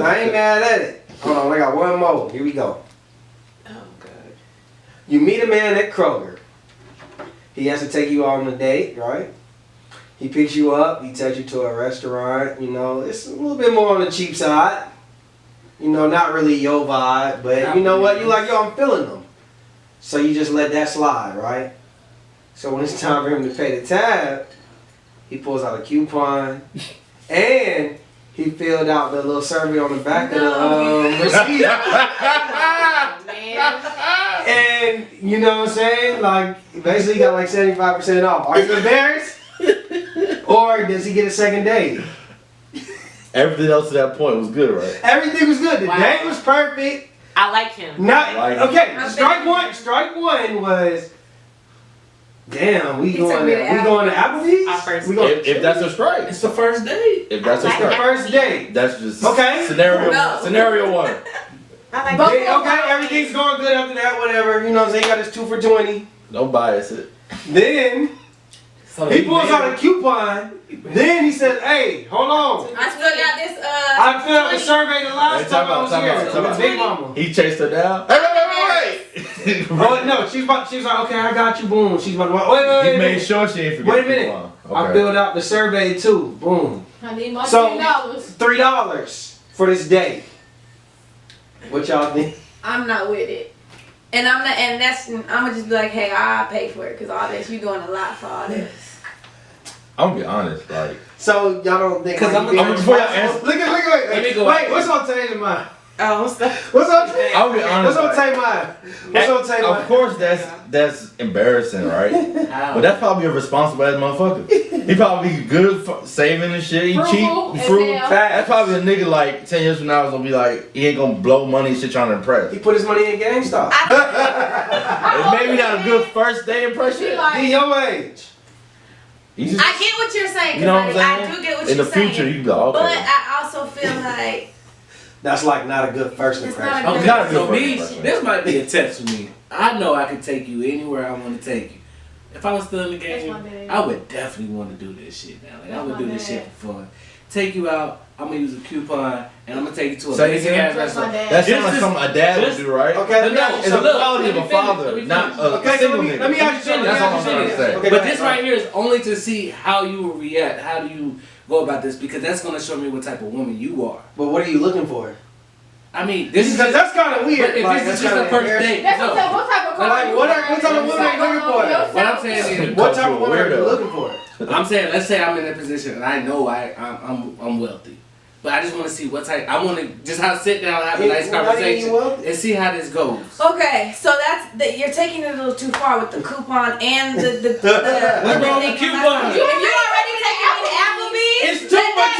Speaker 2: I ain't mad at it. Hold on, I got one more. Here we go.
Speaker 6: Oh god.
Speaker 2: You meet a man at Kroger. He has to take you out on a date, right? He picks you up. He takes you to a restaurant. You know, it's a little bit more on the cheap side. You know, not really your vibe, but you know what? You like, yo, I'm feeling them. So you just let that slide, right? So when it's time for him to pay the tab, he pulls out a coupon and he filled out the little survey on the back of the receipt.
Speaker 6: Oh, man.
Speaker 2: And you know what I'm saying? Like, basically he got like 75% off. Are you embarrassed? Or does he get a second date?
Speaker 3: Everything else to that point was good, right?
Speaker 2: Everything was good. The
Speaker 6: Wow.
Speaker 2: date was perfect.
Speaker 6: I like him.
Speaker 2: Not
Speaker 3: Like-
Speaker 2: okay.
Speaker 5: I'm
Speaker 2: Strike
Speaker 5: thinking-
Speaker 2: one. Strike one was. Damn, we
Speaker 5: He
Speaker 2: going
Speaker 5: took
Speaker 2: to
Speaker 5: me to
Speaker 2: Applebee's.
Speaker 6: Our first
Speaker 2: We going
Speaker 3: If that's a strike.
Speaker 1: It's the first date.
Speaker 3: If that's a
Speaker 6: I like
Speaker 2: the
Speaker 3: strike.
Speaker 2: first date.
Speaker 3: That's just
Speaker 2: Okay.
Speaker 3: scenario
Speaker 5: No.
Speaker 3: scenario one.
Speaker 6: I like
Speaker 4: But-
Speaker 6: him.
Speaker 2: Yeah, okay, everything's going good after that. Whatever. You know what I'm saying? He got his 2 for $20.
Speaker 3: Don't bias it.
Speaker 2: Then
Speaker 1: So
Speaker 2: he pulls out a coupon. Then he says, "Hey, hold on.
Speaker 5: I still got this.
Speaker 2: I filled out the survey the last
Speaker 3: Hey,
Speaker 2: time
Speaker 3: time
Speaker 2: I was
Speaker 3: out,
Speaker 2: here.
Speaker 3: time out, time
Speaker 2: With
Speaker 3: out.
Speaker 2: Big Mama."
Speaker 3: He chased her down. Hey, wait.
Speaker 2: Oh no, she's like, okay, I got you. Boom. She's about to wait.
Speaker 3: He made sure she ain't forget.
Speaker 2: Wait a minute.
Speaker 3: coupon.
Speaker 2: I
Speaker 3: Okay.
Speaker 2: filled out the survey too. Boom.
Speaker 4: I need my
Speaker 2: So-
Speaker 4: $10.
Speaker 2: $3 for this date. What y'all think?
Speaker 5: I'm not with it. And I'm not, and that's, I'm gonna just be like, hey, I'll pay for it, cause all this, you doing a lot for all this.
Speaker 3: I'm gonna be honest, like
Speaker 2: So y'all don't think?
Speaker 1: 'Cause
Speaker 2: like,
Speaker 1: I'm-
Speaker 2: being
Speaker 3: I'm before y'all
Speaker 2: responsible-
Speaker 3: answer-
Speaker 2: Look,
Speaker 1: Let me go
Speaker 2: wait.
Speaker 1: out.
Speaker 2: What's on Taylor's mind?
Speaker 6: Oh, what's that?
Speaker 2: What's on?
Speaker 3: I'll be honest.
Speaker 2: What's on
Speaker 3: like,
Speaker 2: Taylor's mind? What's on Taylor's
Speaker 3: of
Speaker 2: mind?
Speaker 3: course, that's embarrassing, right?
Speaker 1: How?
Speaker 3: But that's probably a responsible ass motherfucker. He probably good for saving and shit. He
Speaker 4: Frugal
Speaker 3: cheap,
Speaker 4: as
Speaker 3: frugal.
Speaker 4: hell.
Speaker 3: That's probably a nigga like 10 years from now is gonna be like he ain't gonna blow money and shit trying to impress.
Speaker 2: He put his money in GameStop.
Speaker 3: It's maybe not a good first day impression.
Speaker 4: She like,
Speaker 2: He your age.
Speaker 3: He just,
Speaker 5: I get what you're saying, cause
Speaker 3: you know what I'm
Speaker 5: I
Speaker 3: saying?
Speaker 5: do get what
Speaker 3: In
Speaker 5: you're
Speaker 3: the
Speaker 5: saying.
Speaker 3: future, you be like, okay.
Speaker 5: But I also feel like
Speaker 2: That's like not a good first
Speaker 5: It's
Speaker 2: impression.
Speaker 5: not a
Speaker 1: Okay,
Speaker 3: Not a good
Speaker 1: so
Speaker 3: first
Speaker 1: me,
Speaker 3: impression.
Speaker 1: this might be a test for me. I know I can take you anywhere I want to take you. If I was still in the
Speaker 4: That's
Speaker 1: game,
Speaker 4: my bad.
Speaker 1: I would definitely want to do this shit now. Like I
Speaker 4: That's
Speaker 1: would
Speaker 4: my
Speaker 1: do this
Speaker 4: bad.
Speaker 1: shit for fun. Take you out. I'm gonna use a coupon and I'm gonna take you to a
Speaker 3: Say
Speaker 1: basic
Speaker 3: again?
Speaker 1: ass
Speaker 4: That's my
Speaker 1: restaurant.
Speaker 4: dad.
Speaker 3: That sounds
Speaker 1: This
Speaker 3: like
Speaker 1: is-
Speaker 3: something a dad would
Speaker 1: just-
Speaker 3: do, right?
Speaker 2: Okay, let me
Speaker 1: No,
Speaker 2: ask you
Speaker 1: it's
Speaker 3: It's
Speaker 1: a
Speaker 3: a
Speaker 2: something.
Speaker 3: quality
Speaker 1: let
Speaker 3: of
Speaker 1: me
Speaker 3: a
Speaker 1: finish,
Speaker 3: father,
Speaker 1: let me
Speaker 3: not
Speaker 1: finish.
Speaker 3: a
Speaker 2: Okay, so
Speaker 3: single
Speaker 2: let
Speaker 3: nigga.
Speaker 2: me ask you something.
Speaker 3: That's all I'm trying to say.
Speaker 2: Okay,
Speaker 1: But
Speaker 2: go
Speaker 1: this
Speaker 2: ahead.
Speaker 1: right here is only to see how you will react. How do you go about this? Because that's gonna show me what type of woman you are.
Speaker 2: But what are you looking for?
Speaker 1: I mean, this is
Speaker 2: Because
Speaker 1: just,
Speaker 2: that's kind of weird.
Speaker 1: but if
Speaker 2: Like,
Speaker 1: this is
Speaker 2: that's
Speaker 1: just
Speaker 2: kinda
Speaker 1: a first
Speaker 2: embarrassing.
Speaker 1: date.
Speaker 4: that's
Speaker 1: No.
Speaker 4: what type of car
Speaker 2: Like,
Speaker 4: you
Speaker 2: what
Speaker 4: wearing?
Speaker 2: type of woman are you looking for?
Speaker 1: What I'm saying is,
Speaker 2: What type of
Speaker 3: Cause
Speaker 2: woman
Speaker 3: you're
Speaker 2: are
Speaker 3: a
Speaker 2: you
Speaker 3: weirdo.
Speaker 2: looking for?
Speaker 1: I'm saying, let's say I'm in that position and I know I'm wealthy, but I just want to see what type. I want to just sit down and have a
Speaker 2: Yeah,
Speaker 1: nice
Speaker 2: well, how do you
Speaker 1: conversation
Speaker 2: wealthy?
Speaker 1: and see how this goes.
Speaker 5: okay, so you're taking it a little too far with the coupon and the
Speaker 1: What's wrong with
Speaker 5: thing.
Speaker 1: coupon?
Speaker 5: If you already taking me to Applebee's,
Speaker 1: It's too much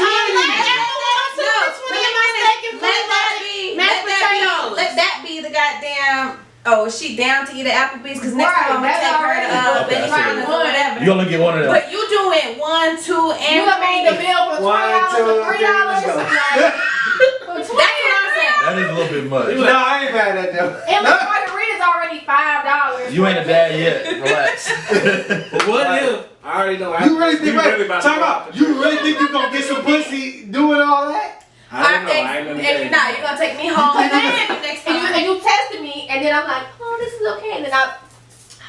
Speaker 5: let that be the goddamn. Oh, is she down to eat at Applebee's? Because next
Speaker 4: Right,
Speaker 5: time I'm gonna
Speaker 4: that's
Speaker 5: take her
Speaker 4: already-
Speaker 5: to
Speaker 3: Okay, I see
Speaker 5: McDonald's
Speaker 3: it.
Speaker 5: or whatever.
Speaker 3: You gonna get one of them.
Speaker 5: But you doing 1, 2,
Speaker 4: You
Speaker 5: and
Speaker 4: done made the
Speaker 5: 3.
Speaker 4: bill for $20 or $3.
Speaker 2: let's go.
Speaker 5: That's what I'm saying.
Speaker 3: That is a little bit much.
Speaker 2: No, I ain't mad at them.
Speaker 4: And the margarita's already $5.
Speaker 3: You ain't a dad yet. Relax.
Speaker 1: What if I already know?
Speaker 2: You really think? Wait,
Speaker 1: about
Speaker 2: time out. You really think you gonna get some pussy doing all that?
Speaker 1: I don't know. I ain't
Speaker 5: And
Speaker 1: never
Speaker 5: nah, you're gonna take me home and I'm gonna next
Speaker 4: then I'm like, oh, this is okay. And then I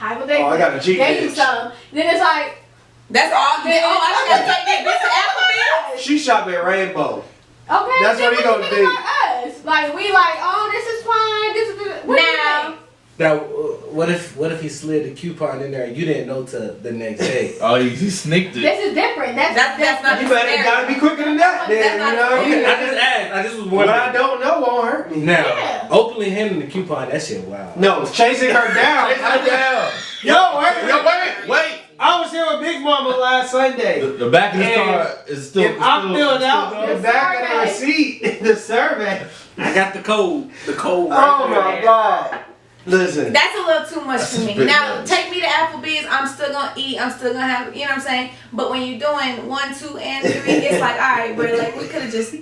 Speaker 2: I got a cheat
Speaker 4: gave you
Speaker 2: bitch.
Speaker 4: some. Then it's like,
Speaker 5: That's all.
Speaker 4: Then
Speaker 5: I should take that. This is Applebee's.
Speaker 2: She shop at Rainbow.
Speaker 4: okay,
Speaker 2: That's
Speaker 4: then
Speaker 2: what he
Speaker 4: what
Speaker 2: gonna
Speaker 4: you
Speaker 2: do.
Speaker 4: think about us? Like, we like, oh, this is fine. This is what do you
Speaker 5: Now,
Speaker 4: think?
Speaker 1: Now, what if he slid the coupon in there and you didn't know till the next day?
Speaker 3: Oh, he sneaked it.
Speaker 4: This is different. That's
Speaker 5: not
Speaker 2: You better gotta be quicker than that. Then,
Speaker 5: That's
Speaker 2: you know what I mean?
Speaker 1: I just asked. I just was
Speaker 2: What
Speaker 1: wondering.
Speaker 2: I don't know won't hurt me.
Speaker 1: Now,
Speaker 4: Yeah.
Speaker 1: openly handing the coupon, that shit wow.
Speaker 2: No, chasing her down.
Speaker 3: Sit down.
Speaker 2: Yo, wait.
Speaker 3: Yo, wait.
Speaker 2: I was here with Big Mama last Sunday.
Speaker 3: The back of the
Speaker 2: And
Speaker 3: car is still.
Speaker 2: If I filled out
Speaker 3: still
Speaker 2: the back of the receipt, the survey.
Speaker 1: I got the code. The code.
Speaker 2: Oh my God. Listen.
Speaker 5: that's a little too much for me.
Speaker 3: bit
Speaker 5: Now,
Speaker 3: much.
Speaker 5: take me to Applebee's. I'm still gonna eat. I'm still gonna have, you know what I'm saying? But when you're doing 1, 2, and 3, it's like, all right, bro. Like we could have just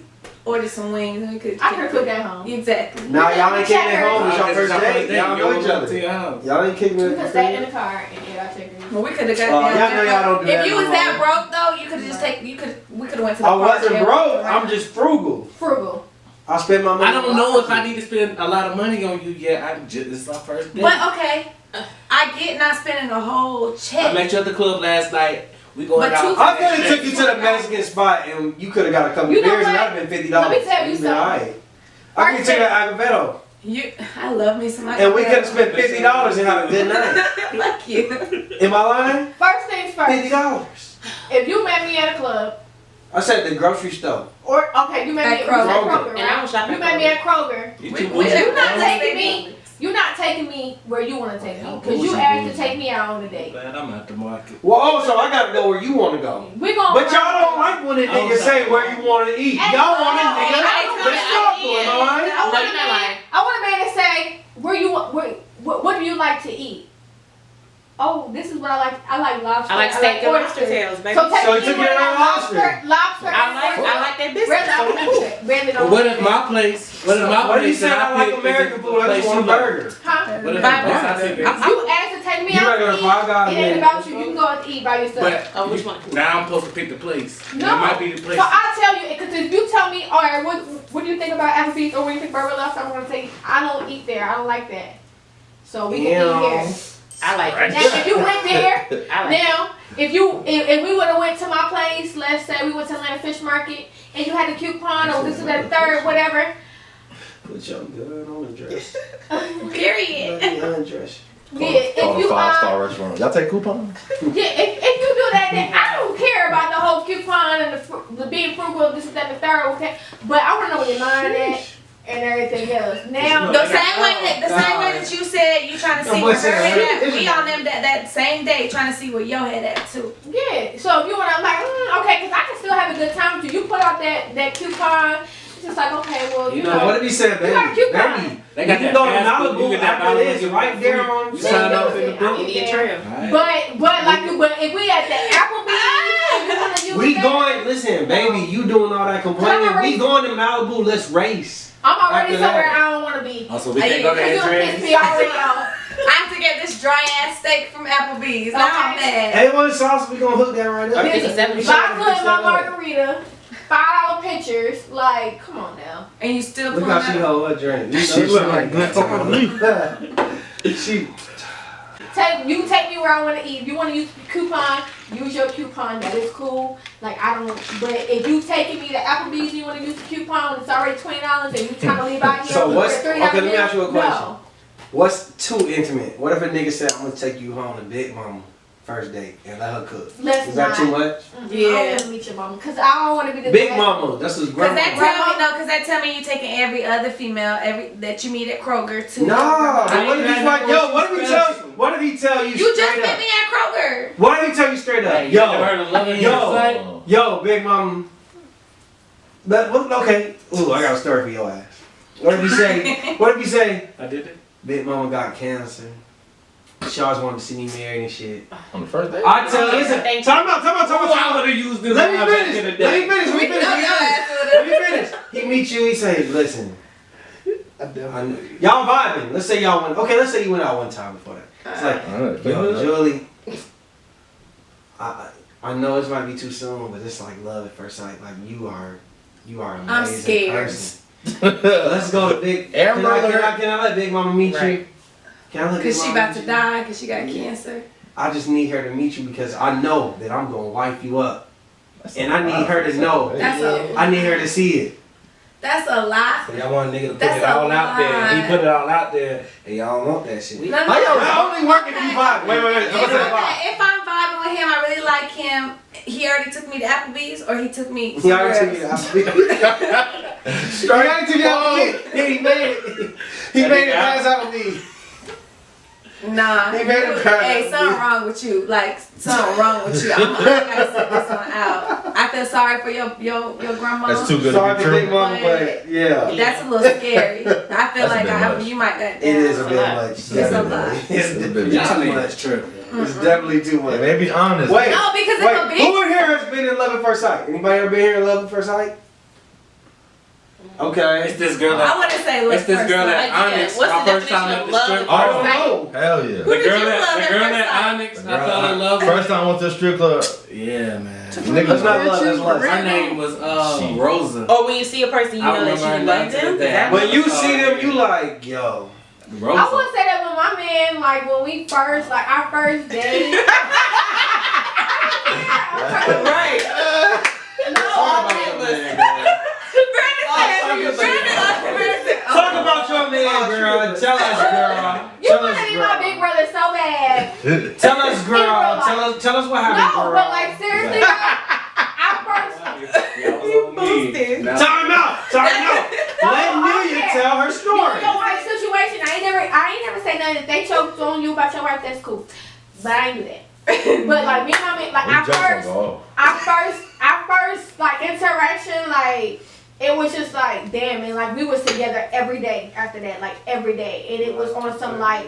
Speaker 5: ordered some wings and we could.
Speaker 4: I could have cooked that home.
Speaker 5: Exactly.
Speaker 2: Now y'all ain't kicking it
Speaker 4: Checkers.
Speaker 2: home. It's your first date. Y'all know each
Speaker 1: To
Speaker 2: other.
Speaker 1: your house.
Speaker 2: Y'all ain't kicking
Speaker 4: We
Speaker 2: it.
Speaker 4: could stay in the car and eat our chicken.
Speaker 5: Well, we could have got.
Speaker 2: Oh, y'all know y'all don't do that
Speaker 5: If you
Speaker 2: no
Speaker 5: was that
Speaker 2: more.
Speaker 5: broke though, you could have just take. We could have went to the
Speaker 2: I
Speaker 5: park
Speaker 2: wasn't
Speaker 5: and-
Speaker 2: broke. I'm just frugal.
Speaker 4: Frugal.
Speaker 2: I spend my money.
Speaker 1: I don't know if I need to spend a lot of money on you yet. It's our first date.
Speaker 5: But okay, I get not spending a whole
Speaker 1: I
Speaker 5: check.
Speaker 1: met you at the club last night. We going
Speaker 5: But
Speaker 1: out.
Speaker 5: two-
Speaker 2: I could have took you to the Mexican spot and you could have got a couple
Speaker 4: You know
Speaker 2: beers and
Speaker 4: what?
Speaker 2: that'd have been $50.
Speaker 4: Let me tell you
Speaker 2: You'd been
Speaker 4: something.
Speaker 2: alright. I could take you to Agavedo
Speaker 5: I love me some.
Speaker 2: and we could have spent $50 and had a good night.
Speaker 5: Fuck you.
Speaker 2: Am I lying?
Speaker 4: First things first.
Speaker 2: $50.
Speaker 4: If you met me at a club,
Speaker 2: I said the grocery store.
Speaker 4: or okay, you met me
Speaker 5: At
Speaker 4: at
Speaker 5: Kroger.
Speaker 4: Kroger,
Speaker 6: And I don't
Speaker 4: right?
Speaker 6: shop
Speaker 4: You
Speaker 6: at
Speaker 4: met me
Speaker 6: Kroger.
Speaker 4: at Kroger.
Speaker 1: You
Speaker 5: We-
Speaker 1: too
Speaker 5: we-
Speaker 1: bougie.
Speaker 4: You're not
Speaker 5: Don't
Speaker 4: taking
Speaker 5: say
Speaker 4: me. You're not taking me where you want to take me,
Speaker 1: Oh,
Speaker 4: because you
Speaker 1: bougie,
Speaker 4: asked to
Speaker 1: bougie.
Speaker 4: take me out on a date.
Speaker 1: Man, I'm at the market.
Speaker 2: Well, also I gotta know where you want to go.
Speaker 4: We gonna.
Speaker 2: But y'all don't like when a nigga say where you want to eat. Y'all want a nigga. Let's talk to him, alright?
Speaker 4: I want
Speaker 6: No,
Speaker 4: a
Speaker 6: you're not
Speaker 4: man.
Speaker 6: lying.
Speaker 4: I want a man to say where you want. What do you like to eat? Oh, this is what I like. I like lobster.
Speaker 6: I like steak and lobster
Speaker 4: oysters.
Speaker 6: tails, baby.
Speaker 4: So take
Speaker 2: So he
Speaker 4: me
Speaker 2: took you
Speaker 4: where
Speaker 2: around
Speaker 4: that
Speaker 2: lobster.
Speaker 4: Lobster.
Speaker 6: I like that business.
Speaker 4: Really
Speaker 1: But
Speaker 4: don't.
Speaker 1: what if my place? What if my
Speaker 2: What do you
Speaker 1: place?
Speaker 2: say?
Speaker 1: that
Speaker 2: I like
Speaker 1: pick
Speaker 2: American
Speaker 1: is the
Speaker 2: food. I
Speaker 1: place
Speaker 2: just want a
Speaker 1: you like?
Speaker 2: burger.
Speaker 4: Huh?
Speaker 1: What if
Speaker 5: Five
Speaker 1: the place I
Speaker 5: dollars.
Speaker 1: pick is-
Speaker 4: You asked to take me
Speaker 2: You
Speaker 4: out
Speaker 2: regular
Speaker 4: to eat.
Speaker 2: $5
Speaker 4: It ain't
Speaker 2: man.
Speaker 4: about you. You can go out to eat by yourself.
Speaker 1: But
Speaker 6: Oh, which one?
Speaker 1: now I'm supposed to pick the place. And
Speaker 4: No.
Speaker 1: It might be the place.
Speaker 4: So I tell you, because if you tell me, all right, what do you think about Applebee's or what do you think Burger Lobster? I'm gonna say I don't eat there. I don't like that. So we can eat here.
Speaker 6: I like
Speaker 1: Right.
Speaker 6: it.
Speaker 4: Now, if you went there,
Speaker 6: I like it.
Speaker 4: now if we would have went to my place, let's say we went to Atlanta Fish Market, and you had a coupon or this is that third, whatever.
Speaker 2: Put your gun on the dress.
Speaker 5: Period.
Speaker 2: Let me undress.
Speaker 4: Yeah, if you
Speaker 3: 5-star restaurant. Y'all take coupons?
Speaker 4: yeah, if you do that, then I don't care about the whole coupon and the being frugal, this is that the third, okay. But I want to know where your mind at and everything else. Now,
Speaker 5: The same way that you said you trying to see where her head at, we on them that same day trying to see where your head at too.
Speaker 4: yeah. So if you want to, like, okay, because I can still have a good time with you. You put out that coupon. It's just like, okay, well, you know.
Speaker 2: What if he said,
Speaker 4: You got a
Speaker 2: baby?
Speaker 4: coupon.
Speaker 2: Baby.
Speaker 1: They
Speaker 2: You
Speaker 1: got
Speaker 2: can
Speaker 1: that
Speaker 2: go to
Speaker 1: passport, you
Speaker 2: Malibu
Speaker 1: get that
Speaker 2: after this,
Speaker 1: $5
Speaker 2: right there on.
Speaker 1: You sign up in the
Speaker 4: I
Speaker 1: book.
Speaker 4: don't
Speaker 6: Indian
Speaker 4: care.
Speaker 6: Trail.
Speaker 4: But if we at the Applebee's, and we want to use
Speaker 2: We
Speaker 4: that,
Speaker 2: going, listen, baby, you doing all that complaining.
Speaker 4: already-
Speaker 2: We going to Malibu, let's race.
Speaker 4: I'm already
Speaker 2: After that.
Speaker 4: somewhere I don't want to be.
Speaker 1: Also, we can't go to
Speaker 4: Because you done pissed me
Speaker 1: Andre's.
Speaker 4: already off.
Speaker 5: I have to get this dry ass steak from Applebee's. Now I'm
Speaker 4: Okay.
Speaker 5: mad.
Speaker 2: Hey, what sauce we gonna hook that right up?
Speaker 6: I think it's $7.
Speaker 4: Vodka in my margarita, $5 pitchers. Like, come on now.
Speaker 5: And you still
Speaker 2: Look
Speaker 5: pulling
Speaker 2: how she
Speaker 5: up.
Speaker 2: hold her drink.
Speaker 3: She look like good
Speaker 2: She.
Speaker 4: You can take me where I want to eat. If you want to use the coupon, use your coupon. That is cool. Like, I don't. But if you taking me to Applebee's and you want to use the coupon, it's already $20, and you trying to leave out here.
Speaker 2: So what's-
Speaker 4: for $3
Speaker 2: okay, let me ask you a question.
Speaker 4: No.
Speaker 2: What's too intimate? What if a nigga said, I'm gonna take you home to Big Mama first date and let her cook?
Speaker 4: Let's
Speaker 2: Is that
Speaker 4: not.
Speaker 2: too much?
Speaker 4: I don't
Speaker 5: Yeah.
Speaker 4: want to meet your mama because I don't want to be the
Speaker 2: Big
Speaker 4: bad-
Speaker 2: Mama, that's his
Speaker 5: Cause
Speaker 2: grandma.
Speaker 5: that tell me you taking every other female that you meet at Kroger to.
Speaker 2: No,
Speaker 1: I
Speaker 2: but what
Speaker 1: ain't
Speaker 2: if he's
Speaker 1: had
Speaker 2: like,
Speaker 1: no
Speaker 2: yo, what if he
Speaker 1: special.
Speaker 2: tell you? What if he tell you
Speaker 5: You just
Speaker 2: straight
Speaker 5: met
Speaker 2: up?
Speaker 5: me at Kroger.
Speaker 2: What if he tell you straight up?
Speaker 1: Hey, you ever heard of Love at
Speaker 2: Yo.
Speaker 1: First Sight?
Speaker 2: Yo, Big Mama. But okay. Ooh, I got a story for your ass. What if you say? What if you say?
Speaker 1: I did it.
Speaker 2: Big Mama got cancer. She always wanted to see me married and shit.
Speaker 3: On the first day?
Speaker 2: I tell you, listen.
Speaker 6: Thank you.
Speaker 2: Time out.
Speaker 1: I would have used this
Speaker 2: Let me
Speaker 1: line back in the
Speaker 2: finish.
Speaker 1: day.
Speaker 2: Let me finish. Let me finish. He meets you. He say, listen. Y'all vibing. Let's say y'all went. Okay, let's say you went out one time before that. It's like,
Speaker 3: Alright,
Speaker 2: yo, Julie. I know this might be too soon, but it's like love at first sight. Like you are an
Speaker 5: I'm
Speaker 2: amazing
Speaker 5: scared.
Speaker 2: person. Let's go to Big.
Speaker 3: Amber
Speaker 2: Can I
Speaker 3: Alert.
Speaker 2: let Big Mama meet you?
Speaker 6: Right.
Speaker 2: Can I look
Speaker 5: Cause
Speaker 2: at
Speaker 5: she
Speaker 2: my
Speaker 5: about to
Speaker 2: IG?
Speaker 5: die, cause she got cancer.
Speaker 2: I just need her to meet you because I know that I'm gonna wipe you up, and I need her to know.
Speaker 5: That's a
Speaker 2: I need her to see it.
Speaker 5: that's a lot.
Speaker 1: So y'all want a nigga to put
Speaker 5: That's
Speaker 1: it all
Speaker 5: a
Speaker 1: out there. He
Speaker 5: lot.
Speaker 1: put it all out there, and y'all don't want that shit.
Speaker 5: No, no,
Speaker 2: How y'all
Speaker 5: no.
Speaker 2: only work if you vibe? Wait. I'm gonna say vibe.
Speaker 5: If I'm vibing with him, I really like him. He already took me to Applebee's, or he took me.
Speaker 2: He already took you to
Speaker 5: somewhere else.
Speaker 2: Applebee's. He already took you to Applebee's. He made it. He made it past Applebee's.
Speaker 5: Nah,
Speaker 2: He made it cry.
Speaker 5: hey, something wrong with you. Like something wrong with you. I gotta set this one out. I feel sorry for your grandma.
Speaker 3: That's too good
Speaker 2: Sorry
Speaker 3: to be
Speaker 2: for Big
Speaker 3: true.
Speaker 2: Mama, but yeah.
Speaker 5: That's a little scary. I feel
Speaker 3: That's a
Speaker 5: like
Speaker 3: bit much.
Speaker 5: you might got.
Speaker 2: It is a bit much.
Speaker 5: It's a lot.
Speaker 2: It's
Speaker 3: a bit
Speaker 1: Y'all
Speaker 3: much.
Speaker 1: niggas tripping.
Speaker 2: It's definitely too much.
Speaker 3: Hey, man, be honest.
Speaker 2: Wait.
Speaker 5: No, because
Speaker 2: Wait,
Speaker 5: if a bitch.
Speaker 2: who in here has been in love at first sight? Anybody ever been here in love at first sight? Okay.
Speaker 1: It's this girl
Speaker 5: I
Speaker 1: that.
Speaker 5: wouldn't say look
Speaker 1: It's this girl
Speaker 5: first
Speaker 1: that
Speaker 5: sight.
Speaker 1: Onyx.
Speaker 6: What's
Speaker 1: My
Speaker 6: the
Speaker 1: first time
Speaker 6: definition
Speaker 1: at
Speaker 6: of
Speaker 1: the
Speaker 6: love
Speaker 1: strip
Speaker 6: at
Speaker 1: club.
Speaker 6: first sight?
Speaker 3: Oh, hell yeah.
Speaker 1: The
Speaker 5: Who did
Speaker 1: girl
Speaker 5: you love
Speaker 1: that
Speaker 5: at
Speaker 1: the girl
Speaker 5: first
Speaker 1: that
Speaker 5: sight?
Speaker 1: Onyx. I fell in love with.
Speaker 3: First time I went to a strip club.
Speaker 1: Yeah, man.
Speaker 3: Niggas
Speaker 2: That's not love, that's lust.
Speaker 1: Her name was Rosa.
Speaker 6: Or when you see a person, you
Speaker 1: I
Speaker 6: know that
Speaker 1: remember her
Speaker 6: you love
Speaker 1: name to
Speaker 6: them.
Speaker 1: the day.
Speaker 6: That
Speaker 2: When you see them, you like, yo.
Speaker 1: Rosa.
Speaker 4: I would say that when my man, like when we first, like our first date.
Speaker 6: right.
Speaker 4: No,
Speaker 1: Talk about your man,
Speaker 2: Talk about your man, girl. Tell us, girl.
Speaker 4: you
Speaker 2: Tell
Speaker 4: want
Speaker 2: us,
Speaker 4: to be my big brother so bad.
Speaker 2: Tell us, girl. Tell us what happened,
Speaker 4: No,
Speaker 2: girl.
Speaker 4: but like seriously, I first.
Speaker 2: Time out. Let Amelia tell her
Speaker 4: You
Speaker 2: story.
Speaker 4: know my situation. I ain't never say nothing. If they choked on you about your wife, that's cool. But I ain't do that. But like me and my man, like our first like interaction, like it was just like damn, and like we was together every day after that, like every day, and it was on some like.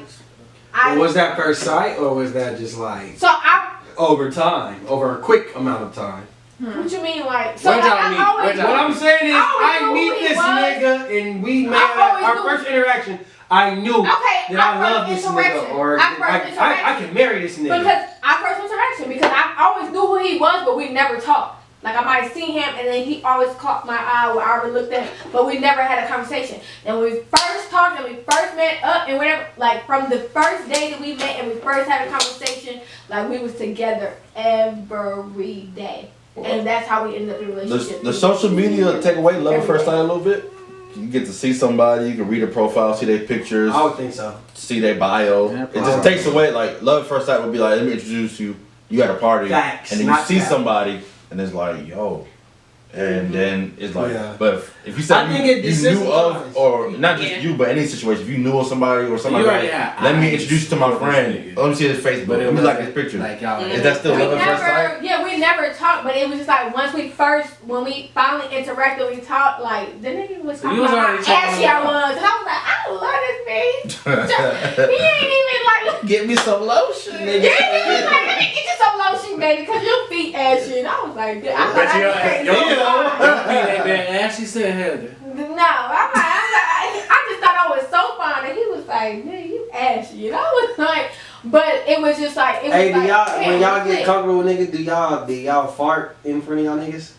Speaker 2: Was that first sight or was that just like
Speaker 4: So I.
Speaker 2: over time, over a quick amount of time?
Speaker 4: What you mean, like? So
Speaker 1: Where'd
Speaker 4: like,
Speaker 1: y'all
Speaker 4: I
Speaker 1: meet?
Speaker 4: always.
Speaker 1: Where'd y'all
Speaker 2: What I'm saying is,
Speaker 4: I
Speaker 2: I
Speaker 4: always knew
Speaker 2: meet
Speaker 4: who he
Speaker 2: this
Speaker 4: was.
Speaker 2: nigga and we made
Speaker 4: always
Speaker 2: our
Speaker 4: knew-
Speaker 2: first interaction. I knew
Speaker 4: Okay,
Speaker 2: that I
Speaker 4: our
Speaker 2: love
Speaker 4: first
Speaker 2: this nigga,
Speaker 4: interaction.
Speaker 2: or
Speaker 4: Our first
Speaker 2: I
Speaker 4: interaction.
Speaker 2: can marry this nigga.
Speaker 4: Because our first interaction, because I always knew who he was, but we never talked. Like I might see him, and then he always caught my eye, or I already looked at him, but we never had a conversation. And when we first talked, and we first met up, and whatever, like from the first day that we met, and we first had a conversation, like we was together every day, and that's how we ended up in a relationship.
Speaker 3: The social media take away love at first sight a little bit. You get to see somebody, you can read their profile, see their pictures,
Speaker 2: I would think so.
Speaker 3: see their bio.
Speaker 1: Yeah,
Speaker 3: It just takes away, like, love at first sight would be like, let me introduce you. You at a party,
Speaker 2: Facts,
Speaker 3: and then you
Speaker 2: not
Speaker 3: see
Speaker 2: that.
Speaker 3: somebody, and it's like, yo. And then it's like,
Speaker 2: Yeah.
Speaker 3: but if you said
Speaker 2: I think it
Speaker 3: you knew of,
Speaker 2: desensitizes.
Speaker 3: or not just
Speaker 6: Yeah.
Speaker 3: you, but any situation, if you knew of somebody or somebody,
Speaker 1: You already
Speaker 3: like,
Speaker 1: had
Speaker 3: let me
Speaker 1: eyes
Speaker 3: introduce you to my
Speaker 1: for this
Speaker 3: friend.
Speaker 1: nigga.
Speaker 3: Let me see his Facebook.
Speaker 1: But it
Speaker 3: Let me
Speaker 1: was
Speaker 3: like his picture.
Speaker 1: Like y'all.
Speaker 3: Is that still
Speaker 4: We
Speaker 3: love at first sight?
Speaker 4: never, yeah, we never talked, but it was just like once when we finally interacted, we talked, like, the nigga was
Speaker 1: So
Speaker 4: talking
Speaker 1: you was
Speaker 4: about
Speaker 1: already
Speaker 4: how ashy I
Speaker 1: talking
Speaker 4: was, and I was like, I love this bitch. He ain't even like,
Speaker 3: Get me some lotion.
Speaker 4: he ain't even like, let me get you some lotion, baby, because your feet ashy. And I was like, I thought
Speaker 1: But
Speaker 4: I
Speaker 1: your
Speaker 4: was crazy.
Speaker 1: feet ain't been ashy, said Heather.
Speaker 4: No, I just thought I was so fine, and he was like, "Man, you ashy," and I was like, but it was just like, it was
Speaker 2: Hey, do
Speaker 4: like,
Speaker 2: y'all
Speaker 4: damn,
Speaker 2: when y'all
Speaker 4: click.
Speaker 2: get comfortable with niggas, do y'all fart in front of y'all niggas?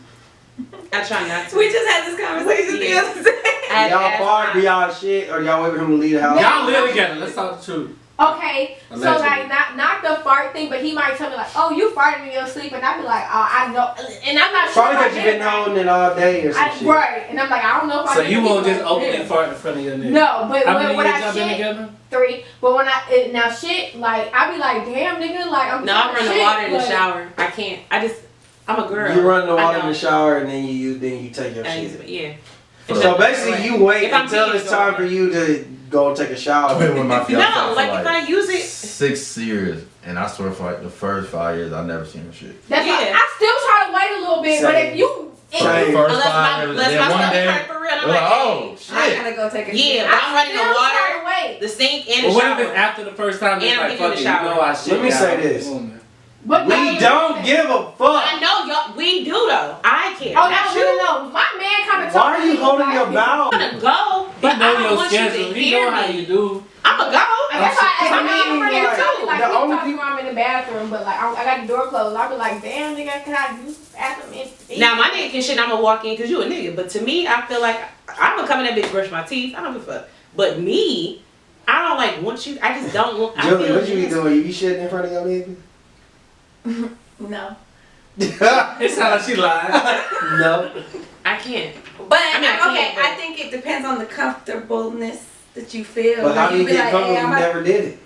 Speaker 6: I try not to.
Speaker 5: We just had this conversation the other day.
Speaker 2: Do y'all fart? Do y'all shit? Or do y'all wait for him to leave the house?
Speaker 1: Y'all live together. Let's talk the truth.
Speaker 4: Okay, so
Speaker 1: Allegedly.
Speaker 4: like not the fart thing, but he might tell me like, "Oh, you farted in your sleep," and I'd be like, "Oh, I know," and I'm not sure.
Speaker 2: Probably
Speaker 4: if I
Speaker 2: because you've
Speaker 4: did
Speaker 2: been
Speaker 4: it right.
Speaker 2: holding it all day or some shit.
Speaker 4: Right, and I'm like, I don't know if I
Speaker 1: So
Speaker 4: did
Speaker 1: you
Speaker 4: it.
Speaker 1: won't
Speaker 4: He's
Speaker 1: just
Speaker 4: like,
Speaker 1: openly
Speaker 4: "Yeah."
Speaker 1: fart in front of your nigga?
Speaker 4: No, but
Speaker 1: How many
Speaker 4: when
Speaker 1: years
Speaker 4: I
Speaker 1: y'all been
Speaker 4: shit,
Speaker 1: together?
Speaker 4: 3. But when I now shit, like I be like, damn nigga, like I'm.
Speaker 6: No, I'm running
Speaker 4: shit,
Speaker 6: water in the
Speaker 4: like-
Speaker 6: shower. I can't. I'm a girl.
Speaker 2: You run the
Speaker 6: I
Speaker 2: water in
Speaker 6: know.
Speaker 2: the shower and then you take your
Speaker 6: I use
Speaker 2: shit.
Speaker 6: it, yeah.
Speaker 2: So basically, you wait
Speaker 6: If I'm
Speaker 2: until
Speaker 6: peeing,
Speaker 2: it's time for you to go and take a shower.
Speaker 3: I've been with my fiance
Speaker 6: No,
Speaker 3: for
Speaker 6: like if I use it.
Speaker 3: 6 years, and I swear for like the first 5 years, I never seen her shit.
Speaker 4: That's why
Speaker 6: Yeah.
Speaker 4: I still try to wait a little bit, but
Speaker 2: Same.
Speaker 4: if you.
Speaker 3: For the
Speaker 2: Same.
Speaker 3: first
Speaker 6: Unless
Speaker 3: 5
Speaker 6: my,
Speaker 3: years,
Speaker 6: unless
Speaker 3: then
Speaker 6: my
Speaker 3: one
Speaker 6: stomach
Speaker 3: day,
Speaker 6: hurt for real, I'm
Speaker 3: we're
Speaker 6: like,
Speaker 3: like, oh
Speaker 5: I
Speaker 3: shit.
Speaker 5: gotta go take a
Speaker 6: yeah,
Speaker 5: shit.
Speaker 6: but I'm running the
Speaker 4: still
Speaker 6: water,
Speaker 4: try to wait.
Speaker 6: the sink, and the
Speaker 1: But what if
Speaker 6: shower.
Speaker 1: it's after the first time? It's
Speaker 6: And I'm
Speaker 1: like,
Speaker 6: getting in
Speaker 1: fuck
Speaker 6: the
Speaker 1: it, you know
Speaker 6: shower.
Speaker 1: I shit.
Speaker 2: Let me
Speaker 1: now.
Speaker 2: say this.
Speaker 4: But
Speaker 2: We don't give a fuck.
Speaker 6: I know y'all. We do though. I care.
Speaker 4: Oh
Speaker 6: Not you.
Speaker 4: no! My man kind of.
Speaker 2: Why are you holding your bowel?
Speaker 6: I'm gonna go,
Speaker 1: He
Speaker 6: but I
Speaker 1: know
Speaker 6: don't
Speaker 1: your
Speaker 6: want you
Speaker 1: schedule.
Speaker 6: to
Speaker 1: He
Speaker 6: hear
Speaker 1: know how
Speaker 6: me.
Speaker 1: you do.
Speaker 6: I'm gonna go.
Speaker 4: That's why I
Speaker 2: I mean,
Speaker 4: mean,
Speaker 2: like,
Speaker 4: like
Speaker 2: the
Speaker 4: he
Speaker 2: only
Speaker 4: talks
Speaker 2: people-
Speaker 4: when I'm in the bathroom, but like I got the door closed. I'll be like, damn nigga, can I use the bathroom?
Speaker 6: Now my nigga can shit. I'ma walk in because you a nigga. But to me, I feel like I'm gonna come in that bitch, brush my teeth. I don't give a fuck. But me, I don't like want you. I just don't want.
Speaker 2: Julie, what you be doing? You be shitting in front of your nigga?
Speaker 5: No.
Speaker 1: It's how she lied.
Speaker 2: No.
Speaker 6: I can't.
Speaker 5: But
Speaker 6: I
Speaker 5: I think it depends on the comfortableness that you feel.
Speaker 2: But how do you
Speaker 5: be
Speaker 2: get
Speaker 5: like,
Speaker 2: comfortable?
Speaker 5: hey,
Speaker 2: You never did it.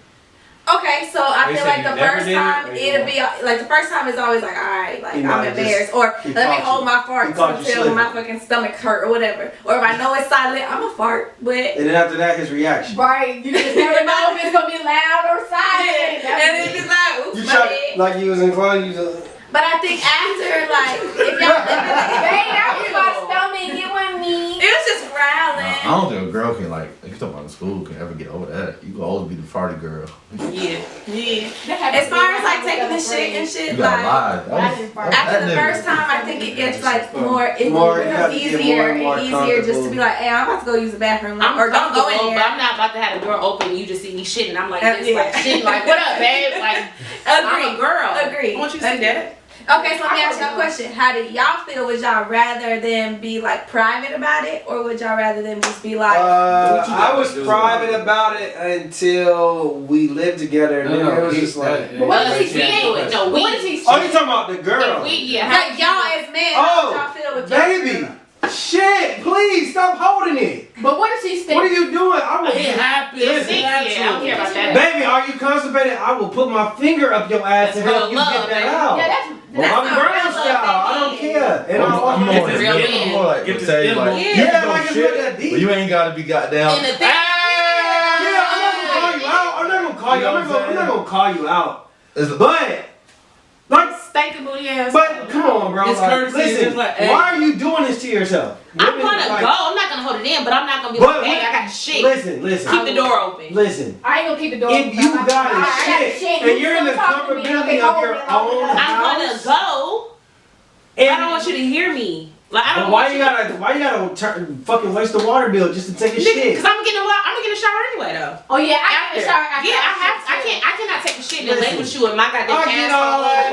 Speaker 5: Okay, so I
Speaker 1: They
Speaker 5: feel
Speaker 1: say
Speaker 5: like
Speaker 1: you
Speaker 5: the
Speaker 1: never
Speaker 5: first
Speaker 1: did it,
Speaker 5: time
Speaker 1: or you
Speaker 5: it'll be like the first time is always like, all right, like
Speaker 2: He
Speaker 5: I'm
Speaker 2: might
Speaker 5: embarrassed,
Speaker 2: just-
Speaker 5: or
Speaker 2: he
Speaker 5: let me
Speaker 2: caught
Speaker 5: hold
Speaker 2: you.
Speaker 5: my
Speaker 2: He
Speaker 5: fart
Speaker 2: caught you
Speaker 5: until my
Speaker 2: slipping.
Speaker 5: fucking stomach hurt or whatever. Or if I know it's silent, I'm a fart. But
Speaker 2: And then after that, his reaction.
Speaker 4: Right. You just never know if it's gonna be loud or silent.
Speaker 5: and then it's like, oops,
Speaker 2: You
Speaker 5: my
Speaker 2: try
Speaker 5: bad.
Speaker 2: like you was inclined. You just.
Speaker 5: But I think after like if y'all
Speaker 4: Babe, that was my stomach. Get with me.
Speaker 5: it was just growling.
Speaker 3: I don't think a girl can like if you talking about in school can ever get over that. You can always be the farty girl.
Speaker 6: Yeah.
Speaker 5: As far as like taking the shit and shit,
Speaker 3: You gotta
Speaker 5: like
Speaker 3: lie.
Speaker 5: after the first time, I think it gets like more, it
Speaker 2: More, you have
Speaker 5: becomes
Speaker 2: to get
Speaker 5: easier
Speaker 2: more
Speaker 5: and
Speaker 2: and more
Speaker 5: easier just to
Speaker 2: comfortable.
Speaker 5: be like, hey, I'm about to go use the bathroom, like,
Speaker 6: I'm
Speaker 5: or don't go
Speaker 6: comfortable,
Speaker 5: in
Speaker 6: but
Speaker 5: there.
Speaker 6: I'm not about to have the door open and you just see me shitting. I'm like this,
Speaker 5: Yeah.
Speaker 6: like shitting, like what up, babe? Like I'm a girl.
Speaker 5: Agree.
Speaker 6: I want you to see that.
Speaker 5: Okay, so let me ask y'all a question. How do y'all feel? Would y'all rather them be like private about it, or would y'all rather them just be like,
Speaker 2: I was private about it until we lived together, and then it was just like.
Speaker 4: But what
Speaker 6: We
Speaker 4: is he
Speaker 6: ain't no we.
Speaker 4: What is he
Speaker 2: Oh, you talking about the girl?
Speaker 6: If we
Speaker 5: like y'all as men, how would y'all feel with y'all
Speaker 2: Baby,
Speaker 5: girl?
Speaker 2: shit! Please stop holding it.
Speaker 4: But what if she stays?
Speaker 2: What are you doing? I will.
Speaker 1: It happens.
Speaker 6: It's
Speaker 2: Listen,
Speaker 6: yeah, I don't care about that.
Speaker 2: Baby, are you constipated? I will put my finger up your ass to
Speaker 6: That's
Speaker 2: help
Speaker 6: real
Speaker 2: you
Speaker 6: love,
Speaker 2: get that
Speaker 6: baby.
Speaker 2: out.
Speaker 4: Yeah, that's
Speaker 2: I'm
Speaker 5: not
Speaker 2: brown
Speaker 5: real
Speaker 2: style.
Speaker 5: love,
Speaker 2: I don't
Speaker 5: baby.
Speaker 2: care. And
Speaker 3: I'm more
Speaker 6: It's real
Speaker 3: I'm
Speaker 6: man.
Speaker 3: more like
Speaker 1: Get
Speaker 3: to
Speaker 1: the
Speaker 3: tell you
Speaker 1: skin
Speaker 3: like
Speaker 1: on.
Speaker 3: you
Speaker 2: Yeah,
Speaker 3: can go
Speaker 2: like it's
Speaker 3: shit,
Speaker 2: not that deep.
Speaker 3: but you ain't gotta be goddamn.
Speaker 6: And the thing,
Speaker 2: Yeah, I'm not gonna call you out. I'm not gonna call you.
Speaker 3: You know
Speaker 2: I'm
Speaker 3: what I'm
Speaker 2: not gonna call you out.
Speaker 3: It's-
Speaker 2: But like,
Speaker 6: stank booty ass.
Speaker 2: but come on, bro.
Speaker 1: It's
Speaker 2: Like,
Speaker 1: courtesy, it's
Speaker 2: listen,
Speaker 1: just like, hey.
Speaker 2: why are you doing this to yourself?
Speaker 6: I'm
Speaker 2: Women,
Speaker 6: gonna
Speaker 2: like,
Speaker 6: go. I'm not gonna hold it in, but I'm not gonna be
Speaker 2: But
Speaker 6: like, hey, I got shit.
Speaker 2: Listen.
Speaker 6: Keep the door open.
Speaker 2: Listen.
Speaker 4: I ain't gonna keep the door.
Speaker 2: If you
Speaker 4: open.
Speaker 2: got
Speaker 4: I got
Speaker 2: shit and you're in the comfortability of your own
Speaker 6: I'm gonna
Speaker 2: house,
Speaker 6: go.
Speaker 2: and
Speaker 6: I don't want you to hear me. Like I don't
Speaker 2: but
Speaker 6: want
Speaker 2: why you gotta fucking waste the water bill just to take a shit?
Speaker 6: Because I'm gonna get a shower anyway though.
Speaker 4: Oh yeah, I
Speaker 6: After.
Speaker 4: can shower.
Speaker 6: I cannot take a shit and lay
Speaker 2: Listen.
Speaker 6: with you in my goddamn
Speaker 2: I get all that.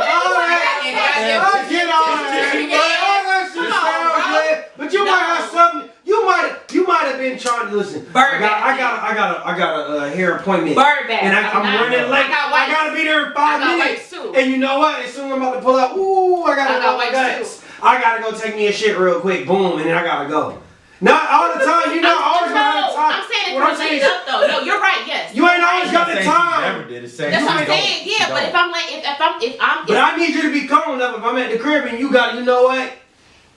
Speaker 2: I get all that. Shit sounds good. But you might have something. You might have been trying to listen. I got a hair appointment.
Speaker 6: Bird bath.
Speaker 2: And I'm running late. I gotta be there in 5 minutes.
Speaker 6: Too.
Speaker 2: And you know what? As soon as I'm about to pull up, ooh, I gotta
Speaker 6: I got
Speaker 2: go my
Speaker 6: wipes,
Speaker 2: guts. I gotta go take me a shit real quick. Boom, and then I gotta go. Not all the time. You're not always gonna have time.
Speaker 6: I'm saying
Speaker 2: What I'm
Speaker 6: it
Speaker 2: saying
Speaker 6: laid
Speaker 2: is,
Speaker 6: up though. No, you're right. Yes.
Speaker 2: you ain't always got the
Speaker 3: Never
Speaker 2: time.
Speaker 3: did it. Say
Speaker 6: That's
Speaker 3: she
Speaker 6: what I'm
Speaker 3: don't.
Speaker 6: saying.
Speaker 3: She
Speaker 6: Yeah, but
Speaker 3: don't.
Speaker 6: if I'm like, if I'm,
Speaker 2: But I need you to be calm enough if I'm at the crib and you know what?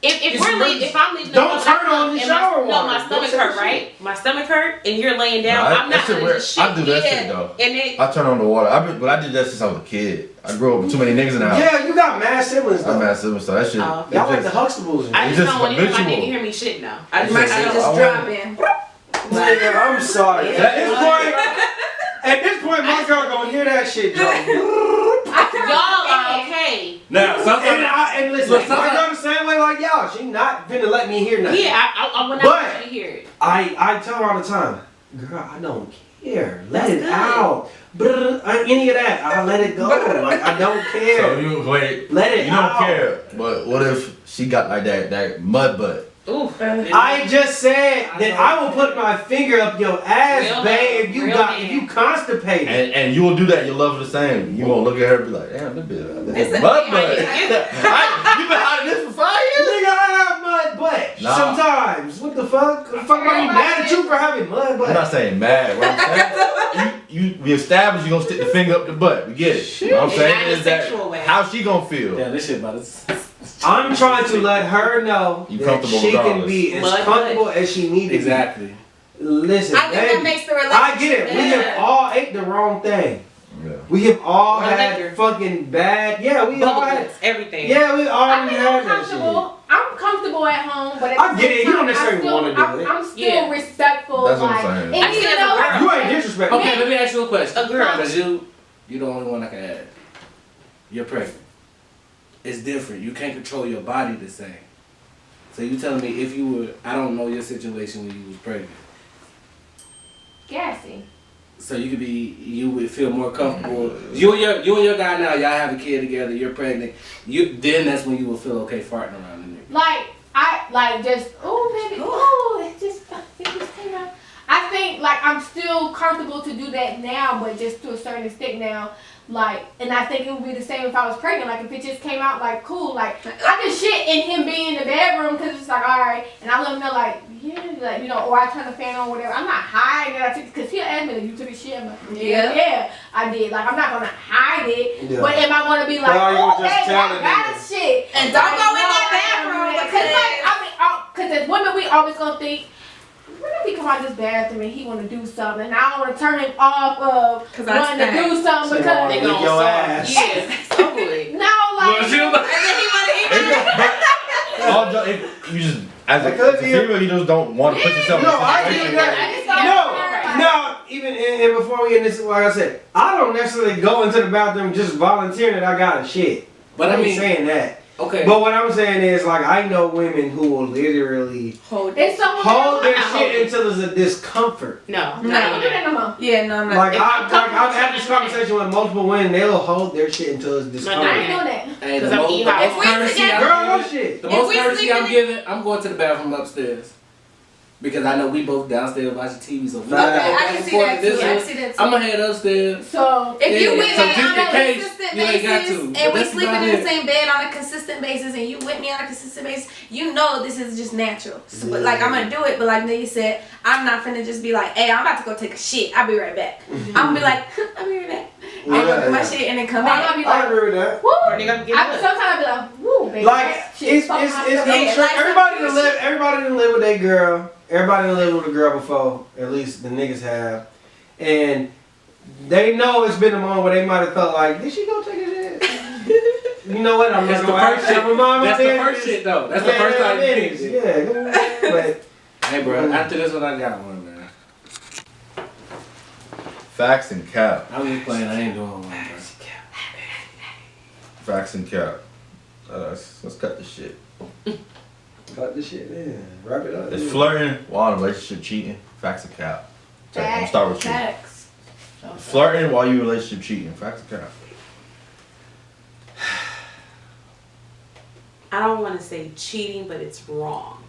Speaker 6: if
Speaker 2: It's
Speaker 6: we're
Speaker 2: really-
Speaker 6: leaving, if I'm leaving,
Speaker 2: don't turn on the
Speaker 6: and
Speaker 2: shower
Speaker 6: No, my
Speaker 2: water.
Speaker 6: stomach
Speaker 2: Don't
Speaker 6: hurt,
Speaker 2: say
Speaker 6: right? My stomach hurt, and you're laying down.
Speaker 3: Nah,
Speaker 6: I'm
Speaker 3: that
Speaker 6: not
Speaker 3: shit
Speaker 6: gonna
Speaker 3: weird.
Speaker 6: just shit.
Speaker 3: I do that
Speaker 6: yeah.
Speaker 3: shit, though.
Speaker 6: And then
Speaker 3: I turn on the water. But I did that since I was a kid. I grew up with too many niggas in the house.
Speaker 2: Yeah, you got mad siblings though.
Speaker 3: I'm massive, so that shit.
Speaker 6: Oh.
Speaker 2: Y'all like
Speaker 3: it
Speaker 2: the
Speaker 3: just-
Speaker 2: Huxtables.
Speaker 6: I
Speaker 3: It's
Speaker 6: just
Speaker 3: just
Speaker 6: don't want to hear my
Speaker 3: habitual.
Speaker 6: nigga hear me shit now. I just,
Speaker 5: My
Speaker 6: I
Speaker 5: shit
Speaker 6: don't-
Speaker 5: just
Speaker 3: I
Speaker 5: dropping.
Speaker 2: Nigga, I'm sorry. At this point, my girl gonna hear that shit, Joe.
Speaker 6: Y'all are okay.
Speaker 1: Now, sometimes
Speaker 2: And listen,
Speaker 1: Look,
Speaker 2: my
Speaker 1: sometimes-
Speaker 2: girl the same way like y'all. She not finna let me hear nothing.
Speaker 6: Yeah, I when I
Speaker 2: But-
Speaker 6: want you to hear it.
Speaker 2: I tell her all the time, girl, I don't care. Let
Speaker 6: That's
Speaker 2: it
Speaker 6: good.
Speaker 2: out. Any of that, I let it go. Like I don't
Speaker 3: So
Speaker 2: care.
Speaker 3: you wait.
Speaker 2: Let it
Speaker 3: You don't
Speaker 2: out.
Speaker 3: care. But what if she got like that mud butt?
Speaker 6: Ooh.
Speaker 2: I just said that I will put my finger up your ass,
Speaker 6: Real
Speaker 2: babe, if
Speaker 6: real man.
Speaker 2: you constipated.
Speaker 3: And you will do that. You'll love her the same. You won't look at her and be like, damn, that bitch.
Speaker 6: This
Speaker 3: That
Speaker 6: is-
Speaker 3: mud butt.
Speaker 6: I-
Speaker 3: You been hiding this for 5 years?
Speaker 2: Nigga, I have mud butt.
Speaker 3: Nah.
Speaker 2: Sometimes. What the fuck? The fuck am I mad at you for having mud
Speaker 3: I'm
Speaker 2: butt?
Speaker 3: not saying mad. What I'm saying, we established you gonna stick the finger up the butt. We get it. What I'm
Speaker 6: Not
Speaker 3: saying
Speaker 6: in a
Speaker 3: is that
Speaker 6: sexual way.
Speaker 3: how she gonna feel?
Speaker 1: yeah, this shit about to.
Speaker 2: I'm trying to let her know
Speaker 3: You
Speaker 2: that
Speaker 3: comfortable
Speaker 2: she can
Speaker 3: regardless.
Speaker 2: be as
Speaker 6: Mud
Speaker 2: comfortable as she needs to be.
Speaker 1: Exactly.
Speaker 2: Listen,
Speaker 5: I think that
Speaker 2: baby,
Speaker 5: makes the relationship
Speaker 2: I get it. We
Speaker 5: better.
Speaker 2: have all ate the wrong thing.
Speaker 3: Yeah.
Speaker 2: We have all
Speaker 6: Or
Speaker 2: had
Speaker 6: liquor.
Speaker 2: fucking bad. Yeah, we all
Speaker 6: Bubble
Speaker 2: had.
Speaker 6: guts, everything.
Speaker 2: Yeah, we
Speaker 4: I
Speaker 2: already
Speaker 4: mean,
Speaker 2: had
Speaker 4: I'm
Speaker 2: that shit.
Speaker 4: comfortable. I'm comfortable at home, but at
Speaker 2: I
Speaker 4: the
Speaker 2: get
Speaker 4: same
Speaker 2: it. You don't
Speaker 4: time,
Speaker 2: necessarily
Speaker 4: I still-
Speaker 2: wanna do it.
Speaker 4: I'm still
Speaker 6: Yeah.
Speaker 4: respectful.
Speaker 3: That's what I'm
Speaker 4: like,
Speaker 3: saying.
Speaker 4: and
Speaker 6: I see
Speaker 4: even
Speaker 6: it as a
Speaker 4: though-
Speaker 6: girl.
Speaker 2: You ain't disrespectful.
Speaker 1: Okay, let me ask you a question.
Speaker 6: A girl.
Speaker 1: Because you the only one I can add. You're pregnant. It's different. You can't control your body the same. So you telling me if you were, I don't know your situation when you was pregnant.
Speaker 4: Gassy.
Speaker 1: So you would feel more comfortable. You and your guy now, y'all have a kid together. You're pregnant. Then that's when you will feel okay farting around the nigga.
Speaker 4: Like, just, oh baby, oh, it just came out. I think, like, I'm still comfortable to do that now, but just to a certain extent now. Like, and I think it would be the same if I was pregnant. Like, if it just came out like cool, like I can shit in him being in the bedroom because it's like alright, and I let him know like yeah, like you know, or I turn the fan on, whatever. I'm not hiding it because he'll admit it. You took a shit. I'm like, yeah, I did. Like I'm not gonna hide it, but am I gonna be like, oh, baby, I got a shit,
Speaker 5: and don't go in that bathroom
Speaker 4: because like I mean, because as women we always gonna think. What if he come out this bathroom and he want to do something? And I don't want to turn him off of wanting to do something because
Speaker 2: they gonna your ass.
Speaker 6: Yeah, totally.
Speaker 4: No, like.
Speaker 6: And then he want to eat.
Speaker 3: You just as a female, you just don't want to put yourself.
Speaker 2: No, I get that. No. Even and before we end this, like I said, I don't necessarily go into the bathroom just volunteering that I got a shit.
Speaker 1: But I mean,
Speaker 2: saying that.
Speaker 1: Okay.
Speaker 2: But what I'm saying is, like, I know women who will literally hold their shit until there's a discomfort.
Speaker 6: No.
Speaker 5: Yeah, no, I'm not.
Speaker 2: Like, I've had this conversation with multiple women. They'll hold their shit until it's discomfort.
Speaker 4: I ain't doing that.
Speaker 1: Hey, the most courtesy I'm giving, I'm going to the bathroom upstairs. Because I know we both downstairs watching TV, so
Speaker 5: I can see that too.
Speaker 1: I'm gonna head upstairs.
Speaker 4: So
Speaker 5: if you with me on a
Speaker 1: case,
Speaker 5: consistent
Speaker 1: you ain't got
Speaker 5: basis,
Speaker 1: to.
Speaker 5: and we sleeping in the same bed on a consistent basis, and you with me on a consistent basis, you know this is just natural. So, but like I'm gonna do it, but like Nia said, I'm not finna just be like, hey, I'm about to go take a shit. I'll be right back. I'm gonna be like, I'll be right back. I'm gonna do my shit and then come back.
Speaker 2: I agree with that.
Speaker 4: Woo.
Speaker 6: Sometimes
Speaker 4: I be like, woo, baby.
Speaker 2: Like it's everybody done live with their girl. Everybody done lived with a girl before, at least the niggas have, and they know it's been a moment where they might have felt like, did she go take a shit? You know what? I'm
Speaker 1: That's
Speaker 2: not
Speaker 1: the
Speaker 2: gonna
Speaker 1: first shit. That's the first shit though. That's the first time you did it.
Speaker 2: Yeah, but
Speaker 1: hey, bro, after this one, I got one, man.
Speaker 3: Facts and cap.
Speaker 1: I'm just playing. I ain't doing one, bro.
Speaker 3: Facts and cap. Let's cut this shit.
Speaker 2: cut the shit in. Wrap it up.
Speaker 3: Is flirting while in a relationship cheating? Facts or cap? I'm gonna start with you.
Speaker 5: Facts.
Speaker 3: Flirting while you in a relationship cheating? Facts or cap?
Speaker 6: I don't want to say cheating, but it's wrong.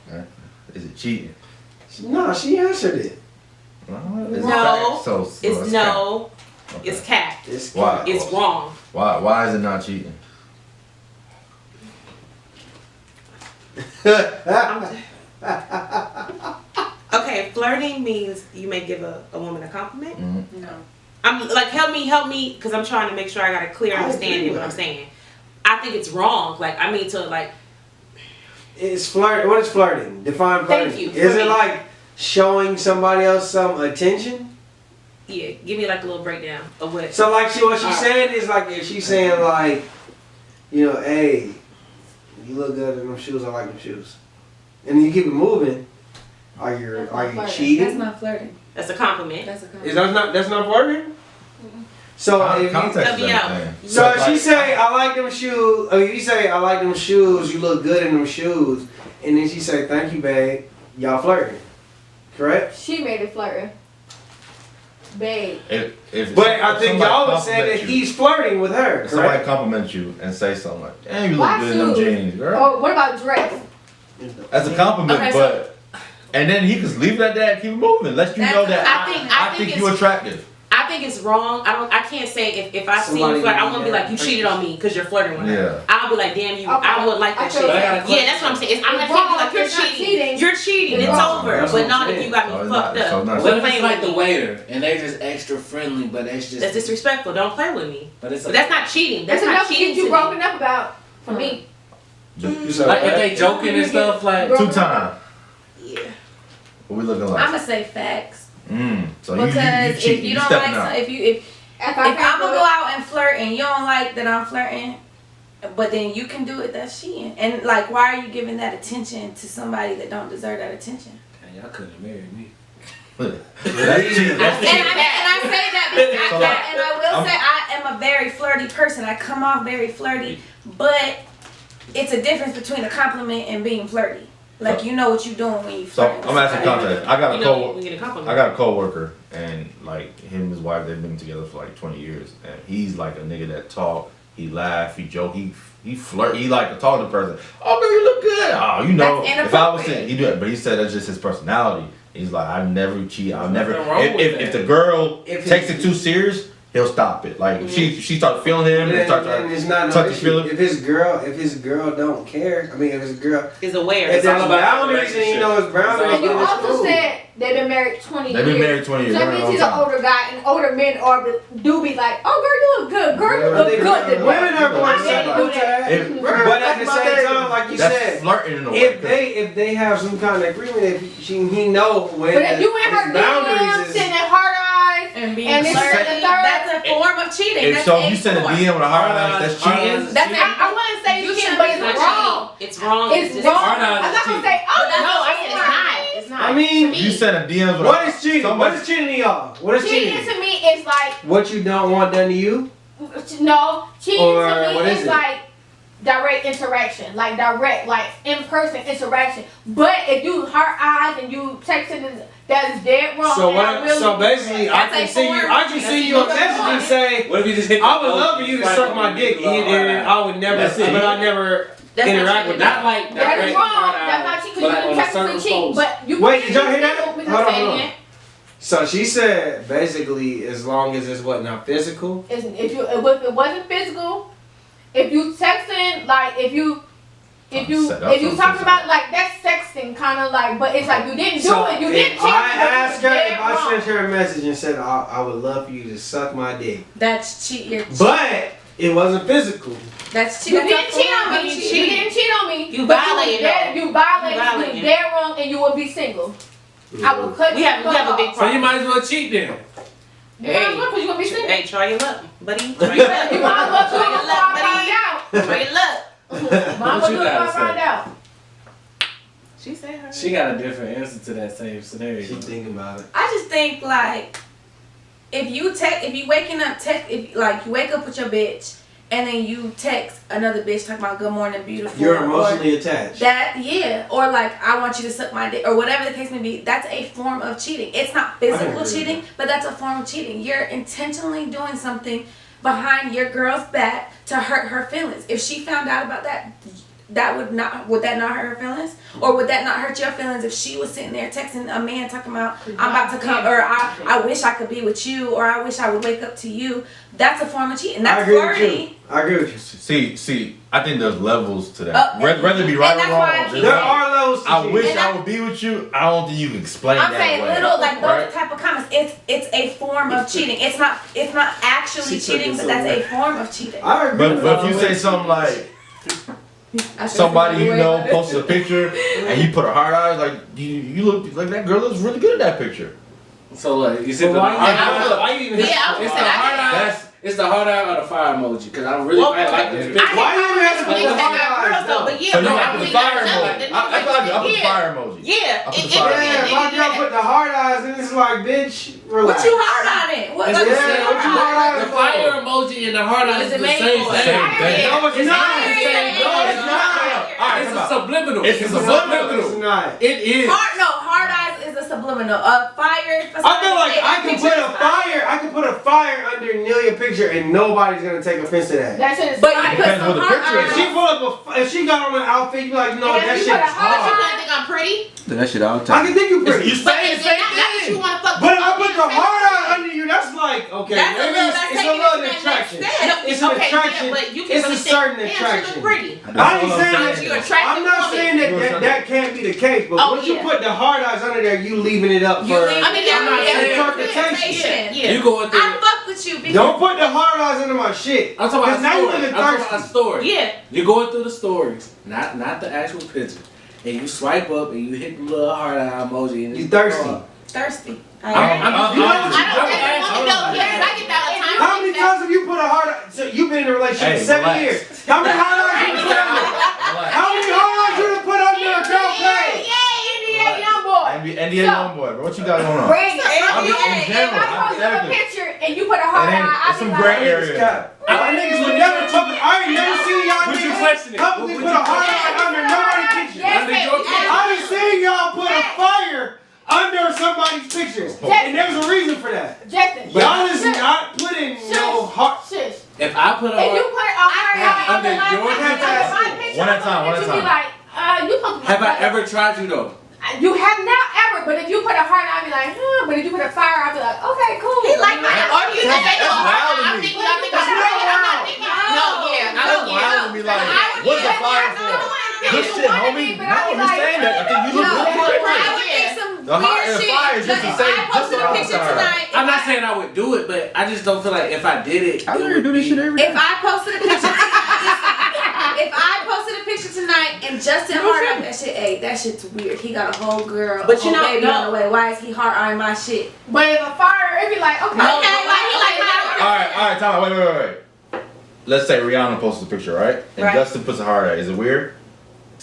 Speaker 3: Okay. Is it cheating?
Speaker 2: No, she answered it.
Speaker 6: No, it's no.
Speaker 3: Okay.
Speaker 6: It's cap.
Speaker 3: Why?
Speaker 6: It's wrong.
Speaker 3: Why is it not cheating?
Speaker 6: Okay, flirting means you may give a woman a compliment.
Speaker 3: Mm-hmm.
Speaker 5: No.
Speaker 6: I'm like, help me, because I'm trying to make sure I got a clear understanding of what I'm saying. I think it's wrong. Like, I mean, to like.
Speaker 2: It's flirting. What is flirting? Define flirting.
Speaker 6: Thank you.
Speaker 2: Is it like showing somebody else some attention?
Speaker 6: Yeah, give me like a little breakdown of what.
Speaker 2: So like what she's saying is like, if she's saying like, you know, hey, you look good in them shoes, I like them shoes. And then you keep it moving. Are you cheating?
Speaker 5: That's not flirting.
Speaker 6: That's a compliment.
Speaker 5: That's a compliment.
Speaker 2: Is that's not flirting? Mm-hmm. So if
Speaker 3: context
Speaker 6: you,
Speaker 2: so if she say I like them shoes, or you say I like them shoes, you look good in them shoes, and then she say thank you, babe, y'all flirting, correct?
Speaker 4: She made it flirting. Babe.
Speaker 2: But I think y'all would say that he's flirting with her.
Speaker 3: If somebody compliments you and say something like, "Damn, you look good in them jeans, girl."
Speaker 4: Oh, what about dress?
Speaker 3: That's a compliment,
Speaker 6: okay,
Speaker 3: but and then he could leave it at that, keep it moving, let you know that I think you're attractive.
Speaker 6: I think it's wrong. I can't say if I see you flirt, I won't be like you cheated on me because you're flirting with her.
Speaker 3: Yeah.
Speaker 6: I'll be like, damn you, I would like that shit.
Speaker 4: Yeah,
Speaker 6: that's what I'm saying. I'm not be like you're cheating. You're cheating. It's over. But not if you got me fucked up.
Speaker 1: What if it's like the waiter and they just extra friendly, but that's just
Speaker 6: that's disrespectful. Don't play with me.
Speaker 1: But
Speaker 6: that's not cheating. That's not cheating.
Speaker 4: What you broken up about for me?
Speaker 1: Like if they joking and stuff like
Speaker 3: 2 times.
Speaker 6: Yeah.
Speaker 3: What we looking like?
Speaker 5: I'm gonna say facts.
Speaker 3: So
Speaker 5: because
Speaker 3: you
Speaker 5: if you don't like if I'm gonna go out and flirt and you don't like that I'm flirting, but then you can do it, that's cheating. And like, why are you giving that attention to somebody that don't deserve that attention?
Speaker 1: Damn, y'all couldn't have married me.
Speaker 3: That's cheating.
Speaker 5: And I say that because and I will say I am a very flirty person. I come off very flirty, but it's a difference between a compliment and being flirty. Like, you know what you're doing when you flirt.
Speaker 3: So I'm asking context. I got a
Speaker 6: a
Speaker 3: coworker, and like him and his wife, they've been together for like 20 years, and he's like a nigga that talk, he laugh, he joke, he flirt, he like to talk to the person. Oh, girl, you look good. Oh, you know, if I was saying he do it, but he said that's just his personality. He's like, I've never cheated. I've never.
Speaker 1: Nothing wrong with
Speaker 3: If
Speaker 1: that.
Speaker 3: the girl
Speaker 2: If
Speaker 3: takes
Speaker 2: it's-
Speaker 3: it too serious, he'll stop it. Like if she starts feeling him, and starts
Speaker 2: then it's not no
Speaker 3: touch his
Speaker 2: issue.
Speaker 3: feelings.
Speaker 2: If his girl don't care, I mean, if his girl,
Speaker 6: Is aware.
Speaker 2: if
Speaker 1: It's all
Speaker 2: there's
Speaker 1: about
Speaker 2: boundaries and you know his boundaries,
Speaker 4: And you
Speaker 2: then it's
Speaker 4: also
Speaker 2: cool.
Speaker 4: said they've been married 20 years.
Speaker 3: They've been married 20 years.
Speaker 4: So that
Speaker 3: They're
Speaker 4: means
Speaker 3: a
Speaker 4: he's
Speaker 3: long
Speaker 4: an
Speaker 3: time.
Speaker 4: older guy, and older men do be like, oh, girl, you look good. Girl, you look good today.
Speaker 2: Women are going
Speaker 4: I
Speaker 2: to
Speaker 4: didn't
Speaker 2: say
Speaker 4: do that.
Speaker 3: If-
Speaker 2: but at the same time, like you
Speaker 3: That's
Speaker 2: said,
Speaker 3: flirting in a way.
Speaker 2: if they have some kind of agreement, he know when
Speaker 4: But if you in her
Speaker 2: his boundaries
Speaker 4: DMs,
Speaker 2: is.
Speaker 4: sending hard eyes,
Speaker 5: And being
Speaker 4: And it's
Speaker 5: flirty,
Speaker 4: the third-
Speaker 5: that's a form of cheating.
Speaker 3: If
Speaker 5: That's
Speaker 3: so,
Speaker 5: a
Speaker 3: if you send a
Speaker 5: form.
Speaker 3: DM with a hard eyes, that's cheating.
Speaker 5: That's
Speaker 4: I wouldn't say
Speaker 5: You
Speaker 4: cheating,
Speaker 5: should
Speaker 4: but
Speaker 5: be
Speaker 4: it's
Speaker 6: not
Speaker 4: wrong.
Speaker 6: cheating. It's wrong.
Speaker 4: It's
Speaker 6: just-
Speaker 4: wrong.
Speaker 1: hard eyes
Speaker 4: I'm
Speaker 1: is
Speaker 4: not gonna say, oh,
Speaker 6: No,
Speaker 4: that's
Speaker 6: I said it's not. It's not.
Speaker 2: I mean,
Speaker 3: You send a DM with
Speaker 2: what is cheating?
Speaker 3: somebody-
Speaker 2: What is cheating to y'all? What is
Speaker 4: cheating
Speaker 2: cheating?
Speaker 4: to me is like,
Speaker 2: What you don't want done to you?
Speaker 4: no, cheating
Speaker 2: Or
Speaker 4: to me
Speaker 2: what is
Speaker 4: is
Speaker 2: it?
Speaker 4: like direct interaction, like direct, like in-person interaction. But if you hard eyes and you texting, that is dead wrong.
Speaker 2: So
Speaker 4: and I
Speaker 2: what?
Speaker 4: really-
Speaker 2: So basically, I
Speaker 5: That's
Speaker 2: can
Speaker 5: a
Speaker 2: see you.
Speaker 5: form.
Speaker 2: I can see you a message and say,
Speaker 1: What if you just hit?
Speaker 2: I would love for you to suck my dick, and I would never.
Speaker 1: That's it.
Speaker 2: But I never
Speaker 6: That's
Speaker 2: interact
Speaker 6: not
Speaker 2: with
Speaker 6: cheating.
Speaker 2: that.
Speaker 1: Not like
Speaker 4: That is
Speaker 1: direct
Speaker 4: wrong.
Speaker 1: hard
Speaker 4: That's not
Speaker 1: eyes,
Speaker 4: cheating
Speaker 1: but
Speaker 4: because
Speaker 1: like
Speaker 4: you
Speaker 1: on a
Speaker 4: can
Speaker 1: certain
Speaker 4: technically cheat.
Speaker 1: post.
Speaker 4: But you
Speaker 2: Wait,
Speaker 4: can
Speaker 2: did y'all hear that?
Speaker 4: cheat with
Speaker 2: Hold on,
Speaker 4: saying
Speaker 2: hold on.
Speaker 4: it.
Speaker 2: So she said basically, as long as it's what not physical.
Speaker 4: If it wasn't physical, if you texting, like if you
Speaker 3: Set up
Speaker 4: talking
Speaker 3: something.
Speaker 4: about like that's sexting kind of like, but it's like you didn't do
Speaker 2: So
Speaker 4: it, you didn't
Speaker 2: if
Speaker 4: cheat.
Speaker 2: I
Speaker 4: because
Speaker 2: asked
Speaker 4: you
Speaker 2: her,
Speaker 4: did
Speaker 2: if I
Speaker 4: wrong.
Speaker 2: sent her a message and said I would love for you to suck my dick,
Speaker 5: That's cheat. You're
Speaker 2: but it wasn't physical.
Speaker 5: That's cheat.
Speaker 4: You
Speaker 5: That's a
Speaker 4: didn't cheat
Speaker 5: form
Speaker 4: on
Speaker 5: of
Speaker 4: me.
Speaker 5: cheating.
Speaker 4: You didn't cheat on me.
Speaker 6: You
Speaker 4: but
Speaker 6: violated, though.
Speaker 4: You violated.
Speaker 6: You violated.
Speaker 4: You dead wrong, and you will be single. I will cut
Speaker 6: We
Speaker 4: you.
Speaker 6: have a big
Speaker 1: So
Speaker 6: problem.
Speaker 1: you might as well cheat then.
Speaker 4: You might as well, 'cause you gonna be single.
Speaker 6: Hey, try your luck, buddy. Try your luck.
Speaker 4: You might as well do
Speaker 6: Try
Speaker 4: it
Speaker 6: your
Speaker 4: before
Speaker 6: luck,
Speaker 4: I find
Speaker 6: buddy.
Speaker 4: out.
Speaker 6: Try your luck.
Speaker 4: Might as well
Speaker 1: What
Speaker 4: do
Speaker 1: you
Speaker 4: it before I
Speaker 1: gotta
Speaker 4: find
Speaker 1: say?
Speaker 4: out.
Speaker 6: She said her.
Speaker 1: She got a different answer to that same scenario.
Speaker 2: She thinking about it.
Speaker 5: I just think like if you waking up if like you wake up with your bitch and then you text another bitch talking about good morning beautiful.
Speaker 2: You're
Speaker 5: or
Speaker 2: emotionally attached.
Speaker 5: that or like I want you to suck my dick or whatever the case may be. That's a form of cheating. It's not physical
Speaker 2: agree with
Speaker 5: cheating, but that's a form of cheating. You're intentionally doing something behind your girl's back to hurt her feelings. If she found out about that. Would that not hurt her feelings? Or would that not hurt your feelings if she was sitting there texting a man talking about I'm about to come or I wish I could be with you or I wish I would wake up to you? That's a form of cheating.
Speaker 2: I
Speaker 5: That's
Speaker 2: agree with
Speaker 5: flirty.
Speaker 2: you. I agree with you.
Speaker 3: See, I think there's levels to that. Whether it be right
Speaker 5: and
Speaker 3: or
Speaker 5: that's why I
Speaker 3: wrong.
Speaker 5: keep
Speaker 2: There
Speaker 5: saying-
Speaker 2: are levels to
Speaker 3: I
Speaker 2: cheating.
Speaker 3: wish
Speaker 5: And
Speaker 3: I would be with you. I don't think you can explain
Speaker 5: I'm
Speaker 3: that
Speaker 5: saying
Speaker 3: way.
Speaker 5: little like those
Speaker 3: right?
Speaker 5: type of comments. It's a form of cheating. It's not actually
Speaker 1: She took
Speaker 5: cheating,
Speaker 1: it
Speaker 5: but that's a
Speaker 1: somewhere.
Speaker 5: form of cheating.
Speaker 2: I agree.
Speaker 3: But if you say something like somebody you know posted a picture and you put a hard eyes, like you look like that girl looks really good in that picture.
Speaker 1: So like you said,
Speaker 2: But
Speaker 1: the hard eye.
Speaker 2: why you even?
Speaker 6: Yeah, I was
Speaker 1: It's
Speaker 6: gonna
Speaker 1: the
Speaker 6: say,
Speaker 1: hard eye.
Speaker 3: That's-
Speaker 1: It's the hard eye or the fire emoji because I really might like this picture.
Speaker 2: Why you even have to put the hard eyes
Speaker 6: girls though,
Speaker 2: though?
Speaker 6: but yeah,
Speaker 3: So you
Speaker 6: no,
Speaker 3: have
Speaker 6: I
Speaker 3: to put
Speaker 6: mean,
Speaker 3: the fire
Speaker 6: no,
Speaker 3: emoji.
Speaker 6: the-
Speaker 3: I put the
Speaker 6: yeah.
Speaker 3: fire emoji.
Speaker 6: Yeah,
Speaker 3: I put the
Speaker 6: it-
Speaker 3: fire
Speaker 6: it-
Speaker 2: Yeah,
Speaker 6: it-
Speaker 2: my
Speaker 6: it-
Speaker 2: girl put the hard eyes and it's like, bitch, relax.
Speaker 5: What you hard on it? What
Speaker 1: It's
Speaker 5: like,
Speaker 1: the
Speaker 2: Yeah,
Speaker 1: same-
Speaker 2: what you hard eyes
Speaker 1: The
Speaker 2: for?
Speaker 1: fire emoji and the hard eye
Speaker 6: Is
Speaker 1: is
Speaker 6: it
Speaker 1: the
Speaker 6: made
Speaker 1: same
Speaker 6: for?
Speaker 1: thing.
Speaker 3: Same thing.
Speaker 2: No, it's
Speaker 1: It's
Speaker 2: not.
Speaker 1: not the same.
Speaker 2: No, it's not.
Speaker 3: Alright,
Speaker 1: It's
Speaker 3: come
Speaker 1: a
Speaker 3: on.
Speaker 1: subliminal.
Speaker 3: It's a subliminal.
Speaker 2: It's not.
Speaker 1: It is.
Speaker 5: hard eyes is a subliminal. Fire.
Speaker 2: I feel like I can put a fire under Nelia picture and nobody's gonna take offense to that.
Speaker 4: That shit is
Speaker 5: But you
Speaker 4: fire.
Speaker 5: put
Speaker 3: Depends
Speaker 5: some
Speaker 3: what the
Speaker 5: hard
Speaker 3: picture is.
Speaker 2: If she
Speaker 5: eyes.
Speaker 2: pull up if she got on an outfit, you be like, no,
Speaker 4: And
Speaker 2: that
Speaker 4: if
Speaker 2: shit
Speaker 4: you
Speaker 2: is
Speaker 4: put a hard
Speaker 2: hard.
Speaker 6: You think I'm pretty?
Speaker 3: That shit all the
Speaker 2: I can think you pretty.
Speaker 3: You
Speaker 6: But
Speaker 3: saying the
Speaker 6: it's
Speaker 3: same
Speaker 6: not that you
Speaker 3: thing.
Speaker 6: want to fuck.
Speaker 2: But if I
Speaker 6: with
Speaker 2: put the
Speaker 6: me,
Speaker 2: hard eye under you, that's like, okay,
Speaker 6: That's
Speaker 2: maybe
Speaker 6: that's
Speaker 2: it's a
Speaker 6: taking
Speaker 2: little
Speaker 6: it to that
Speaker 2: attraction.
Speaker 6: next step.
Speaker 2: It's an
Speaker 6: Okay,
Speaker 2: attraction.
Speaker 6: yeah, but you can
Speaker 2: It's
Speaker 6: really
Speaker 2: a certain
Speaker 6: think,
Speaker 2: attraction.
Speaker 6: Damn, she look pretty.
Speaker 2: I ain't
Speaker 3: That's what
Speaker 2: saying
Speaker 3: I'm
Speaker 2: that
Speaker 3: saying.
Speaker 6: You're attractive
Speaker 2: I'm not
Speaker 6: woman.
Speaker 2: saying that can't be the case, but
Speaker 6: Oh,
Speaker 2: once you
Speaker 6: yeah.
Speaker 2: put the hard eyes under there, you leaving it up
Speaker 5: You
Speaker 2: for
Speaker 5: leave-
Speaker 6: I mean,
Speaker 1: I'm not saying-
Speaker 2: interpretation.
Speaker 6: Yeah.
Speaker 1: You going through.
Speaker 5: I fuck with you because
Speaker 2: Don't put the hard eyes under my shit.
Speaker 1: I'm talking about
Speaker 2: 'Cause now you
Speaker 1: stories.
Speaker 2: looking
Speaker 1: I'm talking about
Speaker 2: thirsty.
Speaker 1: stories.
Speaker 6: Yeah.
Speaker 1: You're going through the stories, not the actual picture. And you swipe up and you hit the little heart eye emoji. And
Speaker 2: You thirsty.
Speaker 5: thirsty.
Speaker 1: I'm
Speaker 2: You know,
Speaker 6: I don't know. Yes, I get that all the time.
Speaker 2: How many times have you put a hard eye? So you've been in a relationship
Speaker 3: Hey,
Speaker 2: 7
Speaker 3: relax.
Speaker 2: years. How many hard eyes you put under? How many hard eyes you done put under a girl page?
Speaker 4: NDA Youngboy.
Speaker 3: NDA Youngboy, bro. What you got going on?
Speaker 4: Bring
Speaker 3: I'm
Speaker 4: NDA.
Speaker 3: just in
Speaker 4: If
Speaker 3: general,
Speaker 4: I post up a
Speaker 3: hypothetically.
Speaker 4: picture and you put a hard
Speaker 3: And then
Speaker 4: eye, I'll
Speaker 3: it's
Speaker 4: be
Speaker 3: some
Speaker 4: like,
Speaker 3: gray
Speaker 2: Niggas
Speaker 3: area.
Speaker 2: cap. Y'all niggas would never public. I ain't never seen y'all
Speaker 1: What you
Speaker 2: niggas
Speaker 1: questioning?
Speaker 2: publicly
Speaker 1: What
Speaker 2: put a
Speaker 1: you
Speaker 2: hard eye under nobody's picture.
Speaker 4: Yes,
Speaker 1: Under your picture.
Speaker 2: I done seen y'all put a fire under somebody's pictures. And there's a reason for that.
Speaker 4: Justin.
Speaker 2: Y'all is not putting no heart.
Speaker 4: Shush.
Speaker 1: If I put a
Speaker 4: If you
Speaker 1: heart,
Speaker 4: put a hard eye
Speaker 1: under
Speaker 4: under
Speaker 1: your
Speaker 4: my
Speaker 2: picture.
Speaker 4: picture,
Speaker 3: One at a time, one at a
Speaker 4: you
Speaker 3: time.
Speaker 4: be like, you supposed to
Speaker 1: have I ever tried you though?
Speaker 4: You have not ever, But if you put a heart, I'd be like, but if you put a fire, I'd be like, okay, cool.
Speaker 6: He like my. Or you think they do a
Speaker 3: That's
Speaker 6: heart?
Speaker 3: wild to
Speaker 6: I'm
Speaker 3: me.
Speaker 6: thinking. I'm not thinking. No, yeah, I
Speaker 3: That's
Speaker 6: don't
Speaker 3: wild to me. Like, what's the fire for? Good shit, homie. No, I'm saying that. I think you look good.
Speaker 5: I would think some
Speaker 3: The heart
Speaker 5: weird
Speaker 3: and
Speaker 5: shit.
Speaker 3: fire is just the same.
Speaker 5: I posted a picture tonight.
Speaker 1: I'm not saying I would do it, but I just don't feel like if I did it,
Speaker 3: I
Speaker 1: it
Speaker 3: literally
Speaker 1: would
Speaker 3: do this
Speaker 1: be-
Speaker 3: shit every day.
Speaker 5: If I posted a picture if I posted a picture tonight and Justin heart eyeing that shit, hey, that shit's weird. He got a whole girl,
Speaker 6: But you
Speaker 5: whole
Speaker 6: know,
Speaker 5: baby
Speaker 6: no.
Speaker 5: on the way. Why is he heart eyeing my shit?
Speaker 4: But if a fire, it'd be like, okay.
Speaker 6: No, like he like my.
Speaker 3: Alright, time out. Wait. Let's say Rihanna posts a picture, right? And
Speaker 6: Right.
Speaker 3: Justin puts a heart at it. Is it weird?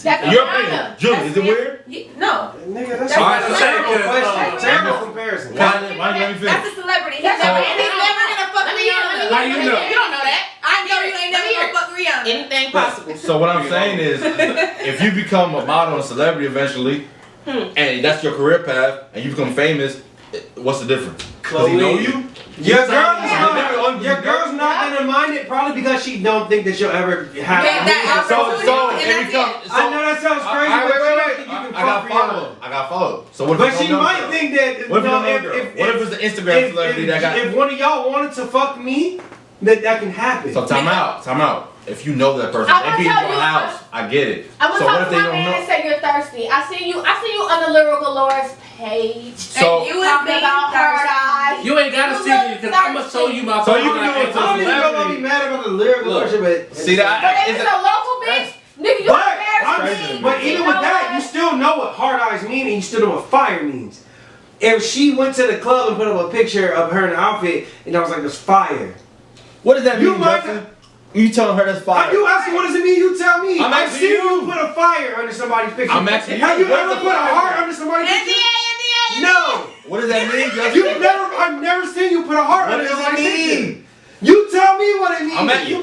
Speaker 4: That's
Speaker 3: In your
Speaker 4: Rihanna.
Speaker 3: opinion, Julie, is it weird?
Speaker 5: No.
Speaker 2: Nigga, that's
Speaker 5: That's
Speaker 2: a
Speaker 5: a
Speaker 2: terrible
Speaker 1: celebrity.
Speaker 2: question.
Speaker 5: That's
Speaker 2: Terrible
Speaker 5: a
Speaker 2: comparison.
Speaker 3: Why let me let me
Speaker 5: That's
Speaker 3: finish?
Speaker 5: a celebrity. He's
Speaker 4: That's
Speaker 5: never,
Speaker 4: a-
Speaker 5: and he's never gonna fuck Rihanna.
Speaker 1: How you know?
Speaker 6: You don't know that.
Speaker 5: I know you ain't never gonna fuck Rihanna.
Speaker 6: Anything possible.
Speaker 3: So what I'm saying is, if you become a model and celebrity eventually, and that's your career path, and you become famous, what's the difference? Does he know you?
Speaker 2: Your girl's not gonna mind it probably because she don't think that you'll ever have.
Speaker 5: Yeah, that
Speaker 3: So
Speaker 5: opportunity,
Speaker 3: it
Speaker 5: and
Speaker 3: becomes.
Speaker 5: that's
Speaker 2: I know that sounds crazy, but she don't think you can
Speaker 3: I got
Speaker 2: fuck Rihanna.
Speaker 3: followed. I got followed. So what if
Speaker 2: But
Speaker 3: it's
Speaker 2: she
Speaker 3: no girl?
Speaker 2: might think that.
Speaker 3: What if
Speaker 2: no,
Speaker 3: it's no girl? What if it's the Instagram celebrity that got?
Speaker 2: If one of y'all wanted to fuck me, that can happen.
Speaker 3: So time out. If you know that person,
Speaker 4: I'm
Speaker 3: they
Speaker 4: gonna
Speaker 3: be in
Speaker 4: tell
Speaker 3: your
Speaker 4: you,
Speaker 3: house. I get it.
Speaker 4: I'm gonna
Speaker 3: So what
Speaker 4: talk
Speaker 3: if
Speaker 4: to
Speaker 3: they
Speaker 4: my
Speaker 3: don't
Speaker 4: man and
Speaker 3: know?
Speaker 4: say you're thirsty. I see you on the Lyrical Lord's page.
Speaker 3: So
Speaker 5: and you was
Speaker 4: Talking
Speaker 5: being
Speaker 4: about hard eyes.
Speaker 1: You ain't gotta see me because I'm gonna show you my
Speaker 3: So
Speaker 1: phone.
Speaker 3: you can do it
Speaker 2: I don't even know why be mad about the lyrical
Speaker 1: Look,
Speaker 2: version, but
Speaker 3: see that?
Speaker 4: But if
Speaker 3: Is
Speaker 4: it's
Speaker 3: it-
Speaker 4: a local bitch, nigga, you
Speaker 2: But,
Speaker 4: embarrassed me.
Speaker 2: but even with that, you still know what hard eyes mean, and you still know what fire means. If she went to the club and put up a picture of her in an outfit, and I was like, "It's fire."
Speaker 3: What does that
Speaker 2: You
Speaker 3: mean,
Speaker 2: might
Speaker 3: Justin? You telling her that's fire?
Speaker 2: You asking what does it mean? You tell me.
Speaker 3: I'm
Speaker 2: I've
Speaker 3: asking
Speaker 2: seen
Speaker 3: you.
Speaker 2: you put a fire under somebody's picture.
Speaker 3: I'm asking you.
Speaker 2: Have you
Speaker 3: What
Speaker 2: ever
Speaker 3: the
Speaker 2: put a
Speaker 3: fire
Speaker 2: heart
Speaker 3: mean?
Speaker 2: under somebody's
Speaker 5: NDA,
Speaker 2: picture?
Speaker 5: NDA.
Speaker 2: No.
Speaker 3: What does that mean, Justin?
Speaker 2: I've never seen you put a heart
Speaker 3: What
Speaker 2: under
Speaker 3: does it
Speaker 2: somebody's picture.
Speaker 3: mean?
Speaker 2: You tell me what it means.
Speaker 3: I'm at you.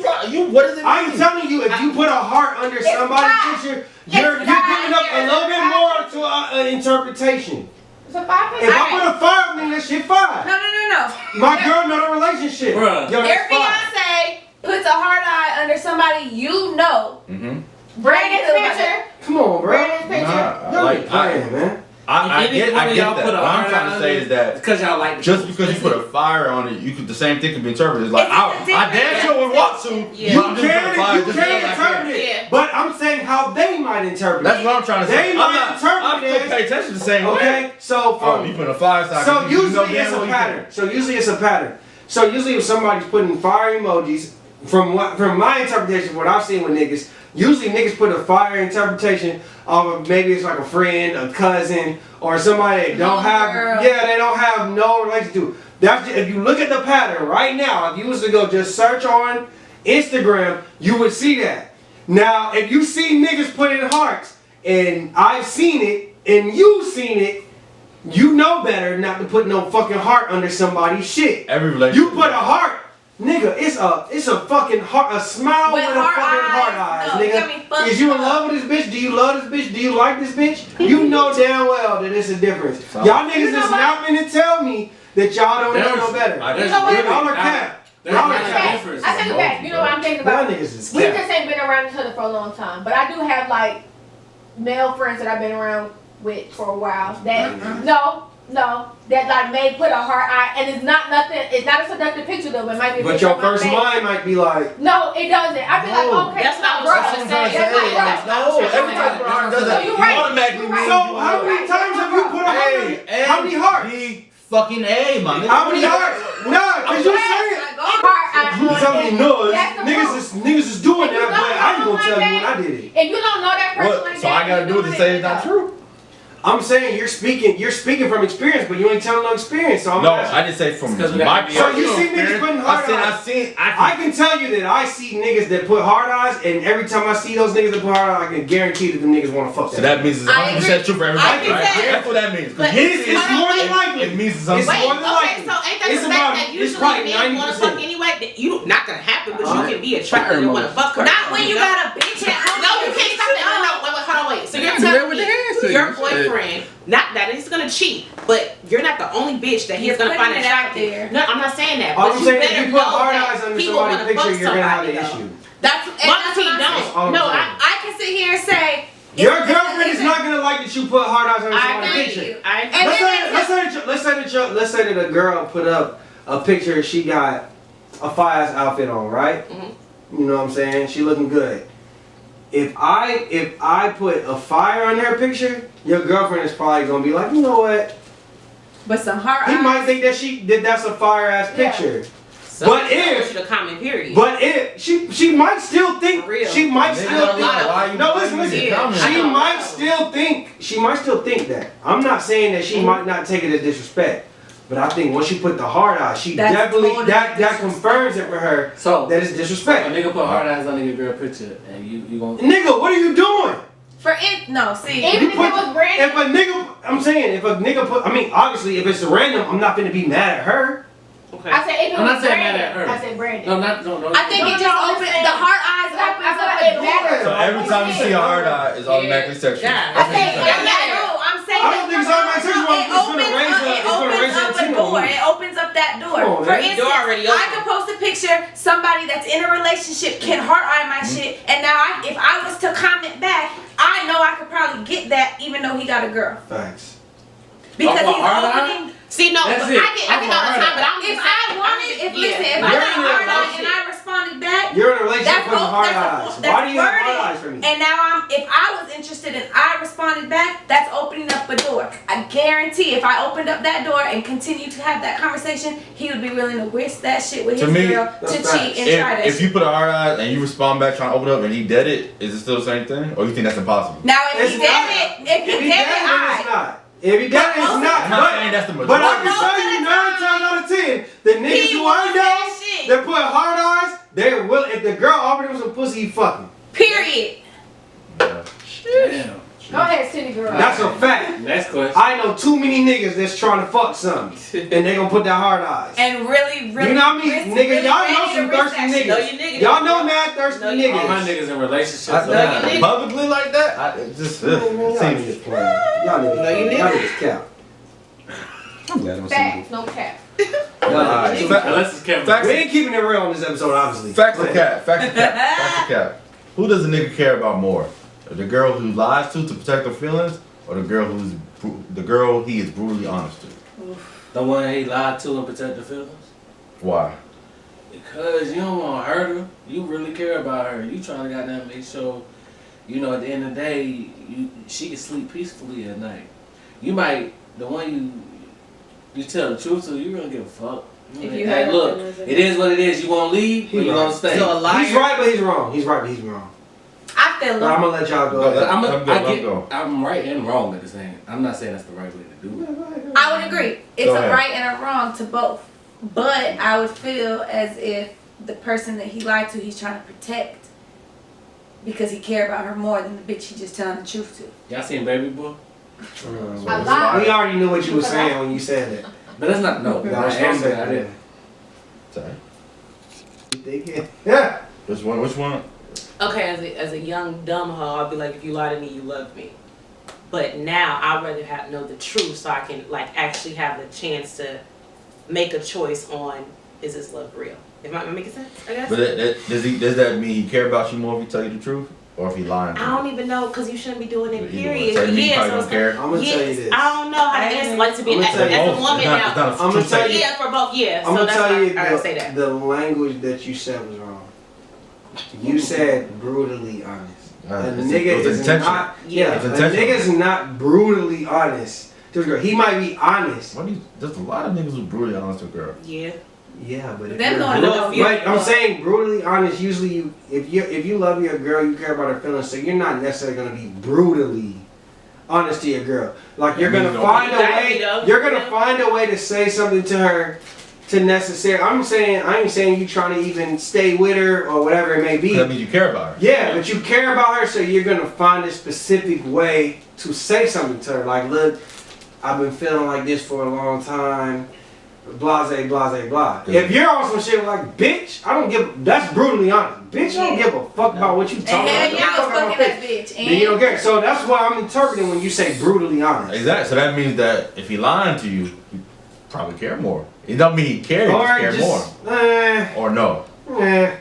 Speaker 3: What does it mean?
Speaker 2: I'm telling you, if you put a heart under somebody's
Speaker 4: fire.
Speaker 2: picture,
Speaker 4: It's
Speaker 2: you're giving up
Speaker 4: fire.
Speaker 2: a little bit more to an interpretation.
Speaker 4: It's a fire.
Speaker 2: If I put a fire on that shit, fire.
Speaker 5: No.
Speaker 2: My girl know the relationship.
Speaker 1: Bruh.
Speaker 2: Yo,
Speaker 5: Your
Speaker 2: that's fire.
Speaker 5: fiance puts a hard eye under somebody you know.
Speaker 3: Mm-hmm.
Speaker 4: Brandon's picture.
Speaker 2: Come on, bro.
Speaker 4: Brandon's picture.
Speaker 2: Y'all
Speaker 3: Like,
Speaker 2: be playing, man.
Speaker 3: I get
Speaker 1: One of y'all
Speaker 3: that.
Speaker 1: put a
Speaker 3: What I'm
Speaker 1: heart
Speaker 3: trying to
Speaker 1: on
Speaker 3: say
Speaker 1: it,
Speaker 3: is that
Speaker 1: because y'all like
Speaker 3: just because you put a fire on it, you could the same thing can be interpreted. It's like
Speaker 5: It's
Speaker 3: I
Speaker 5: a different-
Speaker 3: damn sure would want to.
Speaker 6: Yeah.
Speaker 2: You
Speaker 3: but I'm just putting a fire
Speaker 2: can
Speaker 3: just because I
Speaker 2: interpret
Speaker 3: can.
Speaker 2: it,
Speaker 6: Yeah.
Speaker 2: but I'm saying how they might interpret
Speaker 3: That's
Speaker 2: it.
Speaker 3: what I'm trying to
Speaker 2: They
Speaker 3: say.
Speaker 2: might
Speaker 3: I'm
Speaker 2: interpret
Speaker 3: still
Speaker 2: it.
Speaker 3: pay attention to the same way.
Speaker 2: Okay, so
Speaker 3: Oh, you put a fire sign.
Speaker 2: So
Speaker 3: you know
Speaker 2: usually
Speaker 3: damn
Speaker 2: it's
Speaker 3: well
Speaker 2: a
Speaker 3: you
Speaker 2: pattern. So usually it's a pattern. So usually if somebody's putting fire emojis, from my interpretation, what I've seen with niggas, usually niggas put a fire interpretation of maybe it's like a friend, a cousin, or somebody they don't have.
Speaker 5: Girl.
Speaker 2: Yeah, they don't have no relation to. That's if you look at the pattern right now. If you was to go just search on Instagram, you would see that. Now, if you see niggas put in hearts, and I've seen it, and you've seen it. You know better not to put no fucking heart under somebody's shit.
Speaker 3: Every relationship.
Speaker 2: You put a heart, nigga. It's a fucking heart, a smile with,
Speaker 5: With
Speaker 2: a
Speaker 5: heart
Speaker 2: fucking heart
Speaker 5: eyes.
Speaker 2: eyes,
Speaker 5: No, you got
Speaker 2: nigga.
Speaker 5: me fucked
Speaker 2: Is you in
Speaker 5: up.
Speaker 2: love with this bitch? Do you love this bitch? Do you like this bitch? You know damn well that it's a difference. Y'all niggas
Speaker 4: You know
Speaker 2: is
Speaker 4: what?
Speaker 2: not gonna tell me that y'all don't know no better.
Speaker 3: I-
Speaker 4: You know what?
Speaker 2: Y'all are cap.
Speaker 1: There's
Speaker 2: Y'all
Speaker 1: not
Speaker 2: are
Speaker 1: a
Speaker 2: cap.
Speaker 1: difference.
Speaker 4: I take it back. You know what I'm thinking
Speaker 2: Y'all
Speaker 4: about?
Speaker 2: niggas is
Speaker 4: We
Speaker 2: cap.
Speaker 4: just ain't been around each other for a long time. But I do have like male friends that I've been around with for a while. That that like may put a heart eye, and it's not nothing. It's not a seductive picture though. It might be. A
Speaker 2: But
Speaker 4: picture
Speaker 2: your
Speaker 4: of my
Speaker 2: first
Speaker 4: face.
Speaker 2: mind might be like,
Speaker 4: No, it doesn't. I'd be
Speaker 2: No.
Speaker 4: like, okay,
Speaker 6: That's not
Speaker 4: bro.
Speaker 6: what I'm trying to
Speaker 4: That's
Speaker 6: say.
Speaker 4: not bro.
Speaker 3: No, every time you put a heart does
Speaker 4: So
Speaker 3: that,
Speaker 4: you
Speaker 3: you
Speaker 4: right.
Speaker 3: automatically
Speaker 4: You
Speaker 3: mean
Speaker 4: right.
Speaker 2: so how many times have you put a heart on it? How many hearts?
Speaker 3: Fucking A, man.
Speaker 2: How many hearts? Nah, cause you saying it.
Speaker 4: Heart eye
Speaker 2: You
Speaker 4: on
Speaker 2: tell
Speaker 4: it.
Speaker 2: me no,
Speaker 4: That's the
Speaker 2: niggas is doing
Speaker 4: If you
Speaker 2: that,
Speaker 4: don't
Speaker 2: but I ain't
Speaker 4: know
Speaker 2: gonna tell
Speaker 4: like
Speaker 2: you when
Speaker 4: that,
Speaker 2: I did it.
Speaker 4: If you don't know that person
Speaker 3: What?
Speaker 4: like
Speaker 3: So
Speaker 4: that,
Speaker 3: I gotta
Speaker 4: you
Speaker 3: do it to
Speaker 4: doing
Speaker 3: say it's not true?
Speaker 2: I'm saying you're speaking from experience, but you ain't telling no experience. So I'm
Speaker 3: No,
Speaker 2: asking.
Speaker 3: I didn't say from
Speaker 1: Because we
Speaker 3: my
Speaker 1: got to be
Speaker 2: So you
Speaker 3: personal
Speaker 2: see niggas
Speaker 3: experience.
Speaker 2: putting hard eyes. I can tell you that I see niggas that put hard eyes, and every time I see those niggas that put hard eyes, I can guarantee that the niggas want to fuck
Speaker 3: So
Speaker 2: that.
Speaker 3: that means it's
Speaker 5: I
Speaker 3: 100% true for everybody,
Speaker 5: I can
Speaker 3: right?
Speaker 5: say-
Speaker 3: That's what that means.
Speaker 6: But
Speaker 2: It's more than likely.
Speaker 3: It means it's
Speaker 2: It's
Speaker 3: something.
Speaker 2: more than likely.
Speaker 6: So ain't that
Speaker 2: It's
Speaker 6: the
Speaker 2: about-
Speaker 6: fact that
Speaker 2: it's
Speaker 6: usually
Speaker 2: probably
Speaker 6: men want to fuck
Speaker 2: 90%.
Speaker 6: anyway? That you not gonna happen, but you
Speaker 2: Alright.
Speaker 6: can be attracted and want to fuck her.
Speaker 5: Not when you got a bitch at home.
Speaker 6: No, you can't stop that. No, wait, hold on, wait. So you're telling me your boyfriend, not that he's gonna cheat, but you're not the only bitch that he's
Speaker 5: You're
Speaker 6: gonna find
Speaker 5: putting it out
Speaker 6: attractive.
Speaker 5: there.
Speaker 6: No, I'm not saying that.
Speaker 2: All
Speaker 6: But
Speaker 2: I'm
Speaker 6: you
Speaker 2: saying is
Speaker 6: better
Speaker 2: if you put
Speaker 6: know
Speaker 2: hard
Speaker 6: that
Speaker 2: eyes under
Speaker 6: people
Speaker 2: somebody's
Speaker 6: wanna fuck
Speaker 2: picture, you're gonna have
Speaker 6: somebody,
Speaker 2: an
Speaker 6: though.
Speaker 2: issue.
Speaker 5: That's
Speaker 6: Monty,
Speaker 5: what I'm
Speaker 6: don't.
Speaker 5: saying.
Speaker 2: all I'm
Speaker 6: No,
Speaker 2: saying.
Speaker 6: I
Speaker 5: I can sit here and say
Speaker 2: Your girlfriend is not gonna like that you put hard eyes on
Speaker 6: I
Speaker 2: her
Speaker 6: agree.
Speaker 2: picture.
Speaker 6: I
Speaker 5: And
Speaker 6: agree.
Speaker 2: Let's say that a girl put up a picture. She got a fire-ass outfit on, right?
Speaker 6: Mm-hmm.
Speaker 2: You know what I'm saying? She looking good. If I put a fire on her picture, your girlfriend is probably gonna be like, you know what?
Speaker 5: But some hard
Speaker 2: He
Speaker 5: eyes.
Speaker 2: might think that that's a fire-ass
Speaker 4: Yeah.
Speaker 2: picture.
Speaker 6: So
Speaker 2: But
Speaker 6: I
Speaker 2: if-
Speaker 6: want you to comment, period.
Speaker 2: But if she might still think
Speaker 6: For real.
Speaker 2: she might
Speaker 3: Nigga,
Speaker 2: still
Speaker 6: a
Speaker 2: think
Speaker 6: lot of-
Speaker 3: why you
Speaker 2: no
Speaker 3: why
Speaker 2: listen
Speaker 3: you
Speaker 2: listen
Speaker 3: comment?
Speaker 6: I
Speaker 2: she
Speaker 6: know.
Speaker 2: might still think that. I'm not saying that she might not take it as disrespect, but I think once you put the hard eyes, she
Speaker 5: That's
Speaker 2: definitely
Speaker 5: totally
Speaker 2: that
Speaker 5: disrespect.
Speaker 2: confirms it for her
Speaker 1: So
Speaker 2: that it's
Speaker 1: a
Speaker 2: disrespect.
Speaker 1: nigga put hard eyes on a girl picture, and you gon'
Speaker 2: Nigga, what are you doing?
Speaker 5: No, see.
Speaker 4: Even
Speaker 2: You
Speaker 4: if it
Speaker 2: put-
Speaker 4: was random.
Speaker 2: If a nigga, I'm saying if a nigga put, I mean obviously if it's random, I'm not gonna be mad at her.
Speaker 6: Okay.
Speaker 4: I said if it
Speaker 1: I'm
Speaker 4: was
Speaker 1: not saying
Speaker 4: Brandon.
Speaker 1: mad at her.
Speaker 4: I said Brandon.
Speaker 1: no, no.
Speaker 5: I think
Speaker 4: No,
Speaker 5: it just
Speaker 4: no, I'm
Speaker 5: opens
Speaker 4: saying-
Speaker 5: the hard eyes
Speaker 4: I
Speaker 5: opens
Speaker 4: feel
Speaker 5: up
Speaker 4: like
Speaker 5: a
Speaker 4: it matters.
Speaker 3: So every time you see a hard eye, it's automatically sexual.
Speaker 6: Yeah.
Speaker 3: That's what
Speaker 5: Okay,
Speaker 3: you're saying.
Speaker 5: I'm saying
Speaker 2: I don't think it's automatic sexual. It's gonna raise
Speaker 5: it
Speaker 2: it's gonna raise
Speaker 5: opens
Speaker 2: that
Speaker 5: up a
Speaker 2: tension
Speaker 5: door.
Speaker 2: on you.
Speaker 5: It opens up that door.
Speaker 2: Come on,
Speaker 5: For
Speaker 2: man.
Speaker 5: instance,
Speaker 6: Door already open.
Speaker 5: I could post a picture. Somebody that's in a relationship can heart eye my shit, and now if I was to comment back, I know I could probably get that even though he got a girl
Speaker 2: Facts.
Speaker 5: because
Speaker 1: Off a
Speaker 5: he's
Speaker 1: hard eye?
Speaker 5: opening.
Speaker 6: See, no,
Speaker 1: That's
Speaker 6: but
Speaker 1: it.
Speaker 6: I get all the time, but I'm
Speaker 5: If
Speaker 6: just
Speaker 5: I wanted, if listen, if I
Speaker 2: You're
Speaker 5: got
Speaker 2: in
Speaker 5: a
Speaker 2: a
Speaker 5: hard eye and
Speaker 6: relationship.
Speaker 5: I responded back.
Speaker 2: You're in a relationship
Speaker 5: That's
Speaker 2: with
Speaker 5: all-
Speaker 2: hard
Speaker 5: that's a-
Speaker 2: eyes.
Speaker 5: that's
Speaker 2: Why do you have hard
Speaker 5: flirting.
Speaker 2: eyes for me?
Speaker 5: And now if I was interested and I responded back, that's opening up a door. I guarantee if I opened up that door and continued to have that conversation, he would be willing to risk that shit with
Speaker 3: To
Speaker 5: his
Speaker 3: me,
Speaker 5: girl
Speaker 2: that's
Speaker 5: to
Speaker 2: facts.
Speaker 5: cheat and try that
Speaker 3: If
Speaker 5: shit.
Speaker 3: you put a hard eye and you respond back trying to open up and he dead it, is it still the same thing? Or you think that's impossible?
Speaker 5: Now if
Speaker 2: It's
Speaker 5: he did
Speaker 2: not.
Speaker 5: it, if he did it,
Speaker 2: then it's not. If he did it, it's
Speaker 3: I'm
Speaker 2: not.
Speaker 3: not saying that's the
Speaker 2: But
Speaker 3: majority.
Speaker 2: I can tell you 9 times out of 10, the niggas
Speaker 5: He
Speaker 2: who I
Speaker 5: wants
Speaker 2: know
Speaker 5: that shit.
Speaker 2: that put hard eyes, they're will. If the girl offered him some pussy, he fucking.
Speaker 5: Period.
Speaker 1: Damn.
Speaker 4: Go ahead, city girl.
Speaker 2: That's a fact.
Speaker 1: Next question.
Speaker 2: I know too many niggas that's trying to fuck something, and they gonna put that hard eyes.
Speaker 5: And really,
Speaker 2: You know what I mean?
Speaker 5: risk-
Speaker 2: Nigga,
Speaker 5: really
Speaker 2: y'all
Speaker 5: ready
Speaker 2: know
Speaker 5: to
Speaker 2: some
Speaker 5: risk
Speaker 2: thirsty
Speaker 5: that shit.
Speaker 6: No,
Speaker 2: niggas.
Speaker 6: you niggas.
Speaker 2: Y'all know mad thirsty
Speaker 6: No, you
Speaker 1: All my
Speaker 2: niggas.
Speaker 1: niggas in relationships.
Speaker 3: I,
Speaker 6: No, you
Speaker 3: publicly like that? It just
Speaker 2: Y'all niggas playing. Y'all
Speaker 6: No, you
Speaker 2: niggas. Y'all niggas cap.
Speaker 4: Facts, no cap.
Speaker 3: Alright,
Speaker 1: Unless it's Kevin.
Speaker 3: Facts-
Speaker 2: We ain't keeping it real on this episode, obviously.
Speaker 3: Facts or cap? Facts or cap? Facts or cap? Who does a nigga care about more? The girl who lies to protect her feelings, or the girl he is brutally honest to?
Speaker 1: The one he lied to and protect the feelings?
Speaker 3: Why?
Speaker 1: Because you don't want to hurt her. You really care about her. You trying to goddamn make sure, you know, at the end of the day, she can sleep peacefully at night. You might, the one you tell the truth to, you gonna give a fuck.
Speaker 5: If you
Speaker 1: Hey,
Speaker 5: hurt
Speaker 1: look,
Speaker 5: her feelings,
Speaker 1: it is what it is. You gonna leave, or
Speaker 2: He
Speaker 1: you
Speaker 2: right.
Speaker 1: gonna stay?
Speaker 6: So a liar.
Speaker 2: He's right, but he's wrong. He's right, but he's wrong.
Speaker 5: I feel
Speaker 2: But I'm gonna let y'all go.
Speaker 3: Go
Speaker 1: I'm,
Speaker 3: Let him go.
Speaker 1: I'm right and wrong at the same. I'm not saying that's the right way to do it.
Speaker 5: I would agree. It's
Speaker 3: Go
Speaker 5: a
Speaker 3: ahead.
Speaker 5: right and a wrong to both. But I would feel as if the person that he lied to, he's trying to protect because he cared about her more than the bitch he just telling the truth to.
Speaker 1: Y'all seen Baby Boy?
Speaker 4: I lied.
Speaker 2: We already knew what you were saying when you said it.
Speaker 1: But that's not no.
Speaker 2: Yeah, I
Speaker 1: I
Speaker 2: was gonna
Speaker 1: answered.
Speaker 2: say
Speaker 1: I
Speaker 2: that.
Speaker 1: didn't.
Speaker 3: Sorry.
Speaker 2: They can. Yeah.
Speaker 3: Which one? Which one?
Speaker 6: Okay, as a young dumb hoe, I'll be like, if you lie to me, you love me. But now I'd rather know the truth so I can like actually have the chance to make a choice on is this love real? Am I making sense? I guess.
Speaker 3: But does that mean he care about you more if he tell you the truth, or if he lying to
Speaker 6: I
Speaker 3: you?
Speaker 6: don't even know because you shouldn't be doing it.
Speaker 3: Either
Speaker 6: Period.
Speaker 3: way. So you
Speaker 6: Yeah,
Speaker 3: probably
Speaker 6: so
Speaker 3: don't
Speaker 6: it's
Speaker 3: care.
Speaker 2: I'm gonna tell you this.
Speaker 6: I don't know how to answer like to be
Speaker 2: I'm
Speaker 6: as
Speaker 2: gonna tell you
Speaker 6: a woman
Speaker 3: It's
Speaker 6: now.
Speaker 3: not a
Speaker 2: I'm gonna
Speaker 3: true
Speaker 2: tell
Speaker 3: statement.
Speaker 2: you.
Speaker 6: Yeah, for both. Yeah.
Speaker 2: I'm
Speaker 6: So
Speaker 2: gonna
Speaker 6: that's
Speaker 2: tell
Speaker 6: why
Speaker 2: you
Speaker 6: I gotta say that.
Speaker 2: the language that you said was wrong. You said brutally honest. A nigga
Speaker 3: It was
Speaker 2: is
Speaker 3: intentional.
Speaker 2: not. Yeah,
Speaker 3: It's
Speaker 2: a
Speaker 3: intentional.
Speaker 2: nigga's not brutally honest to a girl. He might be honest.
Speaker 3: There's a lot of niggas who's brutally honest to a girl.
Speaker 6: Yeah.
Speaker 2: Yeah, but if
Speaker 5: Them
Speaker 2: you're
Speaker 5: going
Speaker 2: bru-
Speaker 6: to-
Speaker 2: but I'm saying brutally honest. Usually, if you love your girl, you care about her feelings. So you're not necessarily gonna be brutally honest to your girl. Like you're
Speaker 3: That
Speaker 2: gonna
Speaker 3: means
Speaker 2: find a
Speaker 6: Exactly,
Speaker 2: way.
Speaker 6: though.
Speaker 2: You're gonna
Speaker 6: Yeah.
Speaker 2: find a way to say something to her. To necessary. I ain't saying you trying to even stay with her or whatever it may be.
Speaker 3: That means you care about her.
Speaker 2: Yeah, but you care about her, so you're gonna find a specific way to say something to her. Like, look, I've been feeling like this for a long time. Blase, blase, blah.
Speaker 3: Yeah.
Speaker 2: If you're on some shit like, bitch, I don't give. That's brutally honest. Bitch, I don't give a fuck about what you
Speaker 5: And
Speaker 2: talking
Speaker 5: hell
Speaker 2: about.
Speaker 5: yeah, I was
Speaker 2: Fuck out my
Speaker 5: fucking that
Speaker 2: face.
Speaker 5: bitch.
Speaker 2: Then you don't care. So that's why I'm interpreting when you say brutally honest.
Speaker 3: Exactly. So that means that if he lying to you, you probably care more. It don't mean he cares, he
Speaker 2: Or
Speaker 3: just care more.
Speaker 2: just,
Speaker 3: Or no.
Speaker 2: I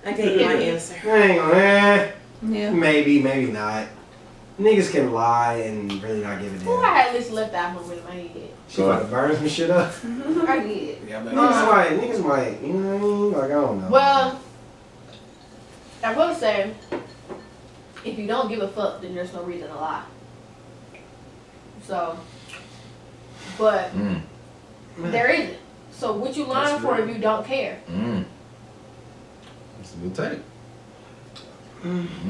Speaker 6: I gave you my answer.
Speaker 2: ain't gonna,
Speaker 5: Yeah.
Speaker 2: maybe. maybe, maybe not. Niggas can lie and really not give a
Speaker 4: Who I
Speaker 2: damn.
Speaker 4: had this left out in my head.
Speaker 2: She about to burn some shit up.
Speaker 4: I did.
Speaker 1: Yeah, but
Speaker 2: Niggas might, you know what I mean? Like, I don't know.
Speaker 4: Well, I will say, if you don't give a fuck, then there's no reason to lie. So, but there isn't. So what you lying for if you don't care?
Speaker 3: That's a good take.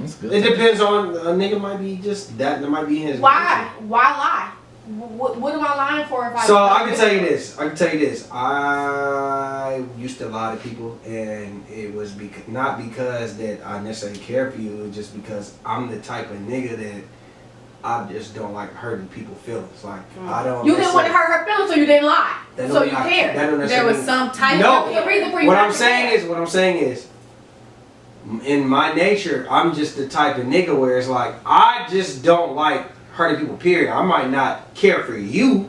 Speaker 3: That's good.
Speaker 2: It depends on, a nigga might be just, that might be his
Speaker 4: Why?
Speaker 2: nature.
Speaker 4: Why lie? What am I lying for if I
Speaker 2: So
Speaker 4: don't
Speaker 2: I can
Speaker 4: give
Speaker 2: tell
Speaker 4: a
Speaker 2: you
Speaker 4: fuck?
Speaker 2: this. I can tell you this. I used to lie to people, and it was not because that I necessarily care for you. It was just because I'm the type of nigga that I just don't like hurting people's feelings. Like I don't.
Speaker 4: You didn't want to hurt her feelings, so you didn't lie.
Speaker 2: That
Speaker 4: So
Speaker 2: don't
Speaker 4: you
Speaker 2: mean I-
Speaker 4: cared.
Speaker 2: that don't
Speaker 5: There
Speaker 2: necessarily
Speaker 5: was some type
Speaker 2: No.
Speaker 4: That's the reason for you
Speaker 2: What
Speaker 4: not
Speaker 2: I'm
Speaker 4: to
Speaker 2: saying
Speaker 4: care.
Speaker 2: is, in my nature, I'm just the type of nigga where it's like I just don't like hurting people. Period. I might not care for you.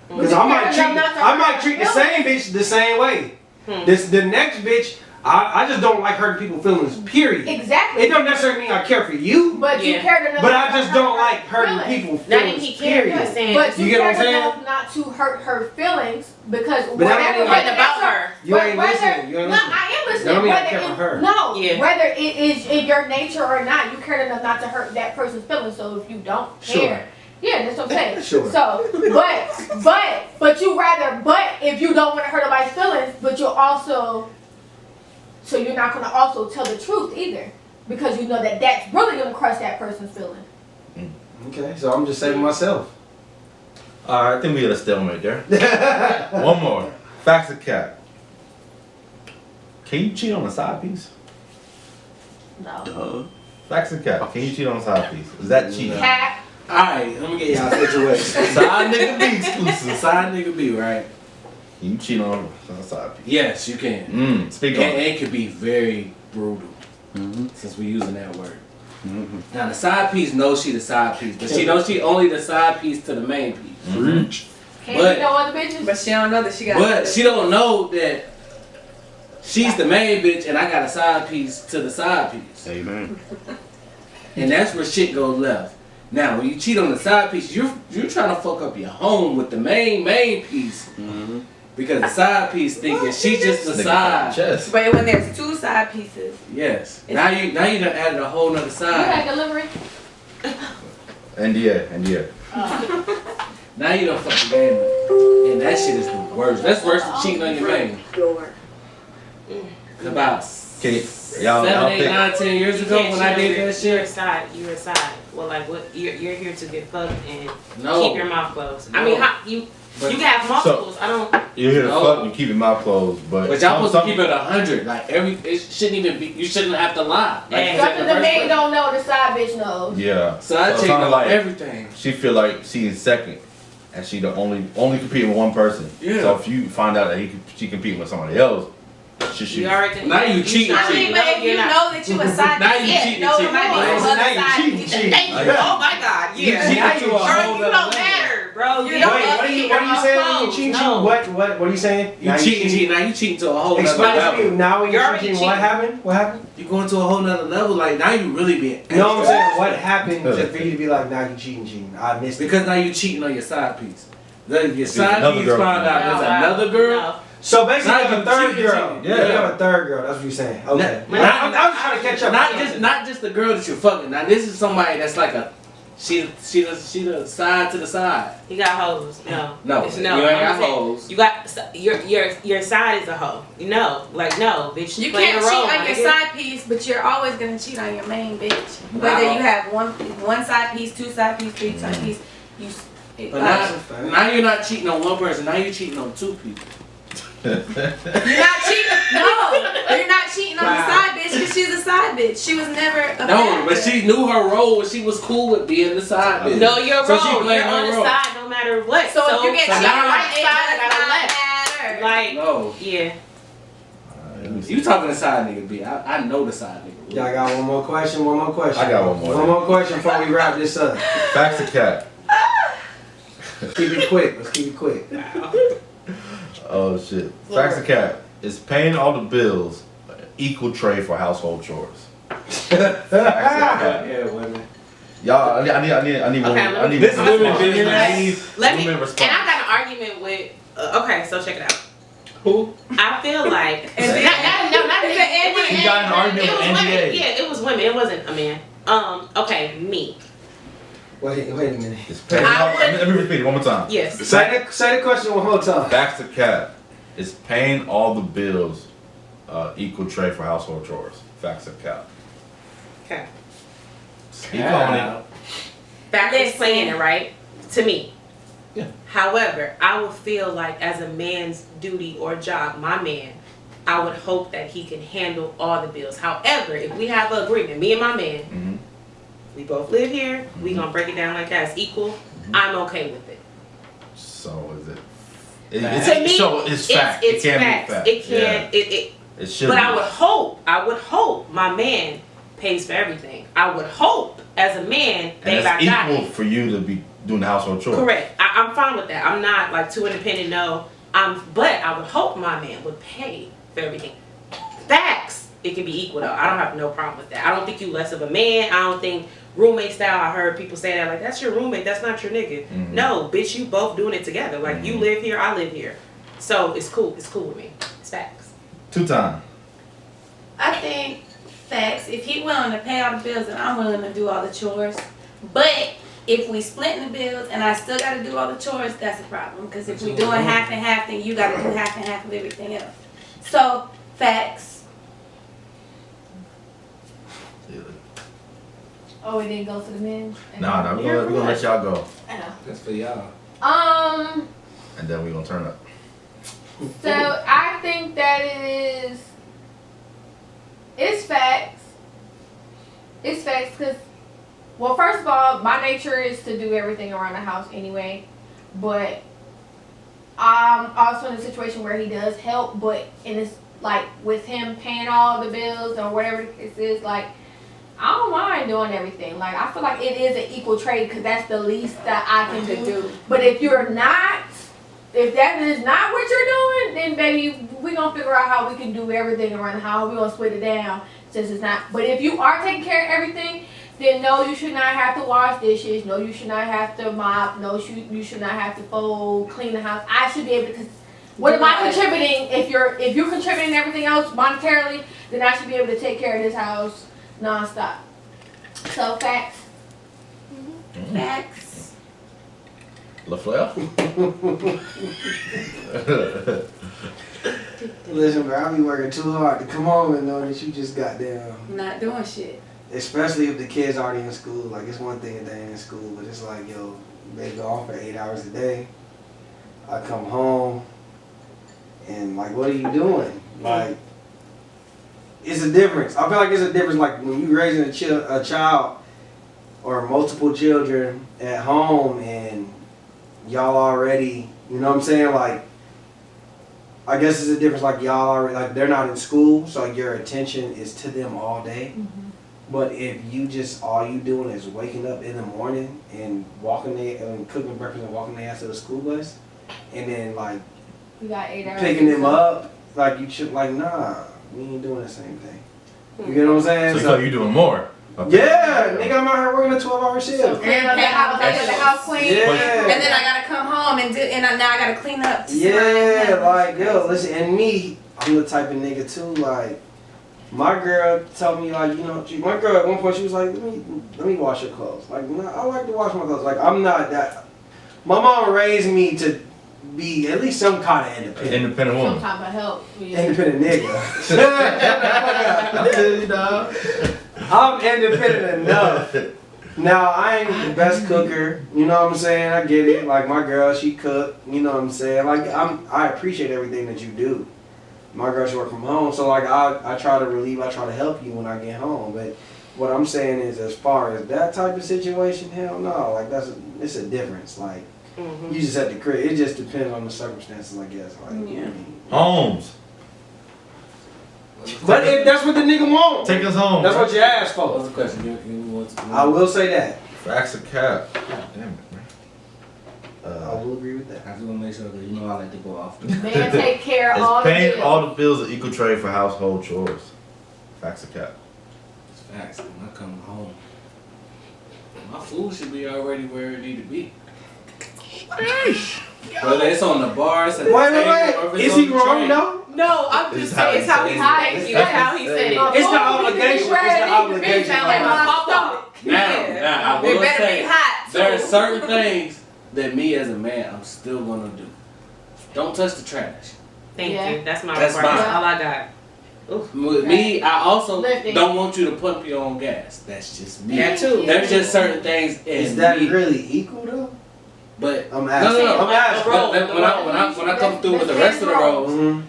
Speaker 2: Because
Speaker 4: You
Speaker 2: I might
Speaker 4: care
Speaker 2: treat
Speaker 4: enough not to
Speaker 2: I
Speaker 4: hurt
Speaker 2: might
Speaker 4: her
Speaker 2: treat the
Speaker 4: feelings.
Speaker 2: same bitch the same way. The next bitch, I just don't like hurting people's feelings. Period.
Speaker 4: Exactly.
Speaker 2: It don't necessarily mean I care for you,
Speaker 4: But you
Speaker 6: Yeah.
Speaker 4: cared enough.
Speaker 2: but
Speaker 4: not
Speaker 2: I
Speaker 4: to
Speaker 2: just
Speaker 4: hurt
Speaker 2: don't
Speaker 4: her
Speaker 2: like hurting
Speaker 4: feelings.
Speaker 2: people's
Speaker 6: Not
Speaker 2: feelings.
Speaker 6: even he cared,
Speaker 2: period.
Speaker 6: just saying.
Speaker 4: But you,
Speaker 2: You get what I'm
Speaker 4: cared
Speaker 2: saying?
Speaker 4: enough not to hurt her feelings because
Speaker 2: But that don't
Speaker 4: whatever
Speaker 2: mean-
Speaker 6: Writing about her.
Speaker 2: You ain't listening. You ain't
Speaker 4: No,
Speaker 2: listening.
Speaker 4: I am listening.
Speaker 2: That don't mean I
Speaker 4: Whether
Speaker 2: care for
Speaker 4: it-
Speaker 2: her.
Speaker 4: No,
Speaker 6: Yeah.
Speaker 4: whether it is in your nature or not, you cared enough not to hurt that person's feelings. So if you don't
Speaker 2: Sure.
Speaker 4: care, yeah, that's what I'm saying.
Speaker 2: Sure.
Speaker 4: So, but you rather, but if you don't want to hurt nobody's feelings, but you'll also, so you're not gonna also tell the truth either, because you know that that's really gonna crush that person's feeling.
Speaker 2: Okay, so I'm just saving myself.
Speaker 3: Alright, I think we got a stalemate there. One more. Facts or cap? Can you cheat on a side piece?
Speaker 4: No.
Speaker 3: Facts or cap? Can you cheat on a side piece? Is that cheating?
Speaker 4: Cap.
Speaker 1: alright, let me get y'all a situation.
Speaker 3: Side nigga B exclusive.
Speaker 1: Side nigga B, right?
Speaker 3: Can you cheat on a side piece?
Speaker 1: Yes, you can.
Speaker 3: Speak
Speaker 1: And
Speaker 3: on it.
Speaker 1: it could be very brutal, since we're using that word. Now the side piece knows she the side piece, but she knows she only the side piece to the main piece.
Speaker 3: Reach.
Speaker 4: Can't
Speaker 1: But-
Speaker 4: you know other bitches?
Speaker 5: But she don't know that she got.
Speaker 1: But she don't know that she's the main bitch and I got a side piece to the side piece.
Speaker 3: Amen.
Speaker 1: And that's where shit goes left. Now when you cheat on the side piece, you're trying to fuck up your home with the main piece. Because the side piece thinking she's just the side.
Speaker 3: Chest.
Speaker 5: But when there's two side pieces,
Speaker 1: Yes. Now you done added a whole nother
Speaker 4: You
Speaker 1: side.
Speaker 4: had delivery?
Speaker 3: NDA.
Speaker 1: Now you done fuck the game up. And that shit is the worst. That's worse than cheating on your main. About
Speaker 3: Can you, y'all
Speaker 1: 7, 8,
Speaker 3: think?
Speaker 1: 9, 10 years ago when I did that
Speaker 6: You're
Speaker 1: shit.
Speaker 6: aside. You're aside. Well, like what? You're here to get fucked and
Speaker 1: No.
Speaker 6: keep your mouth closed. I
Speaker 1: No.
Speaker 6: mean, you can have multiples. I don't.
Speaker 3: You're here to
Speaker 1: No.
Speaker 3: fuck and keep your mouth closed, but
Speaker 1: But y'all supposed to keep it 100. Like it shouldn't even be. You shouldn't have to lie. Like you said in
Speaker 4: Something
Speaker 1: the
Speaker 4: the
Speaker 1: first
Speaker 4: man
Speaker 1: place.
Speaker 4: don't know, the side bitch knows.
Speaker 3: Yeah.
Speaker 1: So I
Speaker 3: So it
Speaker 1: check
Speaker 3: sounded
Speaker 1: on
Speaker 3: like-
Speaker 1: everything.
Speaker 3: She feel like she's second, and she the only competing with one person.
Speaker 1: Yeah.
Speaker 3: So if you find out that she competing with somebody else, she
Speaker 6: You already.
Speaker 1: Now you cheating,
Speaker 5: I mean, but if you know that you a side
Speaker 1: Now you
Speaker 5: piece,
Speaker 1: cheating,
Speaker 5: know
Speaker 1: cheating.
Speaker 5: there might be
Speaker 2: Now
Speaker 5: some other
Speaker 2: you
Speaker 5: side
Speaker 2: cheating,
Speaker 5: piece.
Speaker 2: cheating.
Speaker 6: Thank you. Oh my God.
Speaker 1: You
Speaker 6: Yeah.
Speaker 1: cheating
Speaker 2: Now
Speaker 1: to
Speaker 2: you-
Speaker 1: a
Speaker 6: Bro,
Speaker 1: whole
Speaker 6: you
Speaker 1: nother
Speaker 6: don't
Speaker 1: level.
Speaker 6: matter, bro. You
Speaker 5: Wait,
Speaker 6: don't
Speaker 2: Wait,
Speaker 6: love
Speaker 2: what are
Speaker 6: to
Speaker 2: you
Speaker 6: keep your mouth
Speaker 2: saying? You
Speaker 6: closed.
Speaker 2: cheating?
Speaker 6: No.
Speaker 2: What are you saying?
Speaker 1: You cheating. Now you cheating to a whole nother
Speaker 2: Explain to
Speaker 1: level.
Speaker 2: me. Now when
Speaker 6: You're
Speaker 2: you're
Speaker 6: already
Speaker 2: cheating, what
Speaker 6: cheating.
Speaker 2: happened? What happened?
Speaker 1: You going to a whole nother level. Like now you really being.
Speaker 2: You know what I'm
Speaker 1: extra.
Speaker 2: saying? What happened for you to be like, now you cheating? I missed it.
Speaker 1: Because now you cheating on your side piece. Then your side
Speaker 3: another
Speaker 1: piece
Speaker 3: girl.
Speaker 1: found out
Speaker 6: No,
Speaker 1: there's
Speaker 6: wow.
Speaker 1: another girl.
Speaker 6: No.
Speaker 2: So basically,
Speaker 1: Now
Speaker 2: you have
Speaker 1: you
Speaker 2: a third
Speaker 1: cheating,
Speaker 2: girl.
Speaker 1: cheating.
Speaker 2: Yeah, you
Speaker 1: Yeah.
Speaker 2: have a third girl. That's what you're saying. Okay.
Speaker 1: Not-
Speaker 2: I'm just trying to catch up.
Speaker 1: Not just the girl that you're fucking. Now this is somebody that's like a she the side to the side.
Speaker 6: You got hoes. No.
Speaker 1: No,
Speaker 6: It's
Speaker 1: you ain't
Speaker 6: I'm
Speaker 1: got
Speaker 6: saying,
Speaker 1: hoes.
Speaker 6: You got your side is a hoe. No, like no, bitch.
Speaker 5: You
Speaker 6: play
Speaker 5: can't
Speaker 6: a
Speaker 5: cheat
Speaker 6: role,
Speaker 5: on
Speaker 6: my
Speaker 5: your
Speaker 6: nigga.
Speaker 5: side piece, but you're always gonna cheat on your main bitch. Whether you have one side piece, two side piece, three side piece,
Speaker 1: But now you're not cheating on one person. Now you're cheating on two people.
Speaker 5: you're not cheating. No, you're not cheating on the side bitch because she's a side bitch. She was never a
Speaker 1: No,
Speaker 5: bad
Speaker 1: but
Speaker 5: bitch.
Speaker 1: she knew her role and she was cool with being the side bitch.
Speaker 6: Know your
Speaker 1: So
Speaker 6: role.
Speaker 1: she played
Speaker 6: You're
Speaker 1: her
Speaker 6: on the
Speaker 1: role.
Speaker 6: side no matter what.
Speaker 5: So if you get
Speaker 1: so
Speaker 5: cheated
Speaker 1: now-
Speaker 5: on right
Speaker 6: side,
Speaker 5: side,
Speaker 6: I
Speaker 5: it
Speaker 6: gotta
Speaker 5: does
Speaker 6: left.
Speaker 5: not matter.
Speaker 6: Like
Speaker 1: No.
Speaker 6: yeah.
Speaker 1: You talking the side nigga B. I know the side nigga.
Speaker 2: Y'all got one more question? One more question.
Speaker 3: I got one more.
Speaker 2: One more question before we wrap this up.
Speaker 3: Facts or cap?
Speaker 2: Keep it quick. Let's keep it quick.
Speaker 3: Oh shit. Facts or cap? Is paying all the bills an equal trade for household chores?
Speaker 1: Yeah, women.
Speaker 3: Y'all, I need
Speaker 6: Okay,
Speaker 3: I need
Speaker 1: This is women
Speaker 3: response.
Speaker 1: business.
Speaker 6: Let me.
Speaker 3: Women
Speaker 6: And
Speaker 3: response.
Speaker 6: I got an argument with. Okay, so check it out.
Speaker 1: Who?
Speaker 6: I feel like not
Speaker 5: Is it NDA?
Speaker 3: He got an argument
Speaker 6: It
Speaker 3: with
Speaker 6: was women.
Speaker 3: NDA.
Speaker 6: Yeah, it was women. It wasn't a man. Okay, me.
Speaker 2: Wait a minute.
Speaker 3: It's paying
Speaker 6: I
Speaker 3: all,
Speaker 6: would-
Speaker 3: let me repeat it one more time.
Speaker 6: Yes.
Speaker 2: Say the question one more time.
Speaker 3: Facts to cap. Is paying all the bills equal trade for household chores? Facts to cap.
Speaker 6: Okay.
Speaker 3: Speak on it.
Speaker 6: Back is
Speaker 5: Listen.
Speaker 6: playing it right to me.
Speaker 3: Yeah.
Speaker 6: However, I will feel like as a man's duty or job, my man, I would hope that he can handle all the bills. However, if we have an agreement, me and my man,
Speaker 3: Mm-hmm.
Speaker 6: we both live here, we gonna break it down like that, it's equal. I'm okay with it.
Speaker 3: So is it?
Speaker 6: To me,
Speaker 3: so it's fact.
Speaker 6: It's
Speaker 3: it can
Speaker 6: facts.
Speaker 3: be fact.
Speaker 6: It can.
Speaker 3: It should.
Speaker 6: But
Speaker 3: be.
Speaker 6: I would hope my man pays for everything. I would hope as a man,
Speaker 3: And
Speaker 6: babe, I
Speaker 3: it's
Speaker 6: got
Speaker 3: equal
Speaker 6: it.
Speaker 3: for you to be doing the household chores.
Speaker 6: Correct. I'm fine with that. I'm not like too independent. No. But I would hope my man would pay for everything. Facts. It can be equal though. I don't have no problem with that. I don't think you less of a man. I don't think roommate style. I heard people say that like that's your roommate. That's not your nigga.
Speaker 3: Mhm.
Speaker 6: No, bitch. You both doing it together. Like you live here. I live here. So it's cool. It's cool with me. It's facts.
Speaker 3: 2 times.
Speaker 5: I think facts. If he willing to pay all the bills, then I'm willing to do all the chores. But if we splitting the bills and I still got to do all the chores, that's a problem. Because if we doing half and half, then you got to do half and half of everything else. So facts.
Speaker 4: Oh, it didn't go to the men?
Speaker 3: Nah, we're gonna let y'all go,
Speaker 4: I know.
Speaker 1: That's for y'all.
Speaker 3: and then we're gonna turn up.
Speaker 4: So I think that it's facts. It's facts because, well, first of all, my nature is to do everything around the house anyway. But I'm also in a situation where he does help, but in this, like, with him paying all the bills or whatever the case is, like, I don't mind doing everything. Like, I feel like it is an equal trade because that's the least that I can do. But if you're not, if that is not what you're doing, then baby, we gonna figure out how we can do everything around the house. We gonna split it down since it's not. But if you are taking care of everything, then no, you should not have to wash dishes. No, you should not have to mop. No, you should not have to fold, clean the house. I should be able to. What am I contributing? If you're contributing everything else monetarily, then I should be able to take care of this house nonstop. So facts.
Speaker 5: Facts.
Speaker 3: LaFleur?
Speaker 2: Listen, bro, I be working too hard to come home and know that you just got down.
Speaker 5: Not doing shit.
Speaker 2: Especially if the kids already in school. Like, it's one thing if they ain't in school, but it's like, yo, they go off for 8 hours a day. I come home, and like, what are you doing? Like, it's a difference. I feel like it's a difference. Like when you raising a child or multiple children at home, and y'all already, you know what I'm saying? Like, I guess it's a difference. Like y'all already, like they're not in school, so your attention is to them all day. But if you just all you doing is waking up in the morning and walking and cooking breakfast and walking their ass to the school bus, and then like
Speaker 4: We got 8 hours.
Speaker 2: picking them up, like you should like nah, we ain't doing the same thing. You get what I'm saying?
Speaker 3: So you doing more? Okay.
Speaker 2: Yeah, nigga, I'm out here working a 12-hour shift.
Speaker 4: So clean up the house, like the house clean.
Speaker 2: Yeah.
Speaker 5: And then I gotta come home and now I gotta clean up. to
Speaker 2: Yeah,
Speaker 5: somebody
Speaker 2: like
Speaker 5: else.
Speaker 2: yo, listen, and me, I'm the type of nigga too. Like my girl told me, like, you know, my girl at one point she was like, let me wash your clothes. Like, nah, I like to wash my clothes. Like, I'm not that. My mom raised me to be at least some kind of independent.
Speaker 3: Independent
Speaker 4: Some
Speaker 3: woman.
Speaker 4: type of help. Yeah.
Speaker 2: Independent nigga. I'm independent enough. Now, I ain't the best cooker, you know what I'm saying? I get it. Like, my girl, she cook, you know what I'm saying? Like, I appreciate everything that you do. My girl, she work from home, so, like, I try to relieve, I try to help you when I get home. But what I'm saying is, as far as that type of situation, hell no. Like, it's a difference. Like, you just have to create. It just depends on the circumstances, I guess. Like,
Speaker 5: Yeah.
Speaker 3: Homes.
Speaker 2: But if that's what the nigga want,
Speaker 3: Take us home.
Speaker 2: that's
Speaker 3: bro.
Speaker 2: what you asked
Speaker 1: What
Speaker 2: for.
Speaker 1: was the question? You want to,
Speaker 2: I will say that.
Speaker 3: Facts of cap. God damn it, man.
Speaker 2: I will agree with that.
Speaker 1: I just want to make sure that you know I like to go off.
Speaker 4: Man, take care of all
Speaker 3: Is
Speaker 4: the
Speaker 3: paying
Speaker 4: bills.
Speaker 3: all the bills of equal trade for household chores. Facts of cap.
Speaker 1: Facts. When I come home, my food should be already where it need to be. Whether it's on the bar, it's at the table, or if it's
Speaker 2: Is
Speaker 1: on
Speaker 2: he
Speaker 1: the
Speaker 2: wrong?
Speaker 1: tray.
Speaker 2: No.
Speaker 6: No, I'm just saying, it's how he said it. It's how he said it.
Speaker 2: It's the obligation. It's the obligation.
Speaker 6: Sound like my stomach.
Speaker 1: Now, I will
Speaker 6: It better
Speaker 1: say,
Speaker 6: be hot.
Speaker 1: there are certain things that me as a man, I'm still gonna do. Don't touch the trash.
Speaker 6: Thank
Speaker 4: Yeah.
Speaker 6: you. That's my
Speaker 1: That's
Speaker 6: requirement.
Speaker 1: mine.
Speaker 6: All I got.
Speaker 1: With me, I also
Speaker 4: Lifting.
Speaker 1: don't want you to pump your own gas. That's just me.
Speaker 6: That too.
Speaker 1: There's just certain things in
Speaker 2: Is that
Speaker 1: me.
Speaker 2: really equal though?
Speaker 1: But
Speaker 2: I'm asking.
Speaker 1: No.
Speaker 2: I'm asking.
Speaker 1: When I come through with the rest of the roles,
Speaker 2: Mhm.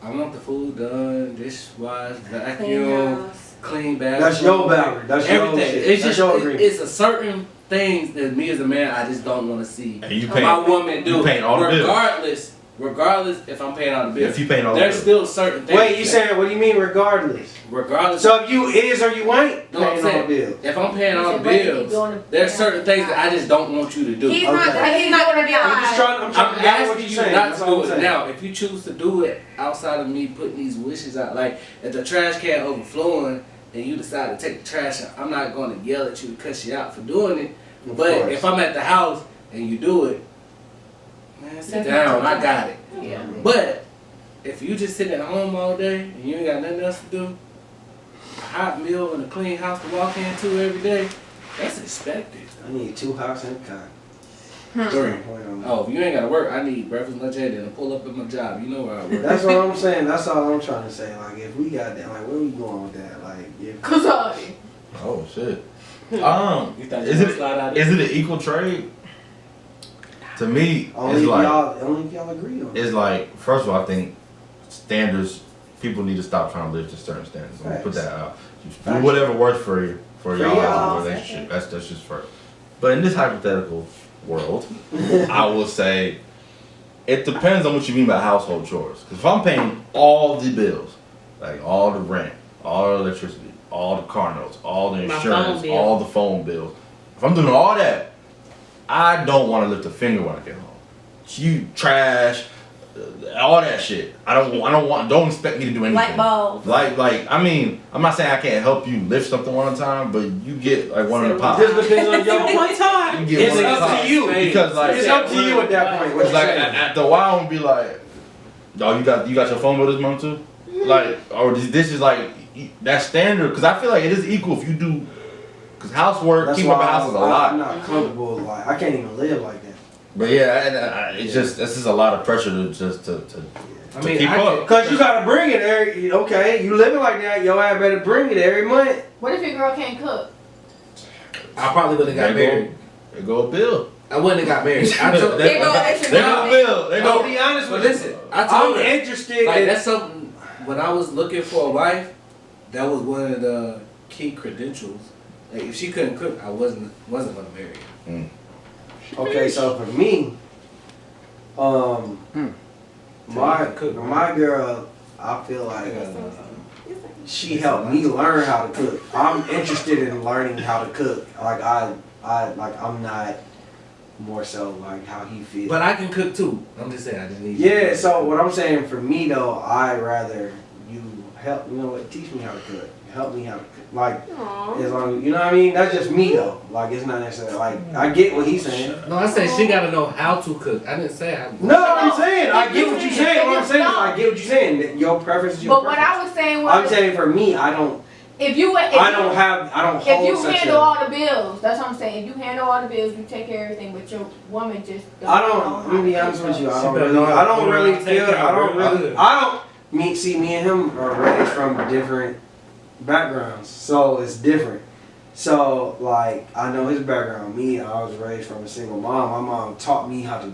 Speaker 1: I want the food done, dishwash,
Speaker 5: Clean
Speaker 1: vacuum,
Speaker 5: house.
Speaker 1: clean bathroom.
Speaker 2: That's your boundary. That's your
Speaker 1: everything.
Speaker 2: shit.
Speaker 1: It's
Speaker 2: That's
Speaker 1: just
Speaker 2: your agreement.
Speaker 1: it's a certain things that me as a man I just don't want to see
Speaker 3: And you
Speaker 1: my
Speaker 3: paying,
Speaker 1: woman do.
Speaker 3: you paying all the bills.
Speaker 1: Regardless if I'm paying all the bills.
Speaker 3: If you paying all the
Speaker 1: There's
Speaker 3: bills.
Speaker 1: still certain things.
Speaker 2: Wait, you saying what do you mean regardless?
Speaker 1: regardless?
Speaker 2: So if you is or you ain't
Speaker 1: No, I'm
Speaker 2: paying all
Speaker 1: saying,
Speaker 2: the bills.
Speaker 1: if I'm paying all the
Speaker 4: But he
Speaker 1: bills,
Speaker 4: doing
Speaker 1: there's certain things that I just don't want you to do.
Speaker 5: He's
Speaker 2: Okay.
Speaker 5: not gonna be
Speaker 2: I'm
Speaker 5: alive.
Speaker 2: just trying. I'm
Speaker 1: I'm
Speaker 2: trying to gather what
Speaker 1: asking
Speaker 2: you're
Speaker 1: you
Speaker 2: saying.
Speaker 1: not
Speaker 2: That's
Speaker 1: to
Speaker 2: all
Speaker 1: do
Speaker 2: I'm
Speaker 1: it
Speaker 2: saying.
Speaker 1: now. If you choose to do it outside of me putting these wishes out, like if the trash can overflowing and you decide to take the trash out, I'm not going to yell at you to cuss you out for doing it.
Speaker 2: Of
Speaker 1: But
Speaker 2: course.
Speaker 1: if I'm at the house and you do it, man, sit
Speaker 4: That's
Speaker 1: down.
Speaker 4: not
Speaker 1: I got it.
Speaker 4: Yeah.
Speaker 1: But if you just sitting at home all day and you ain't got nothing else to do, a hot meal and a clean house to walk into every day, that's expected.
Speaker 2: I need 2 houses and a car.
Speaker 1: 3. Oh, if you ain't gotta work, I need breakfast, lunch, and dinner. Pull up at my job. You know where I work.
Speaker 2: That's what I'm saying. That's all I'm trying to say. Like, if we got that, like, where we going with that? Like, if
Speaker 4: Kazadi.
Speaker 3: Oh shit.
Speaker 1: You thought you
Speaker 3: Is
Speaker 1: was
Speaker 3: it
Speaker 1: slide out
Speaker 3: is it an equal trade? To me,
Speaker 2: only
Speaker 3: it's
Speaker 2: if
Speaker 3: like
Speaker 2: y'all agree on it.
Speaker 3: it's like first of all, I think standards. People need to stop trying to live to certain standards. I'm gonna put that out. You do
Speaker 2: Facts.
Speaker 3: whatever works for you for y'all
Speaker 2: y'all.
Speaker 3: as a relationship. That's just first. But in this hypothetical world, I will say it depends on what you mean by household chores. Because if I'm paying all the bills, like all the rent, all the electricity, all the car notes, all the
Speaker 6: My
Speaker 3: insurance,
Speaker 6: phone bill.
Speaker 3: all the phone bills, if I'm doing all that, I don't want to lift a finger when I get home. You trash, all that shit. Don't expect me to do anything.
Speaker 5: Light bulb.
Speaker 3: Like, I mean, I'm not saying I can't help you lift something one at a time, but you get like one at a pop.
Speaker 2: Just depends on your
Speaker 6: One time.
Speaker 3: You get
Speaker 2: It's
Speaker 3: one at a
Speaker 2: up to
Speaker 3: pop.
Speaker 2: you.
Speaker 3: Because like,
Speaker 2: It's up to you at that point. What
Speaker 3: it's
Speaker 2: you
Speaker 3: like
Speaker 2: saying?
Speaker 3: after a while, I'm gonna be like, oh, you got your phone bill this month too? Like, or this is like that standard? Because I feel like it is equal if you do. Because housework,
Speaker 2: That's
Speaker 3: keeping up
Speaker 2: why
Speaker 3: a house is a
Speaker 2: I'm
Speaker 3: lot.
Speaker 2: not comfortable. Like, I can't even live like that.
Speaker 3: But yeah, it's just this is a lot of pressure to just to
Speaker 1: I mean,
Speaker 3: keep
Speaker 1: I
Speaker 3: up.
Speaker 2: Cause you gotta bring it every. Okay, you living like that. Your ass better bring it every month.
Speaker 4: What if your girl can't cook?
Speaker 1: I probably would have got married.
Speaker 3: There go a bill.
Speaker 1: I wouldn't have got married. I told
Speaker 3: There go a bill. There
Speaker 2: I'll
Speaker 3: go.
Speaker 2: be honest
Speaker 1: But
Speaker 2: with you.
Speaker 1: listen, I
Speaker 2: I'm
Speaker 1: told her.
Speaker 2: interested.
Speaker 1: Like
Speaker 2: in,
Speaker 1: that's something. When I was looking for a wife, that was one of the key credentials. Like if she couldn't cook, I wasn't gonna marry her.
Speaker 2: Okay, so for me, my girl, I feel like she helped me learn how to cook. I'm interested in learning how to cook. Like I'm not more so like how he feels.
Speaker 1: But I can cook too. I'm just saying I just need.
Speaker 2: Yeah, so what I'm saying for me though, I'd rather you help. You know what? Teach me how to cook. Help me how to cook. Like as long as you know what I mean. That's just me though. Like it's not necessarily like I get what he's saying.
Speaker 1: No, I said she gotta know how to cook. I didn't say how.
Speaker 2: No, I'm saying I get what you're saying. What I'm saying is
Speaker 4: No.
Speaker 2: I get what you're saying. That your preference is your
Speaker 4: But what
Speaker 2: preference.
Speaker 4: I was saying
Speaker 2: I'm
Speaker 4: was,
Speaker 2: saying for me, I don't
Speaker 4: if you
Speaker 2: hold
Speaker 4: if you
Speaker 2: such
Speaker 4: handle
Speaker 2: a.
Speaker 4: all the bills, that's what I'm saying. If you handle all the bills, you take care of everything, but your woman just
Speaker 2: I
Speaker 4: know
Speaker 2: don't.
Speaker 4: how
Speaker 2: I'm gonna be
Speaker 4: to
Speaker 2: honest
Speaker 4: cook.
Speaker 2: with you.
Speaker 1: She better know how
Speaker 2: I
Speaker 1: to
Speaker 2: don't
Speaker 1: cook
Speaker 2: really
Speaker 1: and take
Speaker 2: feel.
Speaker 1: care
Speaker 2: I
Speaker 1: of
Speaker 2: don't
Speaker 1: her.
Speaker 2: really. I don't. Me and him are raised from different backgrounds, so it's different. So like I know his background. Me, I was raised from a single mom. My mom taught me how to.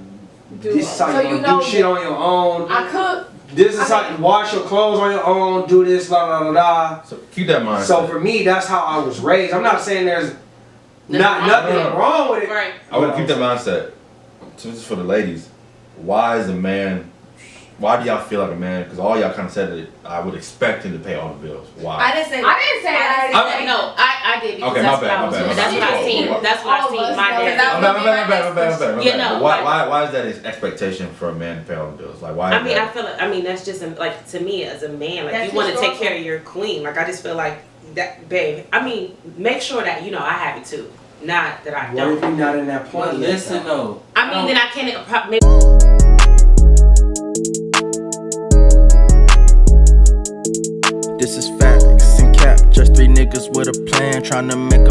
Speaker 2: This is how
Speaker 4: So
Speaker 2: you
Speaker 4: you
Speaker 2: gonna
Speaker 4: know
Speaker 2: do shit on your own.
Speaker 4: I cook.
Speaker 2: This is how you wash your clothes on your own. Do this, la la la la.
Speaker 3: So keep that in mind.
Speaker 2: So for me, that's how I was raised. I'm not saying there's nothing wrong with it.
Speaker 6: Right.
Speaker 3: I would keep that mindset. So this is for the ladies. Why is a man Why do y'all feel like a man? Because all y'all kind of said that I would expect him to pay all the bills. Why?
Speaker 5: I didn't say
Speaker 4: I didn't say that.
Speaker 6: I did because
Speaker 3: Okay,
Speaker 6: that's
Speaker 3: my
Speaker 6: what I was
Speaker 3: bad, my bad.
Speaker 6: That's what I seen. That's what I seen. My dad. You know,
Speaker 3: Why is that his expectation for a man to pay all the bills? Like, why?
Speaker 6: I mean, I feel like, that's just like, to me as a man, like, you want to take care of your queen. Like, I just feel like that, babe. I mean, make sure that I have it too. Not that I don't.
Speaker 2: What if you're not in that point?
Speaker 1: But listen though.
Speaker 6: I mean, then I can't. Maybe.
Speaker 7: This is facts and cap, just 3 niggas with a plan, tryna make a